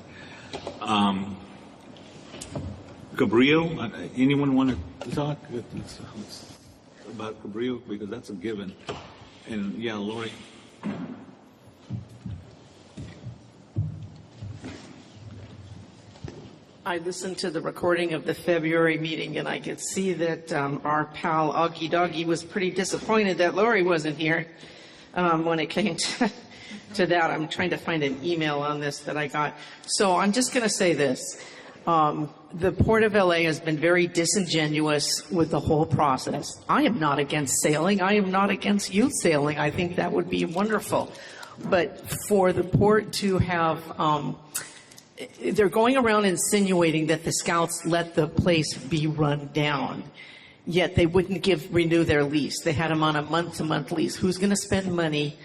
Cabrillo, anyone want to talk about Cabrillo? Because that's a given. And yeah, Lori. I listened to the recording of the February meeting, and I could see that our pal Augie Doggy was pretty disappointed that Lori wasn't here when it came to that. I'm trying to find an email on this that I got. So I'm just going to say this. The Port of LA has been very disingenuous with the whole process. I am not against sailing. I am not against youth sailing. I think that would be wonderful. But for the port to have, they're going around insinuating that the scouts let the place be run down, yet they wouldn't renew their lease. They had them on a month-to-month lease. Who's going to spend money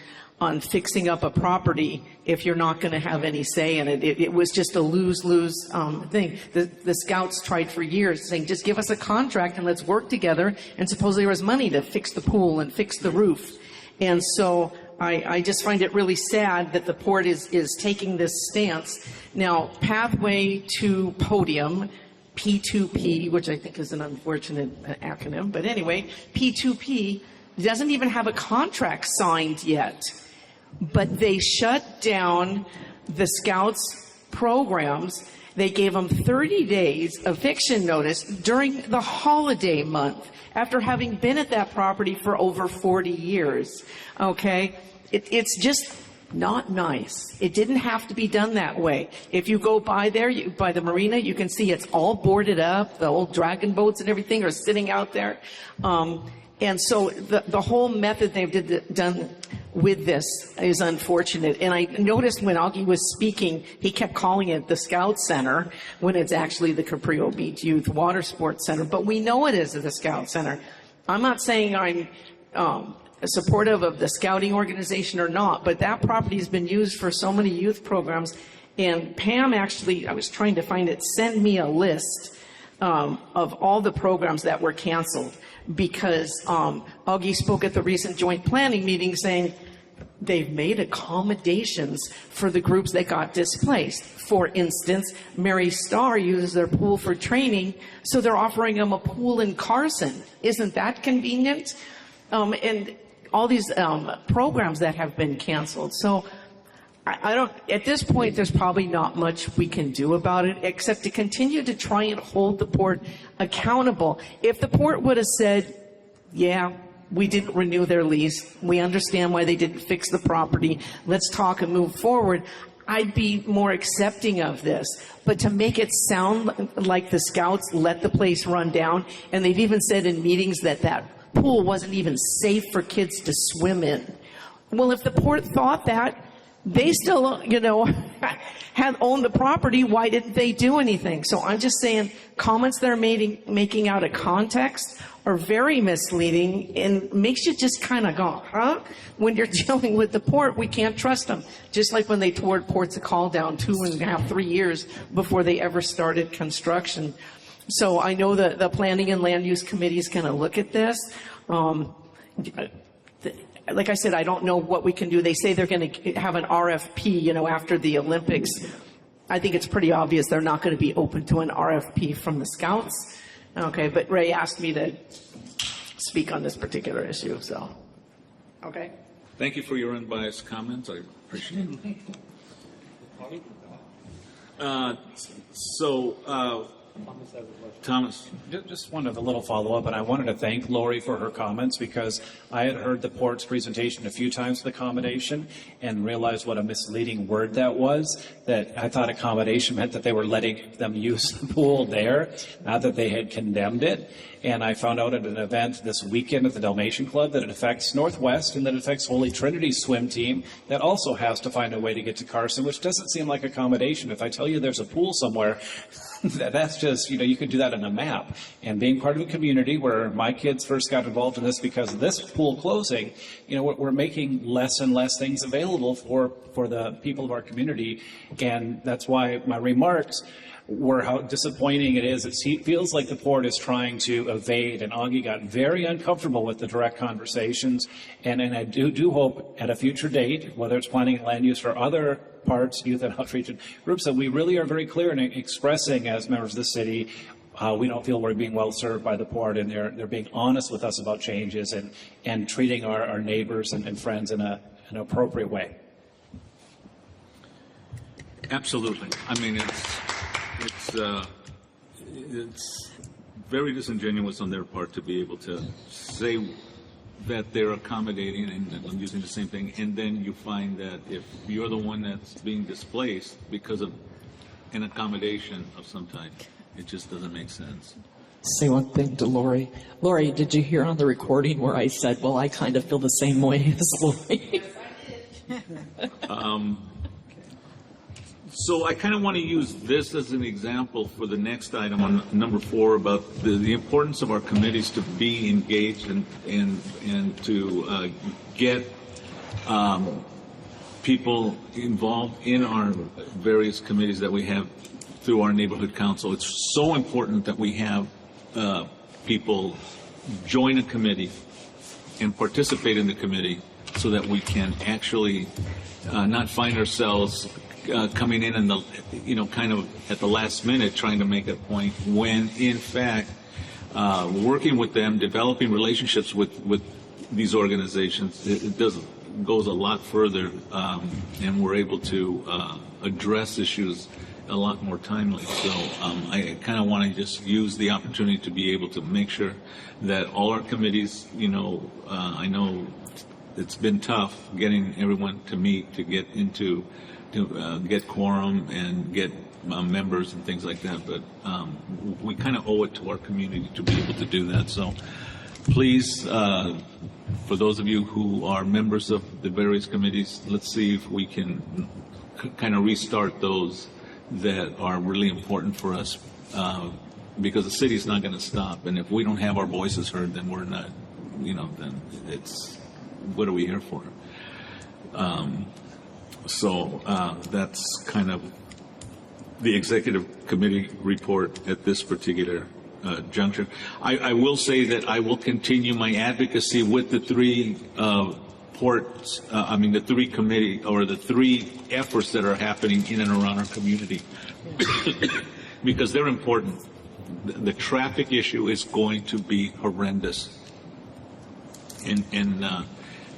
on fixing up a property if you're not going to have any say in it? It was just a lose-lose thing. The scouts tried for years saying, just give us a contract and let's work together. And supposedly there was money to fix the pool and fix the roof. And so I just find it really sad that the port is taking this stance. Now, Pathway to Podium, P2P, which I think is an unfortunate acronym, but anyway, P2P doesn't even have a contract signed yet. But they shut down the Scouts programs. They gave them 30 days eviction notice during the holiday month after having been at that property for over 40 years. Okay? It's just not nice. It didn't have to be done that way. If you go by there, by the marina, you can see it's all boarded up. The old dragon boats and everything are sitting out there. And so the whole method they've done with this is unfortunate. And I noticed when Augie was speaking, he kept calling it the Scout Center when it's actually the Caprio Beach Youth Water Sports Center. But we know it is the Scout Center. I'm not saying I'm supportive of the scouting organization or not, but that property has been used for so many youth programs. And Pam actually, I was trying to find it, send me a list of all the programs that were canceled. Because Augie spoke at the recent joint planning meeting saying they've made accommodations for the groups that got displaced. For instance, Mary Starr uses their pool for training, so they're offering them a pool in Carson. Isn't that convenient? And all these programs that have been canceled. So I don't, at this point, there's probably not much we can do about it except to continue to try and hold the port accountable. If the port would have said, yeah, we didn't renew their lease, we understand why they didn't fix the property, let's talk and move forward, I'd be more accepting of this. But to make it sound like the Scouts let the place run down, and they've even said in meetings that that pool wasn't even safe for kids to swim in. Well, if the port thought that, they still, had owned the property. Why didn't they do anything? So I'm just saying comments they're making out of context are very misleading and makes you just kind of go, huh? When you're dealing with the port, we can't trust them. Just like when they tore Ports of Call down 2.5, 3 years before they ever started construction. So I know that the Planning and Land Use Committee is going to look at this. Like I said, I don't know what we can do. They say they're going to have an RFP, after the Olympics. I think it's pretty obvious they're not going to be open to an RFP from the Scouts. Okay, but Ray asked me to speak on this particular issue, so. Okay. Thank you for your unbiased comments. I appreciate it. Thomas. Just wanted a little follow-up, and I wanted to thank Lori for her comments because I had heard the port's presentation a few times with accommodation and realized what a misleading word that was, that I thought accommodation meant that they were letting them use the pool there, not that they had condemned it. And I found out at an event this weekend at the Dalmatian Club that it affects Northwest and that it affects Holy Trinity's swim team that also has to find a way to get to Carson, which doesn't seem like accommodation. If I tell you there's a pool somewhere, that's just, you could do that on a map. And being part of a community where my kids first got involved in this because of this pool closing, we're making less and less things available for the people of our community. And that's why my remarks were how disappointing it is. It feels like the port is trying to evade, and Augie got very uncomfortable with the direct conversations. And I do hope at a future date, whether it's planning and land use or other parts, youth and outreach groups, that we really are very clear in expressing as members of the city we don't feel we're being well served by the port, and they're being honest with us about changes and treating our neighbors and friends in an appropriate way. Absolutely. I mean, It's very disingenuous on their part to be able to say that they're accommodating, and I'm using the same thing, and then you find that if you're the one that's being displaced because of an accommodation of some type, it just doesn't make sense. Say one thing to Lori. Lori, did you hear on the recording where I said, well, I kind of feel the same way as Lori? So I kind of want to use this as an example for the next item on number 4 about the importance of our committees to be engaged and to get people involved in our various committees that we have through our neighborhood council. It's so important that we have people join a committee and participate in the committee so that we can actually not find ourselves coming in the, kind of at the last minute trying to make a point when, in fact, working with them, developing relationships with these organizations, it goes a lot further, and we're able to address issues a lot more timely. So I kind of want to just use the opportunity to be able to make sure that all our committees, I know it's been tough getting everyone to meet, to get into, to get quorum and get members and things like that, but we kind of owe it to our community to be able to do that. So please, for those of you who are members of the various committees, let's see if we can kind of restart those that are really important for us, because the city's not going to stop, and if we don't have our voices heard, then we're not, then it's, what are we here for? So that's kind of the executive committee report at this particular juncture. I will say that I will continue my advocacy with the three the three committee, or the three efforts that are happening in and around our community, because they're important. The traffic issue is going to be horrendous, and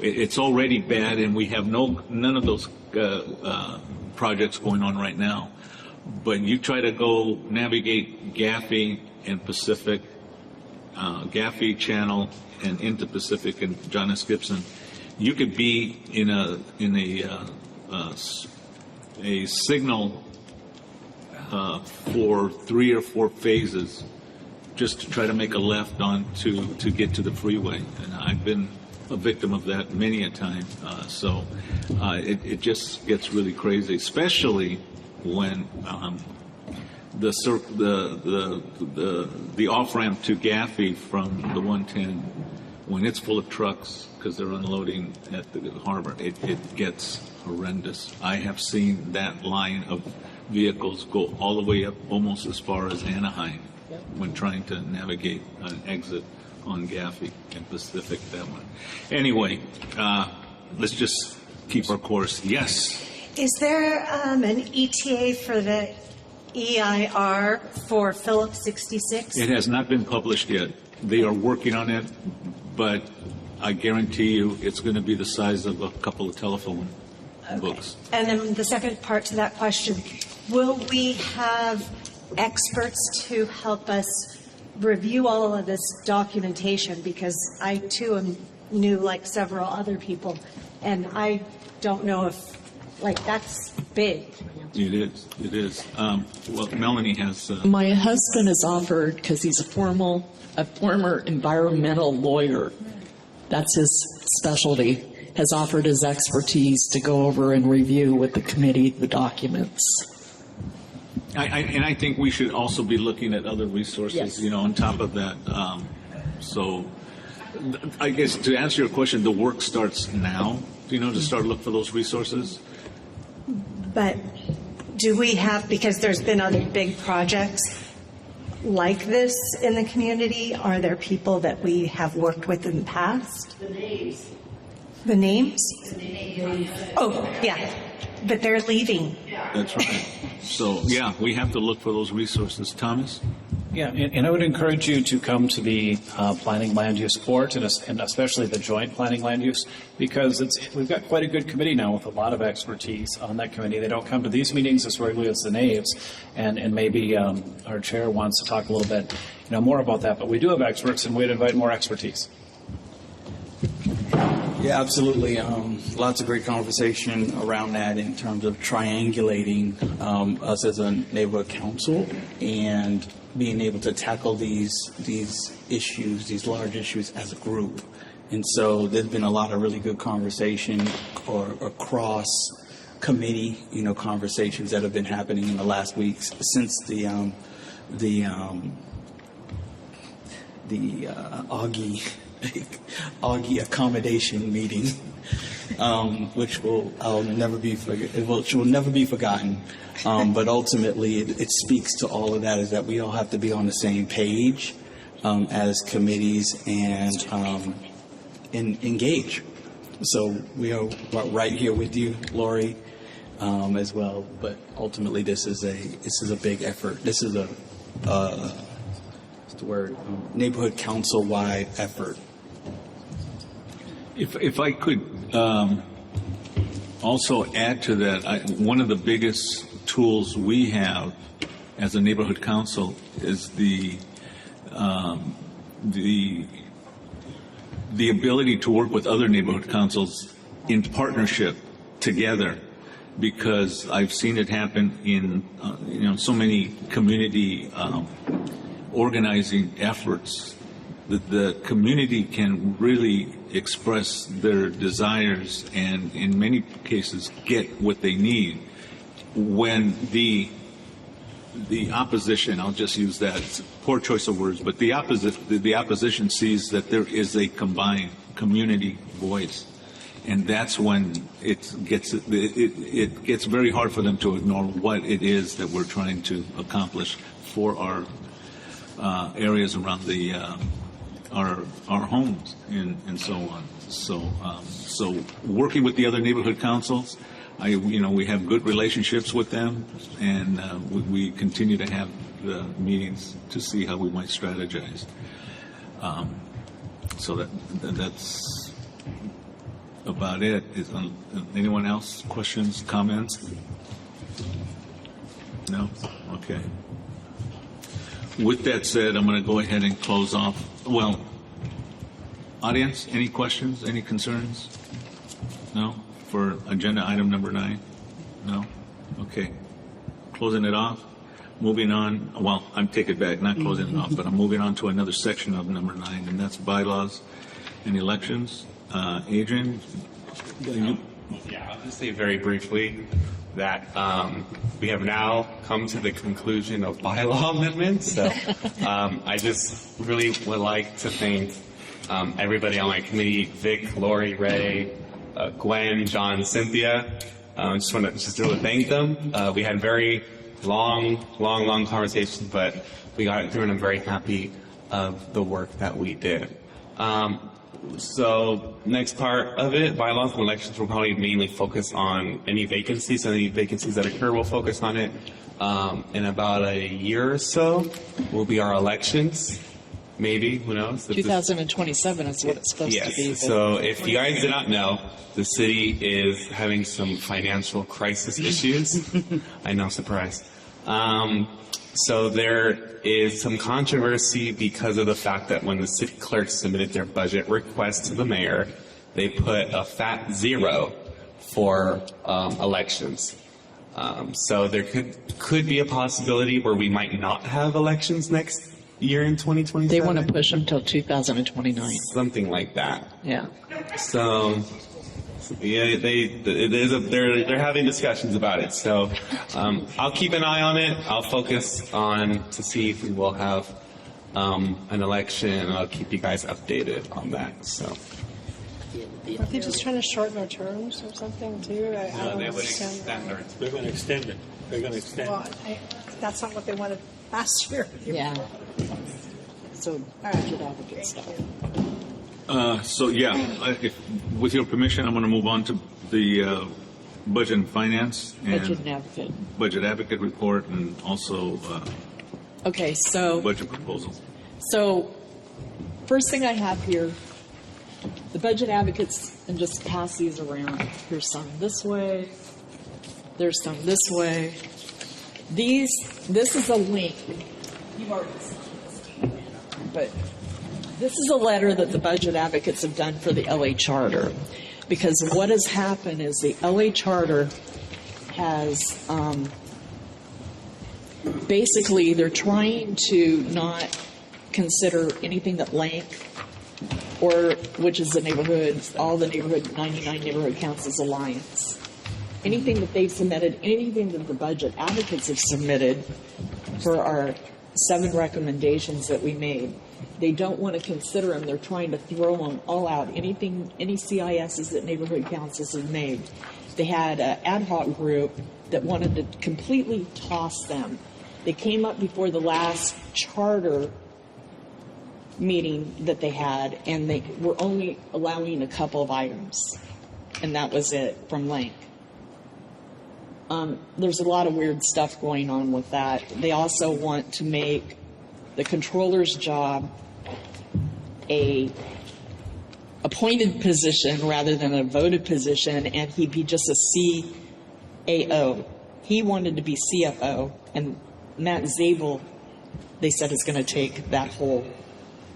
it's already bad, and we have none of those projects going on right now. But you try to go navigate Gaffey and Pacific, Gaffey Channel and into Pacific and John S. Gibson, you could be in a signal for 3 or 4 phases just to try to make a left on to get to the freeway, and I've been a victim of that many a time. So it just gets really crazy, especially when the off ramp to Gaffey from the 110, when it's full of trucks because they're unloading at the harbor, it gets horrendous. I have seen that line of vehicles go all the way up almost as far as Anaheim when trying to navigate an exit on Gaffey and Pacific that one. Anyway, let's just keep our course. Yes. Is there an ETA for the EIR for Phillips 66? It has not been published yet. They are working on it, but I guarantee you it's going to be the size of a couple of telephone books. And then the second part to that question, will we have experts to help us review all of this documentation? Because I too am new, like several other people, and I don't know if, that's big. It is. Well, Melanie has... My husband has offered, because he's a former environmental lawyer, that's his specialty, has offered his expertise to go over and review with the committee the documents. I think we should also be looking at other resources, Yes. On top of that. So I guess to answer your question, the work starts now, to start look for those resources. But do we have, because there's been other big projects like this in the community, are there people that we have worked with in the past? The names. The names? Oh, yeah. But they're leaving. That's right. So, yeah, we have to look for those resources. Thomas? Yeah, and I would encourage you to come to the planning land use board and especially the joint planning land use, because we've got quite a good committee now with a lot of expertise on that committee. They don't come to these meetings as regularly as the NAVES, and maybe our chair wants to talk a little bit more about that. But we do have experts, and we'd invite more expertise. Yeah, absolutely. Lots of great conversation around that in terms of triangulating us as a neighborhood council and being able to tackle these issues, these large issues as a group. And so there's been a lot of really good conversation or cross committee, conversations that have been happening in the last weeks since the Augie accommodation meeting, which will never be forgotten. But ultimately, it speaks to all of that, is that we all have to be on the same page as committees and engage. So we are right here with you, Lori, as well. But ultimately, this is a big effort. This is a what's the word? Neighborhood council-wide effort. If I could also add to that, one of the biggest tools we have as a neighborhood council is the ability to work with other neighborhood councils in partnership together, because I've seen it happen in so many community organizing efforts. The community can really express their desires and in many cases get what they need when the opposition, I'll just use that, it's a poor choice of words, but the opposition sees that there is a combined community voice, and that's when it gets very hard for them to ignore what it is that we're trying to accomplish for our areas around our homes and so on. So working with the other neighborhood councils, we have good relationships with them, and we continue to have the meetings to see how we might strategize. So that's about it. Anyone else? Questions, comments? No? Okay. With that said, I'm going to go ahead and close off. Well, audience, any questions, any concerns? No? For agenda item number 9? No? Okay. Closing it off. Moving on. Well, I'm taking it back, not closing it off, but I'm moving on to another section of number 9, and that's bylaws and elections. Adrian? Yeah, I'll just say very briefly that we have now come to the conclusion of bylaw amendments. So I just really would like to thank everybody on my committee, Vic, Lori, Ray, Gwen, John, Cynthia. I just want to really thank them. We had very long conversations, but we got it through, and I'm very happy of the work that we did. So next part of it, bylaws and elections, will probably mainly focus on any vacancies. Any vacancies that occur, we'll focus on it. In about a year or so will be our elections. Maybe, who knows? 2027 is what it's supposed to be. So if you guys did not know, the city is having some financial crisis issues. I know, surprise. So there is some controversy because of the fact that when the city clerks submitted their budget request to the mayor, they put a fat 0 for elections. So there could be a possibility where we might not have elections next year in 2027. They want to push them till 2029. Something like that. Yeah. So yeah, they're having discussions about it. So I'll keep an eye on it. I'll focus on to see if we will have an election, and I'll keep you guys updated on that. So. Are they just trying to shorten our terms or something too? I don't understand. They're going to extend it. They're going to extend it. That's not what they wanted last year. Yeah. So budget advocate stuff. With your permission, I'm going to move on to the budget and finance and Budget and advocate. budget advocate report, and also Okay, so budget proposal. So, first thing I have here, the budget advocates, and just pass these around. Here's some this way. There's some this way. This is a link. You've already seen this, but this is a letter that the budget advocates have done for the LA Charter. Because what has happened is the LA Charter has basically, they're trying to not consider anything that Lank, or which is the neighborhood, all the neighborhood, 99 neighborhood councils alliance. Anything that they've submitted, anything that the budget advocates have submitted for our 7 recommendations that we made, they don't want to consider them. They're trying to throw them all out. Anything, any CISs that neighborhood councils have made. They had an ad hoc group that wanted to completely toss them. They came up before the last charter meeting that they had, and they were only allowing a couple of items, and that was it from Lank. There's a lot of weird stuff going on with that. They also want to make the controller's job a appointed position rather than a voted position, and he'd be just a CAO. He wanted to be CFO, and Matt Zabel, they said, is going to take that whole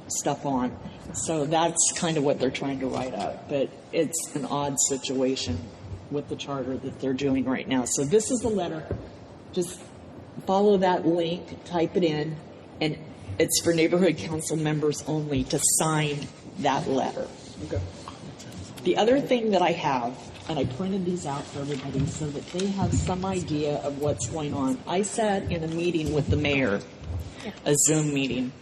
stuff on. So that's kind of what they're trying to write up. But it's an odd situation with the charter that they're doing right now. So this is the letter. Just follow that link, type it in, and it's for neighborhood council members only to sign that letter. Okay. The other thing that I have, and I printed these out for everybody so that they have some idea of what's going on. I sat in a meeting with the mayor, a Zoom meeting,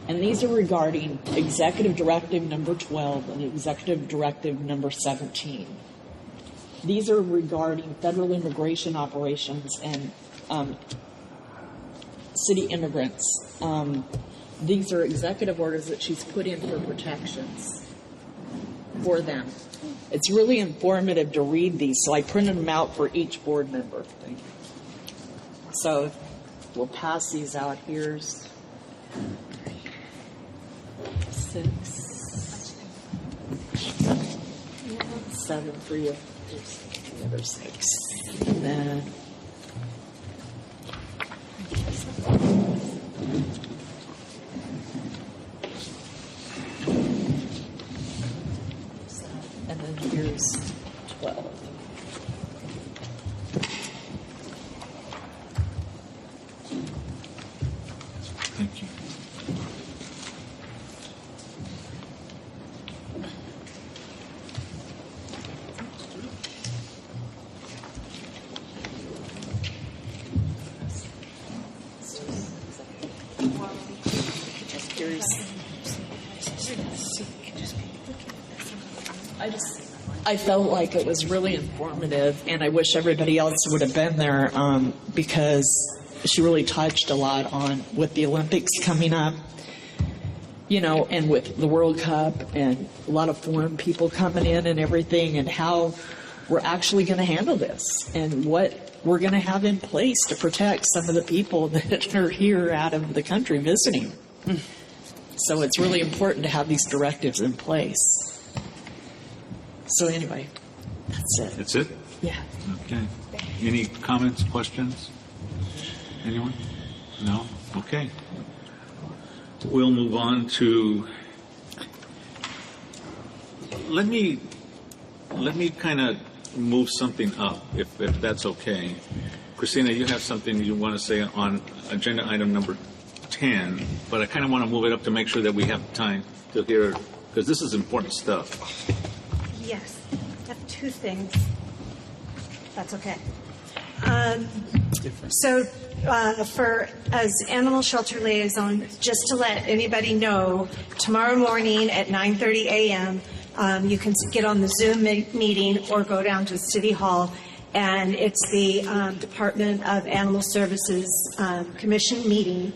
and these are regarding Executive Directive number 12 and Executive Directive number 17. These are regarding federal immigration operations and city immigrants. These are executive orders that she's put in for protections for them. It's really informative to read these, so I printed them out for each board member. Thank you. So we'll pass these out. Here's 6, 7 for you. Here's the other 6. And then here's 12. Thank you. I felt like it was really informative, and I wish everybody else would have been there because she really touched a lot on with the Olympics coming up, you know, and with the World Cup and a lot of foreign people coming in and everything, and how we're actually going to handle this and what we're going to have in place to protect some of the people that are here out of the country visiting. So it's really important to have these directives in place. So anyway, that's it. That's it? Yeah. Okay. Any comments, questions? Anyone? No? Okay. We'll move on to, let me kind of move something up, if that's okay. Christina, you have something you want to say on agenda item number 10, but I kind of want to move it up to make sure that we have time to hear, because this is important stuff. Yes, I have 2 things. That's okay. So as animal shelter liaison, just to let anybody know, tomorrow morning at 9:30 a.m., you can get on the Zoom meeting or go down to City Hall, and it's the Department of Animal Services Commission meeting.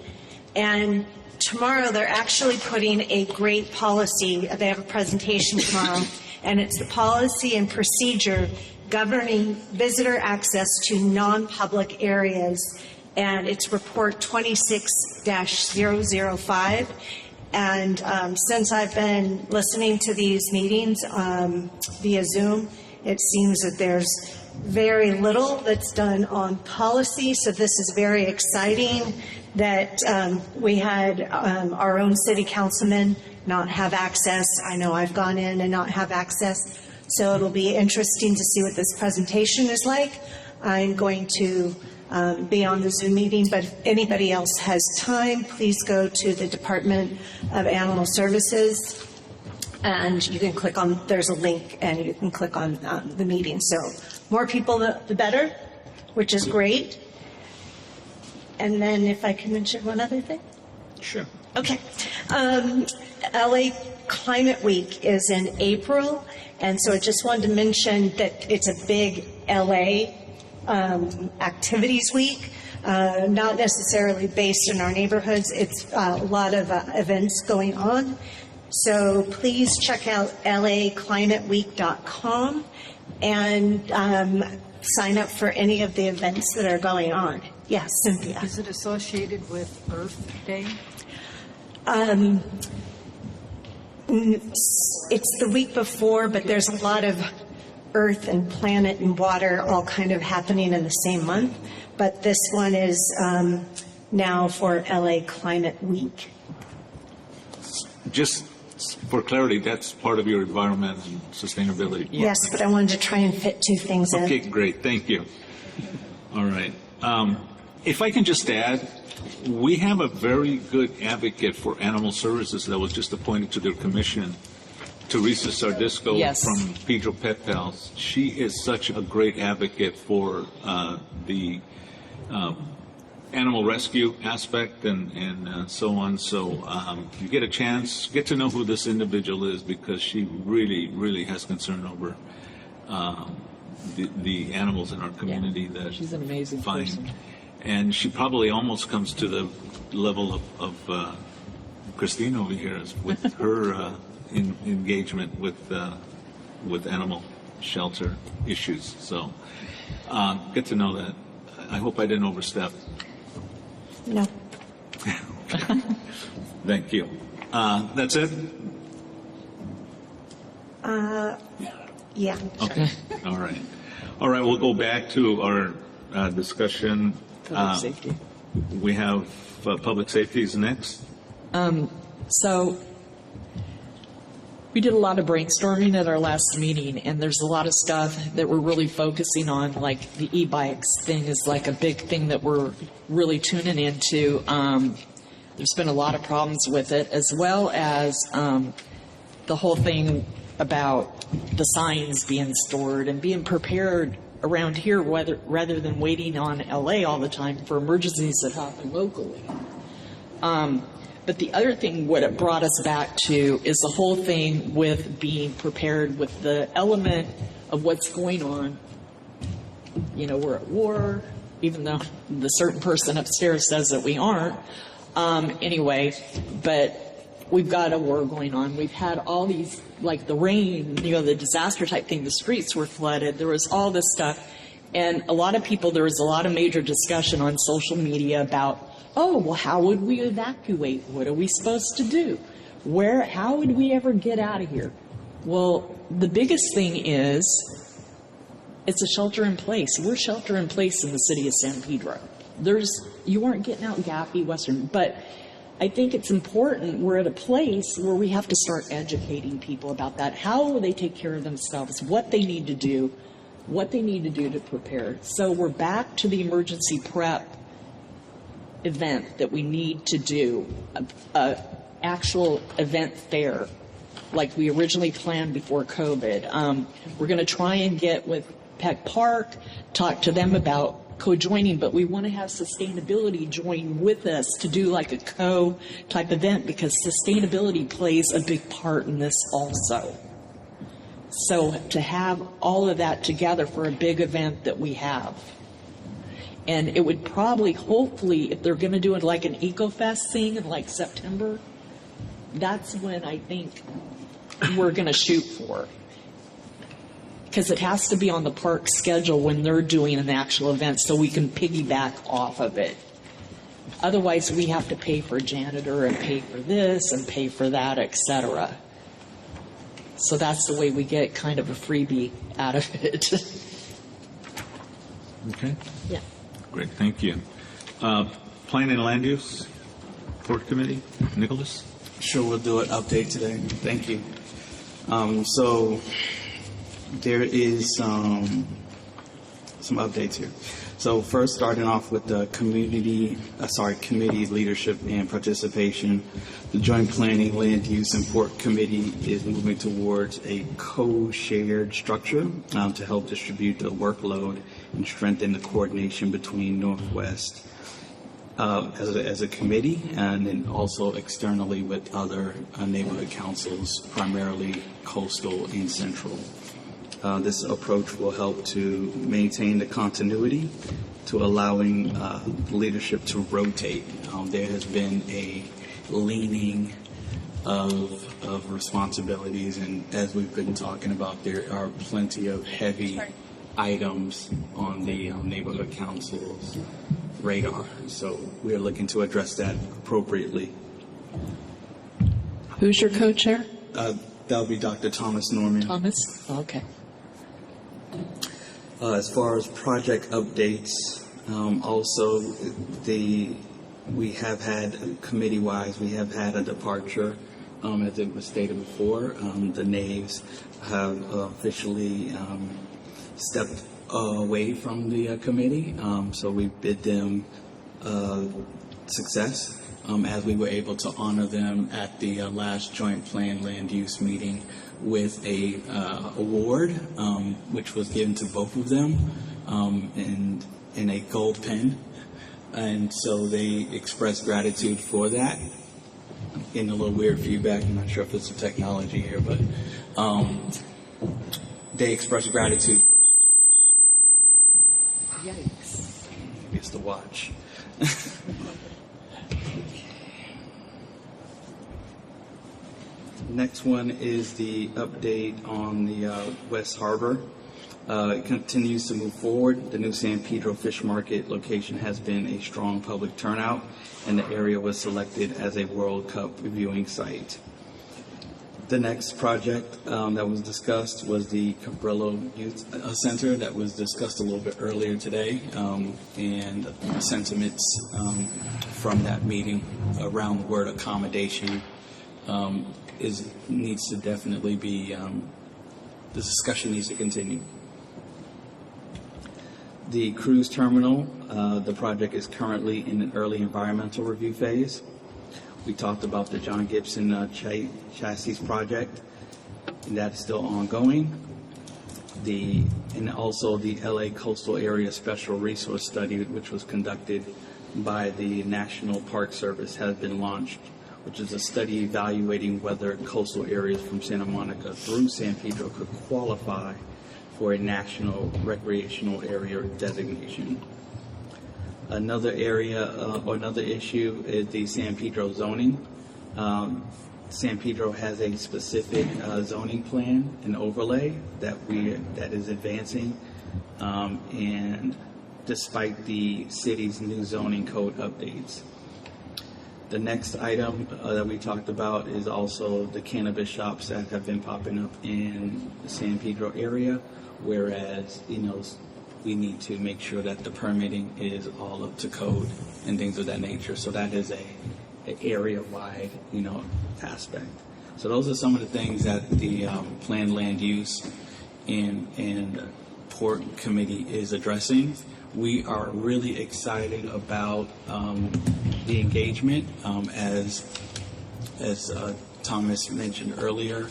And tomorrow they're actually putting a great policy. They have a presentation tomorrow, and it's the policy and procedure governing visitor access to non-public areas and it's report 26-005. And since I've been listening to these meetings via Zoom, it seems that there's very little that's done on policy. So this is very exciting that we had our own city councilman not have access. I know I've gone in and not have access. So it'll be interesting to see what this presentation is like. I'm going to be on the Zoom meeting, but if anybody else has time, please go to the Department of Animal Services, and you can click on, there's a link, and you can click on the meeting. So more people, the better, which is great. And then if I can mention one other thing. Sure. Okay. LA Climate Week is in April, and so I just wanted to mention that it's a big LA activities week, not necessarily based in our neighborhoods. It's a lot of events going on. So please check out laclimateweek.com and sign up for any of the events that are going on. Yes, Cynthia. Is it associated with Earth Day? It's the week before, but there's a lot of Earth and planet and water all kind of happening in the same month. But this one is now for LA Climate Week. Just for clarity, that's part of your environment and sustainability. Yes, but I wanted to try and fit two things in. Okay, great. Thank you. All right. If I can just add, we have a very good advocate for animal services that was just appointed to their commission, Teresa Sardisco from Pedro Pet Pals. She is such a great advocate for the animal rescue aspect and so on. So you get a chance, get to know who this individual is, because she really, really has concern over the animals in our community. That she's an amazing person. And she probably almost comes to the level of Christine over here with her engagement with animal shelter issues. So get to know that. I hope I didn't overstep. No. Thank you. That's it? Yeah. Okay. All right. All right, we'll go back to our discussion. Public safety. We have public safety is next. So we did a lot of brainstorming at our last meeting, and there's a lot of stuff that we're really focusing on, like the e-bikes thing is like a big thing that we're really tuning into. There's been a lot of problems with it, as well as the whole thing about the signs being stored and being prepared around here rather than waiting on LA all the time for emergencies that happen locally. But the other thing, what it brought us back to, is the whole thing with being prepared with the element of what's going on. You know, we're at war, even though the certain person upstairs says that we aren't. Anyway, but we've got a war going on. We've had all these, like the rain, you know, the disaster type thing, the streets were flooded. There was all this stuff. And a lot of people, there was a lot of major discussion on social media about, oh, well, how would we evacuate? What are we supposed to do? How would we ever get out of here? Well, the biggest thing is, it's a shelter in place. We're shelter in place in the city of San Pedro. You aren't getting out Gaffey, Western, but I think it's important. We're at a place where we have to start educating people about that. How will they take care of themselves? What they need to do to prepare. So we're back to the emergency prep event that we need to do, a actual event fair, like we originally planned before COVID. We're going to try and get with Peck Park, talk to them about co-joining, but we want to have sustainability join with us to do like a co-type event, because sustainability plays a big part in this also. So to have all of that together for a big event that we have. And it would probably, hopefully, if they're going to do it like an EcoFest thing in like September, that's when I think we're going to shoot for. Because it has to be on the park schedule when they're doing an actual event, so we can piggyback off of it. Otherwise, we have to pay for a janitor and pay for this and pay for that, etc. So that's the way we get kind of a freebie out of it. Okay. Yeah. Great, thank you. Plan and Land Use Board Committee, Nicholas? Sure, we'll do an update today. Thank you. So there is some updates here. So first, starting off with the committee leadership and participation. The Joint Planning, Land Use, and Port Committee is moving towards a co-shared structure to help distribute the workload and strengthen the coordination between Northwest as a committee, and then also externally with other neighborhood councils, primarily coastal and central. This approach will help to maintain the continuity to allowing leadership to rotate. There has been a leaning of responsibilities, and as we've been talking about, there are plenty of heavy items on the neighborhood council's radar. So we're looking to address that appropriately. Who's your co-chair? That'll be Dr. Thomas Norman. Thomas? Okay. As far as project updates, also we have had committee-wise, we have had a departure, as it was stated before. The Naves have officially stepped away from the committee, so we bid them success as we were able to honor them at the last Joint Plan Land Use meeting with a award, which was given to both of them, in a gold pen. And so they expressed gratitude for that. Getting a little weird feedback. I'm not sure if it's the technology here, but they expressed gratitude for that. Yikes. Maybe it's the watch. Next one is the update on the West Harbor. It continues to move forward. The new San Pedro Fish Market location has been a strong public turnout, and the area was selected as a World Cup viewing site. The next project that was discussed was the Cabrillo Youth Center that was discussed a little bit earlier today, and sentiments from that meeting around the word accommodation needs to definitely be, the discussion needs to continue. The cruise terminal, the project is currently in an early environmental review phase. We talked about the John Gibson chassis project, and that is still ongoing. And also the LA Coastal Area Special Resource Study, which was conducted by the National Park Service, has been launched, which is a study evaluating whether coastal areas from Santa Monica through San Pedro could qualify for a national recreational area designation. Another area or another issue is the San Pedro zoning. San Pedro has a specific zoning plan and overlay that is advancing, and despite the city's new zoning code updates. The next item that we talked about is also the cannabis shops that have been popping up in the San Pedro area, whereas, we need to make sure that the permitting is all up to code and things of that nature. So that is an area-wide, aspect. So those are some of the things that the Planned Land Use and Port Committee is addressing. We are really excited about the engagement, as Thomas mentioned earlier.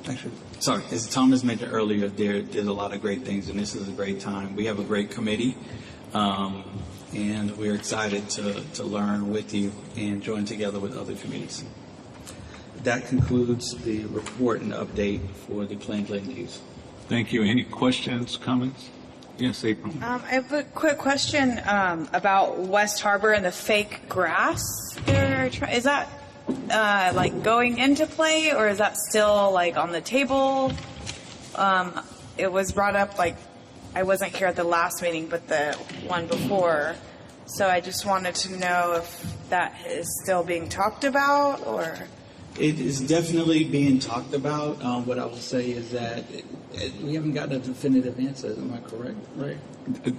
As Thomas mentioned earlier, there's a lot of great things, and this is a great time. We have a great committee, and we're excited to learn with you and join together with other committees. That concludes the report and update for the Planned Land Use. Thank you. Any questions, comments? Yes, April. I have a quick question about West Harbor and the fake grass. Is that going into play, or is that still on the table? It was brought up I wasn't here at the last meeting, but the one before. So I just wanted to know if that is still being talked about, or? It is definitely being talked about. What I will say is that we haven't gotten a definitive answer. Am I correct? Right?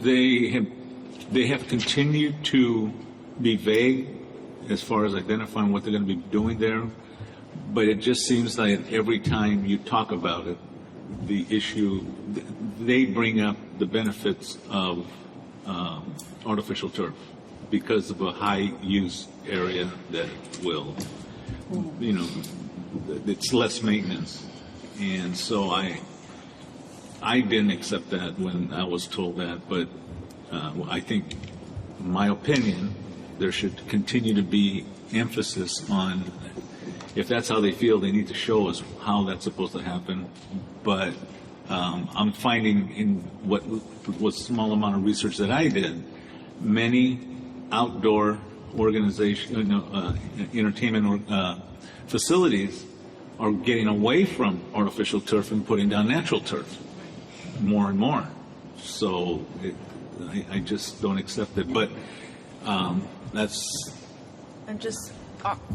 They have continued to be vague as far as identifying what they're going to be doing there, but it just seems like every time you talk about it, the issue, they bring up the benefits of artificial turf because of a high use area that will, it's less maintenance. And so I didn't accept that when I was told that, but I think, in my opinion, there should continue to be emphasis on, if that's how they feel, they need to show us how that's supposed to happen. But I'm finding in what was small amount of research that I did, many outdoor organization, entertainment facilities are getting away from artificial turf and putting down natural turf more and more. So I just don't accept it. But that's. And just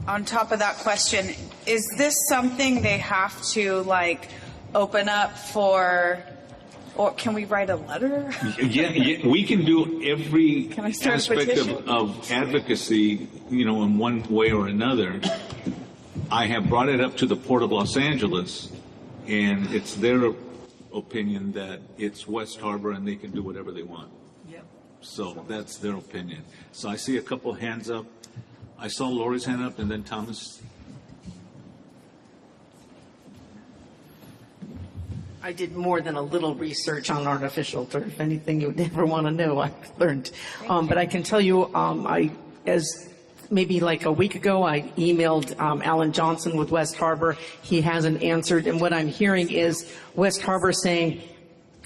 on top of that question, is this something they have to open up for, or can we write a letter? Yeah, we can do every Can I start a aspect petition? of advocacy, in one way or another. I have brought it up to the Port of Los Angeles, and it's their opinion that it's West Harbor and they can do whatever they want. Yep. So that's their opinion. So I see a couple hands up. I saw Lori's hand up, and then Thomas. I did more than a little research on artificial turf. Anything you'd ever want to know, I've learned. But I can tell you, maybe like a week ago, I emailed Alan Johnson with West Harbor. He hasn't answered. And what I'm hearing is West Harbor saying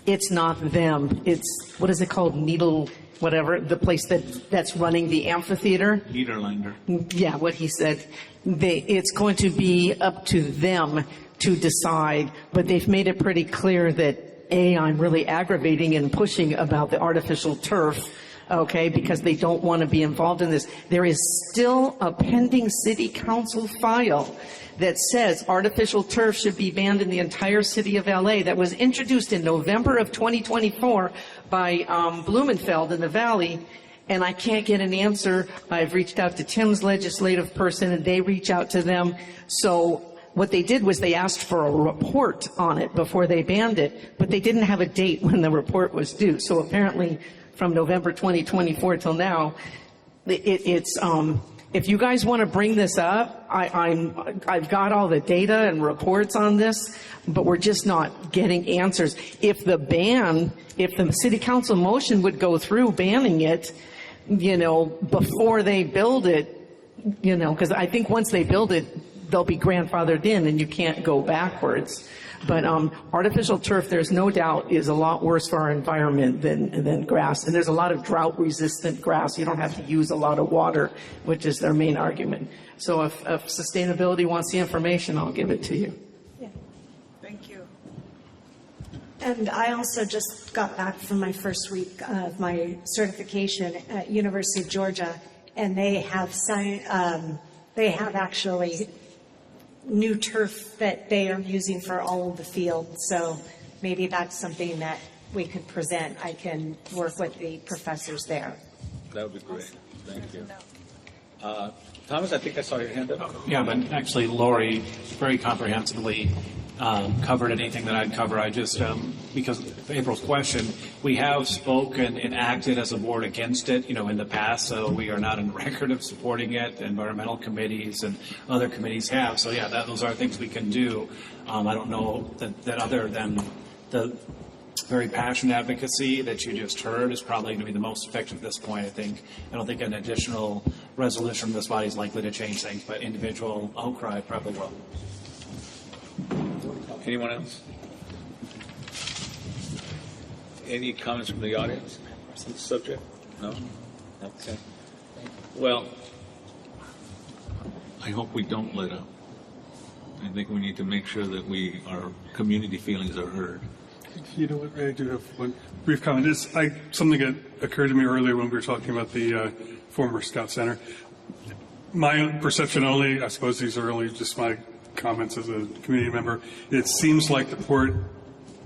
it's not them. It's, what is it called? Needle, whatever, the place that's running the amphitheater. Niederlander. Yeah, what he said. It's going to be up to them to decide, but they've made it pretty clear that, I'm really aggravating and pushing about the artificial turf, okay, because they don't want to be involved in this. There is still a pending city council file that says artificial turf should be banned in the entire city of LA that was introduced in November of 2024 by Blumenfeld in the Valley, and I can't get an answer. I've reached out to Tim's legislative person, and they reach out to them. So what they did was they asked for a report on it before they banned it, but they didn't have a date when the report was due. So apparently from November 2024 till now, it's if you guys want to bring this up, I've got all the data and reports on this, but we're just not getting answers. If the city council motion would go through banning it, before they build it, because I think once they build it, they'll be grandfathered in and you can't go backwards. But artificial turf, there's no doubt, is a lot worse for our environment than grass. And there's a lot of drought-resistant grass. You don't have to use a lot of water, which is their main argument. So if sustainability wants the information, I'll give it to you. Yeah. Thank you. And I also just got back from my first week of my certification at University of Georgia, and they have actually new turf that they are using for all of the fields. So maybe that's something that we could present. I can work with the professors there. That would be great. Thank you. Thomas, I think I saw your hand up. Yeah, but actually Lori very comprehensively covered anything that I'd cover. I just, because of April's question, we have spoken and acted as a board against it, in the past, so we are not in record of supporting it. Environmental committees and other committees have. So yeah, those are things we can do. I don't know that other than the very passionate advocacy that you just heard is probably going to be the most effective at this point, I think. I don't think an additional resolution from this body is likely to change things, but individual outcry probably will. Anyone else? Any comments from the audience on this subject? No? Okay. Well, I hope we don't let up. I think we need to make sure that our community feelings are heard. You know what? I do have one brief comment. Something that occurred to me earlier when we were talking about the former Scout Center. My own perception only, I suppose these are only just my comments as a community member. It seems like the port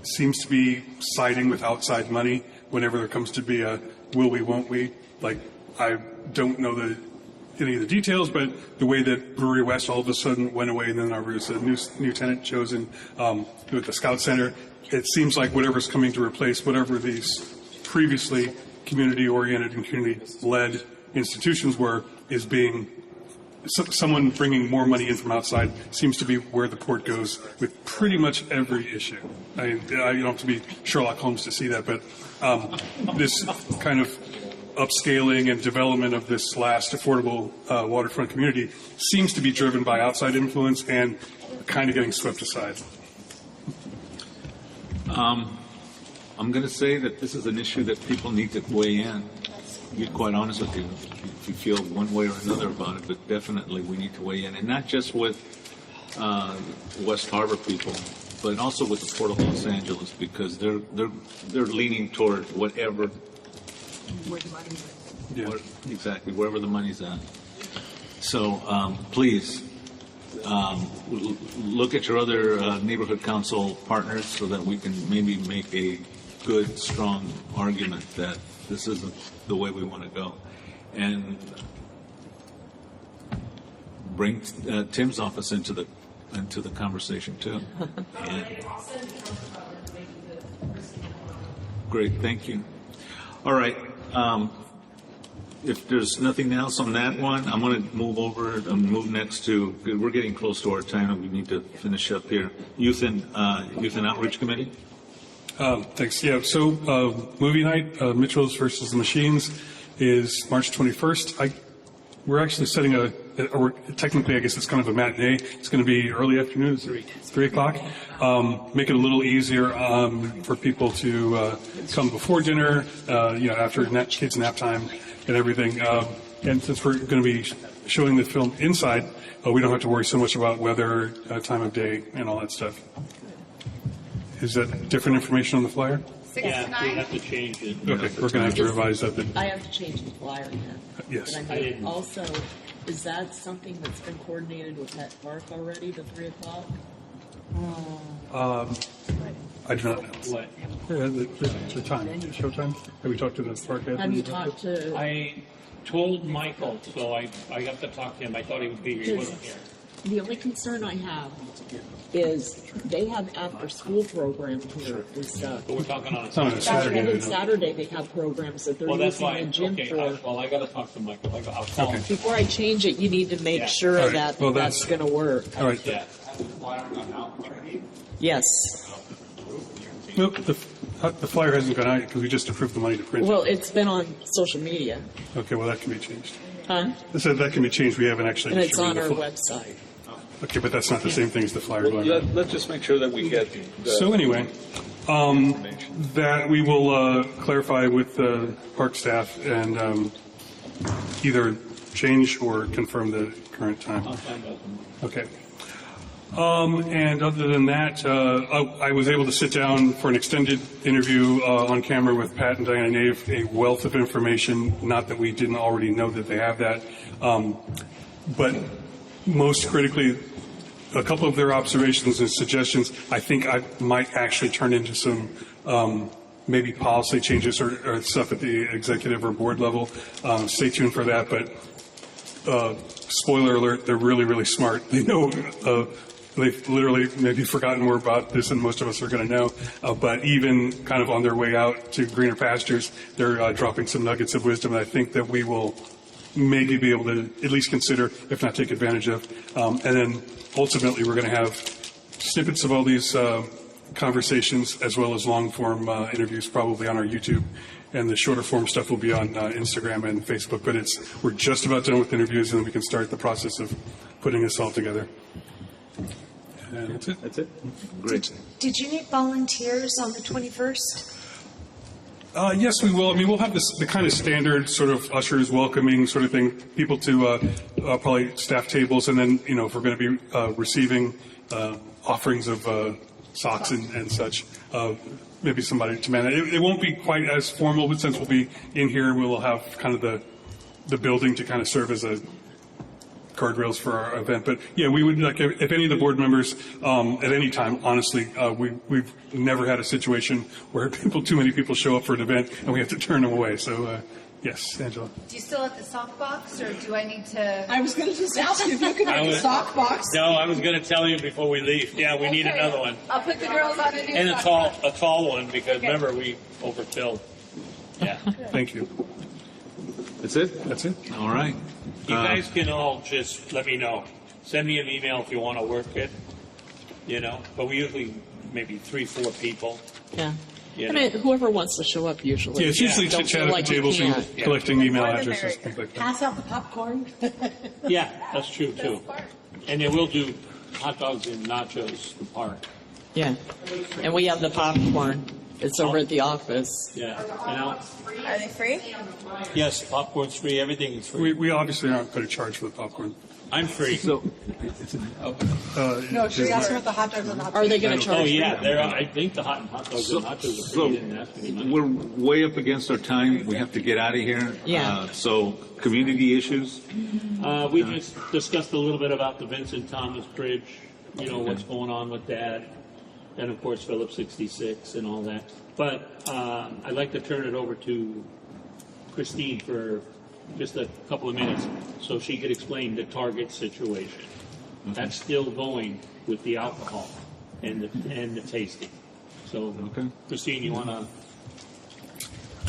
seems to be siding with outside money whenever there comes to be a will we, won't we. Like, I don't know any of the details, but the way that Brewery West all of a sudden went away, and then there was a new tenant chosen with the Scout Center, it seems like whatever's coming to replace whatever these previously community-oriented and community-led institutions were is being someone bringing more money in from outside seems to be where the port goes with pretty much every issue. I don't have to be Sherlock Holmes to see that, but this kind of upscaling and development of this last affordable waterfront community seems to be driven by outside influence and kind of getting swept aside. I'm going to say that this is an issue that people need to weigh in. To be quite honest with you, if you feel one way or another about it, but definitely we need to weigh in, and not just with West Harbor people, but also with the Port of Los Angeles, because they're leaning toward whatever. Where the money is. Yeah. Exactly, wherever the money's at. So please look at your other neighborhood council partners so that we can maybe make a good, strong argument that this isn't the way we want to go. And bring Tim's office into the conversation too. And, great, thank you. All right. If there's nothing else on that one, I'm going to move next to, we're getting close to our time and we need to finish up here. Youth and Outreach Committee? Thanks. Yeah, so movie night, Mitchell's versus the Machines, is March 21st. We're actually setting or technically I guess it's kind of a matinee. It's going to be early afternoon, 3 o'clock. Make it a little easier for people to come before dinner, after kids' nap time and everything. And since we're going to be showing the film inside, we don't have to worry so much about weather, time of day, and all that stuff. Is that different information on the flyer? 6 to 9? We have to change it. Okay, we're going to have to revise that. I have to change the flyer then. Yes. But I mean, also, is that something that's been coordinated with Pet Park already, the 3 o'clock? I do not know. What? The time, showtime? Have we talked to the park head? Have you talked to? I told Michael, so I got to talk to him. I thought he would be here. He wasn't here. The only concern I have is they have after-school programs here and stuff. But we're talking on a Saturday. Even Saturday they have programs that they're that's using fine. the gym Okay, for. I got to talk to Michael. I'll call him. Before I change it, you need to make sure All right. that Well, that's going to work. All right. Yeah. Yes. Nope, the flyer hasn't gone out yet because we just approved the money to print Well, it. it's been on social media. Okay, well, that can be changed. Huh? I said that can be changed. We haven't actually And it's on distributed our the flyer. website. Okay, but that's not the same thing as the flyer going out. Let's just make sure that we get the So anyway, that we will clarify with the park staff and either change or confirm the current time. Okay. And other than that, I was able to sit down for an extended interview on camera with Pat and Diana Nave, a wealth of information, not that we didn't already know that they have that. But most critically, a couple of their observations and suggestions, I think I might actually turn into some maybe policy changes or stuff at the executive or board level. Stay tuned for that. But spoiler alert, they're really, really smart. They know, they've literally maybe forgotten more about this than most of us are going to know. But even kind of on their way out to greener pastures, they're dropping some nuggets of wisdom that I think that we will maybe be able to at least consider, if not take advantage of. And then ultimately we're going to have snippets of all these conversations as well as long-form interviews probably on our YouTube. And the shorter form stuff will be on Instagram and Facebook. But we're just about done with interviews, and then we can start the process of putting this all together. And that's it. That's it. Great. Did you need volunteers on the 21st? Yes, we will. I mean, we'll have the kind of standard sort of ushers welcoming sort of thing, people to probably staff tables, and then, if we're going to be receiving offerings of socks and such. Maybe somebody to man it. It won't be quite as formal, but since we'll be in here, we'll have kind of the building to kind of serve as a guardrails for our event. But yeah, we would like if any of the board members at any time, honestly, we've never had a situation where too many people show up for an event and we have to turn them away. So yes, Angela. Do you still have the sock box, or do I need to? I was going to just ask you if you could have a sock box. No, I was going to tell you before we leave. Yeah, we need Okay. another one. I'll put the girls on a new And sock box. a tall one, because remember, we overfilled. Yeah. Thank you. That's it? That's it. All right. You guys can all just let me know. Send me an email if you want to work it, but we usually maybe 3-4 people. Yeah. You I know. mean, whoever wants to show up usually. Yeah, it's usually Don't chit chat feel at like the you tables and can't. collecting email More the addresses, merrier. things like that. Pass out the popcorn. Yeah, that's true too. And they will do hot dogs and nachos in the park. Yeah. And we have the popcorn. It's over at the office. Yeah. Now, Are they free? yes, popcorn's free. Everything is free. We obviously aren't going to charge for the popcorn. I'm free. So, No, she asked her about the hot dogs and the hot Are they dogs. going to charge? Oh for yeah, that? there. I think the hot dogs and nachos are free. You didn't ask me much. we're way up against our time. We have to get out of here. Yeah. So community issues. We just discussed a little bit about the Vincent Thomas Bridge, what's going on with that, and of course Phillips 66 and all that. But I'd like to turn it over to Christine for just a couple of minutes so she could explain the Target situation. That's still going with the alcohol and the tasting. So, Christine, you want to?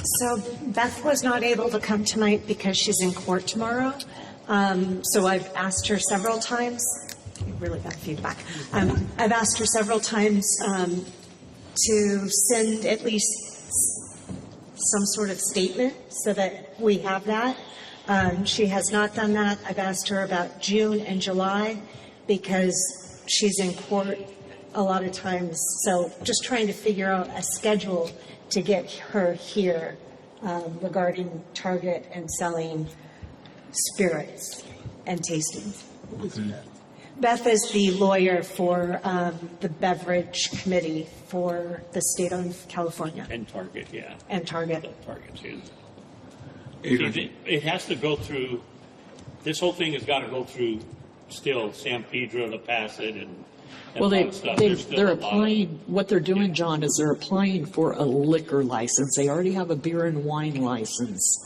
So Beth was not able to come tonight because she's in court tomorrow. So I've asked her several times. Really bad feedback. I've asked her several times to send at least some sort of statement so that we have that. She has not done that. I've asked her about June and July because she's in court a lot of times. So just trying to figure out a schedule to get her here regarding Target and selling spirits and tastings. Beth is the lawyer for the beverage committee for the state of California. And Target, yeah. And Target. Target too. Adrian. It has to go through. This whole thing has got to go through still San Pedro to pass it and Well, a lot of stuff. There's still they're a lot of- applying, what they're doing, John, is they're applying for a liquor license. They already have a beer and wine license.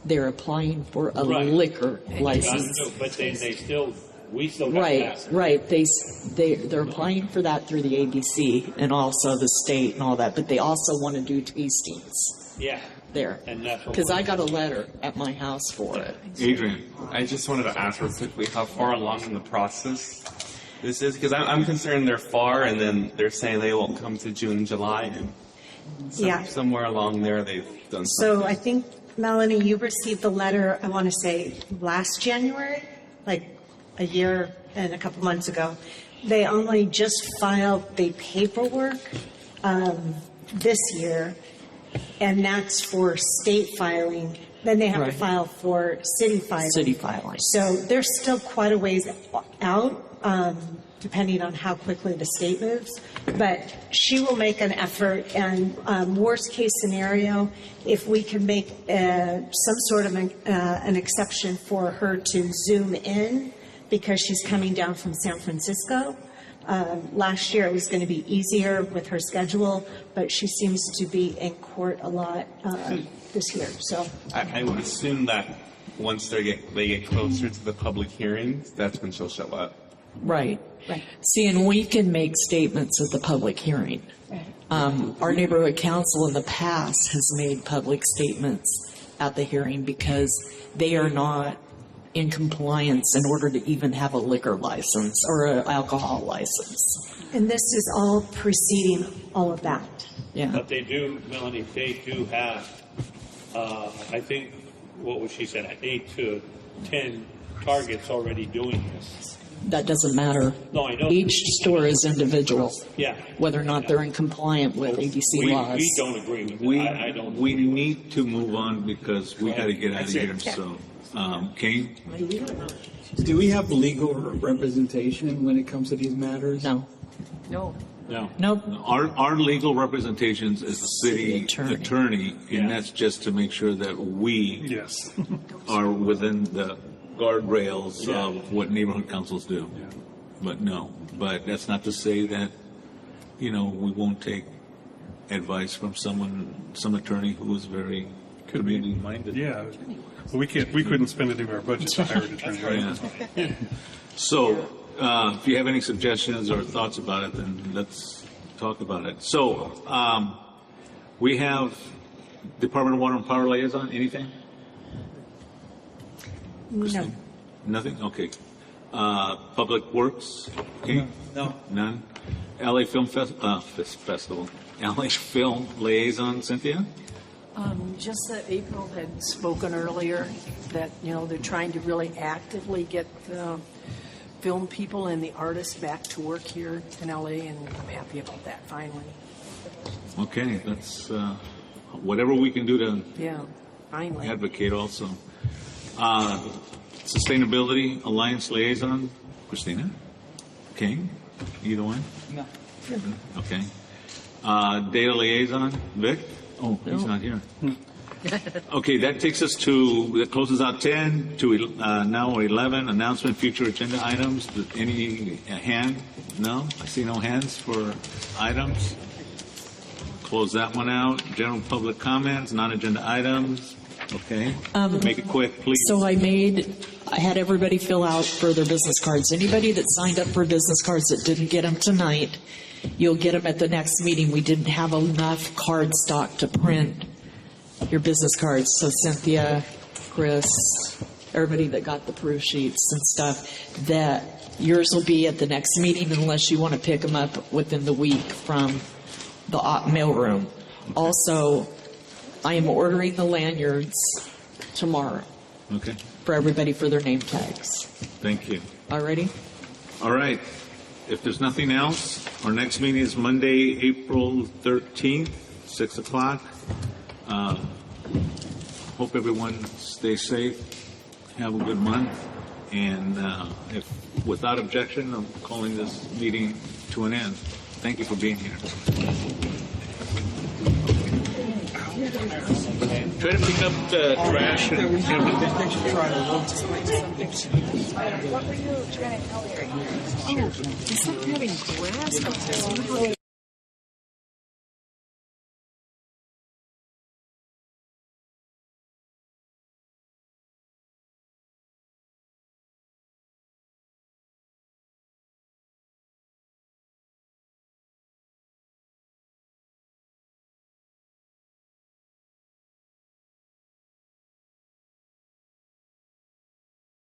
They're applying for a Right. liquor license. But they still, we still got to Right, pass it. right. They're applying for that through the ABC and also the state and all that, but they also want to do tastings Yeah. there. And that's what Because we're- I got a letter at my house for it. Adrian. I just wanted to ask real quickly how far along in the process this is, because I'm concerned they're far, and then they're saying they won't come to June, July, and Yeah. somewhere along there they've done So something. I think, Melanie, you received the letter, I want to say, last January, like a year and a couple months ago. They only just filed the paperwork this year, and that's for state filing. Then they have Right. to file for city filing. City filing. So they're still quite a ways out, depending on how quickly the state moves. But she will make an effort, and worst case scenario, if we can make some sort of an exception for her to Zoom in because she's coming down from San Francisco. Last year it was going to be easier with her schedule, but she seems to be in court a lot this year. So I would assume that once they get closer to the public hearings, that's when she'll show up. Right. See, and we can make statements at the public hearing. Our neighborhood council in the past has made public statements at the hearing because they are not in compliance in order to even have a liquor license or an alcohol license. And this is all preceding all of that. Yeah. But they do, Melanie, they do have, I think, what was she said, 8 to 10 Targets already doing this. That doesn't matter. No, I know. Each store is individual, Yeah. whether or not they're in compliant with ABC laws. We don't agree with it. I don't. We need to move on because we got to get out of That's it. here. So, Kane? Do we have legal representation when it comes to these matters? No. No. No. Nope. Our legal representations is the city attorney, and that's just to make sure that we are within the guardrails of what neighborhood councils do. But no, but that's not to say that, we won't take advice from some attorney who is very community-minded. Yeah. Well, we couldn't spend any of our budget to hire an attorney, right? Yeah. So, if you have any suggestions or thoughts about it, then let's talk about it. So, we have Department of Water and Power Liaison. Anything? No. Nothing? Okay. Public Works? Okay. No. None? LA Film Festival. LA Film Liaison, Cynthia? Just that April had spoken earlier that, they're trying to really actively get the film people and the artists back to work here in LA, and I'm happy about that finally. Okay, that's whatever we can do to Finally. advocate also. Sustainability Alliance Liaison, Christina? Okay, either one? No. Okay. Data Liaison, Vic? Oh, he's not here. Okay, that closes out 10 to now 11. Announcement, future agenda items. Any hand? No? I see no hands for items. Close that one out. General public comments, non-agenda items. Okay. Make it quick, please. So I had everybody fill out for their business cards. Anybody that signed up for business cards that didn't get them tonight, you'll get them at the next meeting. We didn't have enough card stock to print your business cards. So Cynthia, Chris, everybody that got the proof sheets and stuff, that yours will be at the next meeting unless you want to pick them up within the week from the mailroom. Also, I am ordering the lanyards tomorrow. Okay. For everybody for their name tags. Thank you. Alrighty? All right. If there's nothing else, our next meeting is Monday, April 13th, 6 o'clock. Hope everyone stays safe. Have a good month. And if without objection, I'm calling this meeting to an end. Thank you for being here. Try to pick up the trash and everything. What were you trying to tell her? Oh, is that having grass?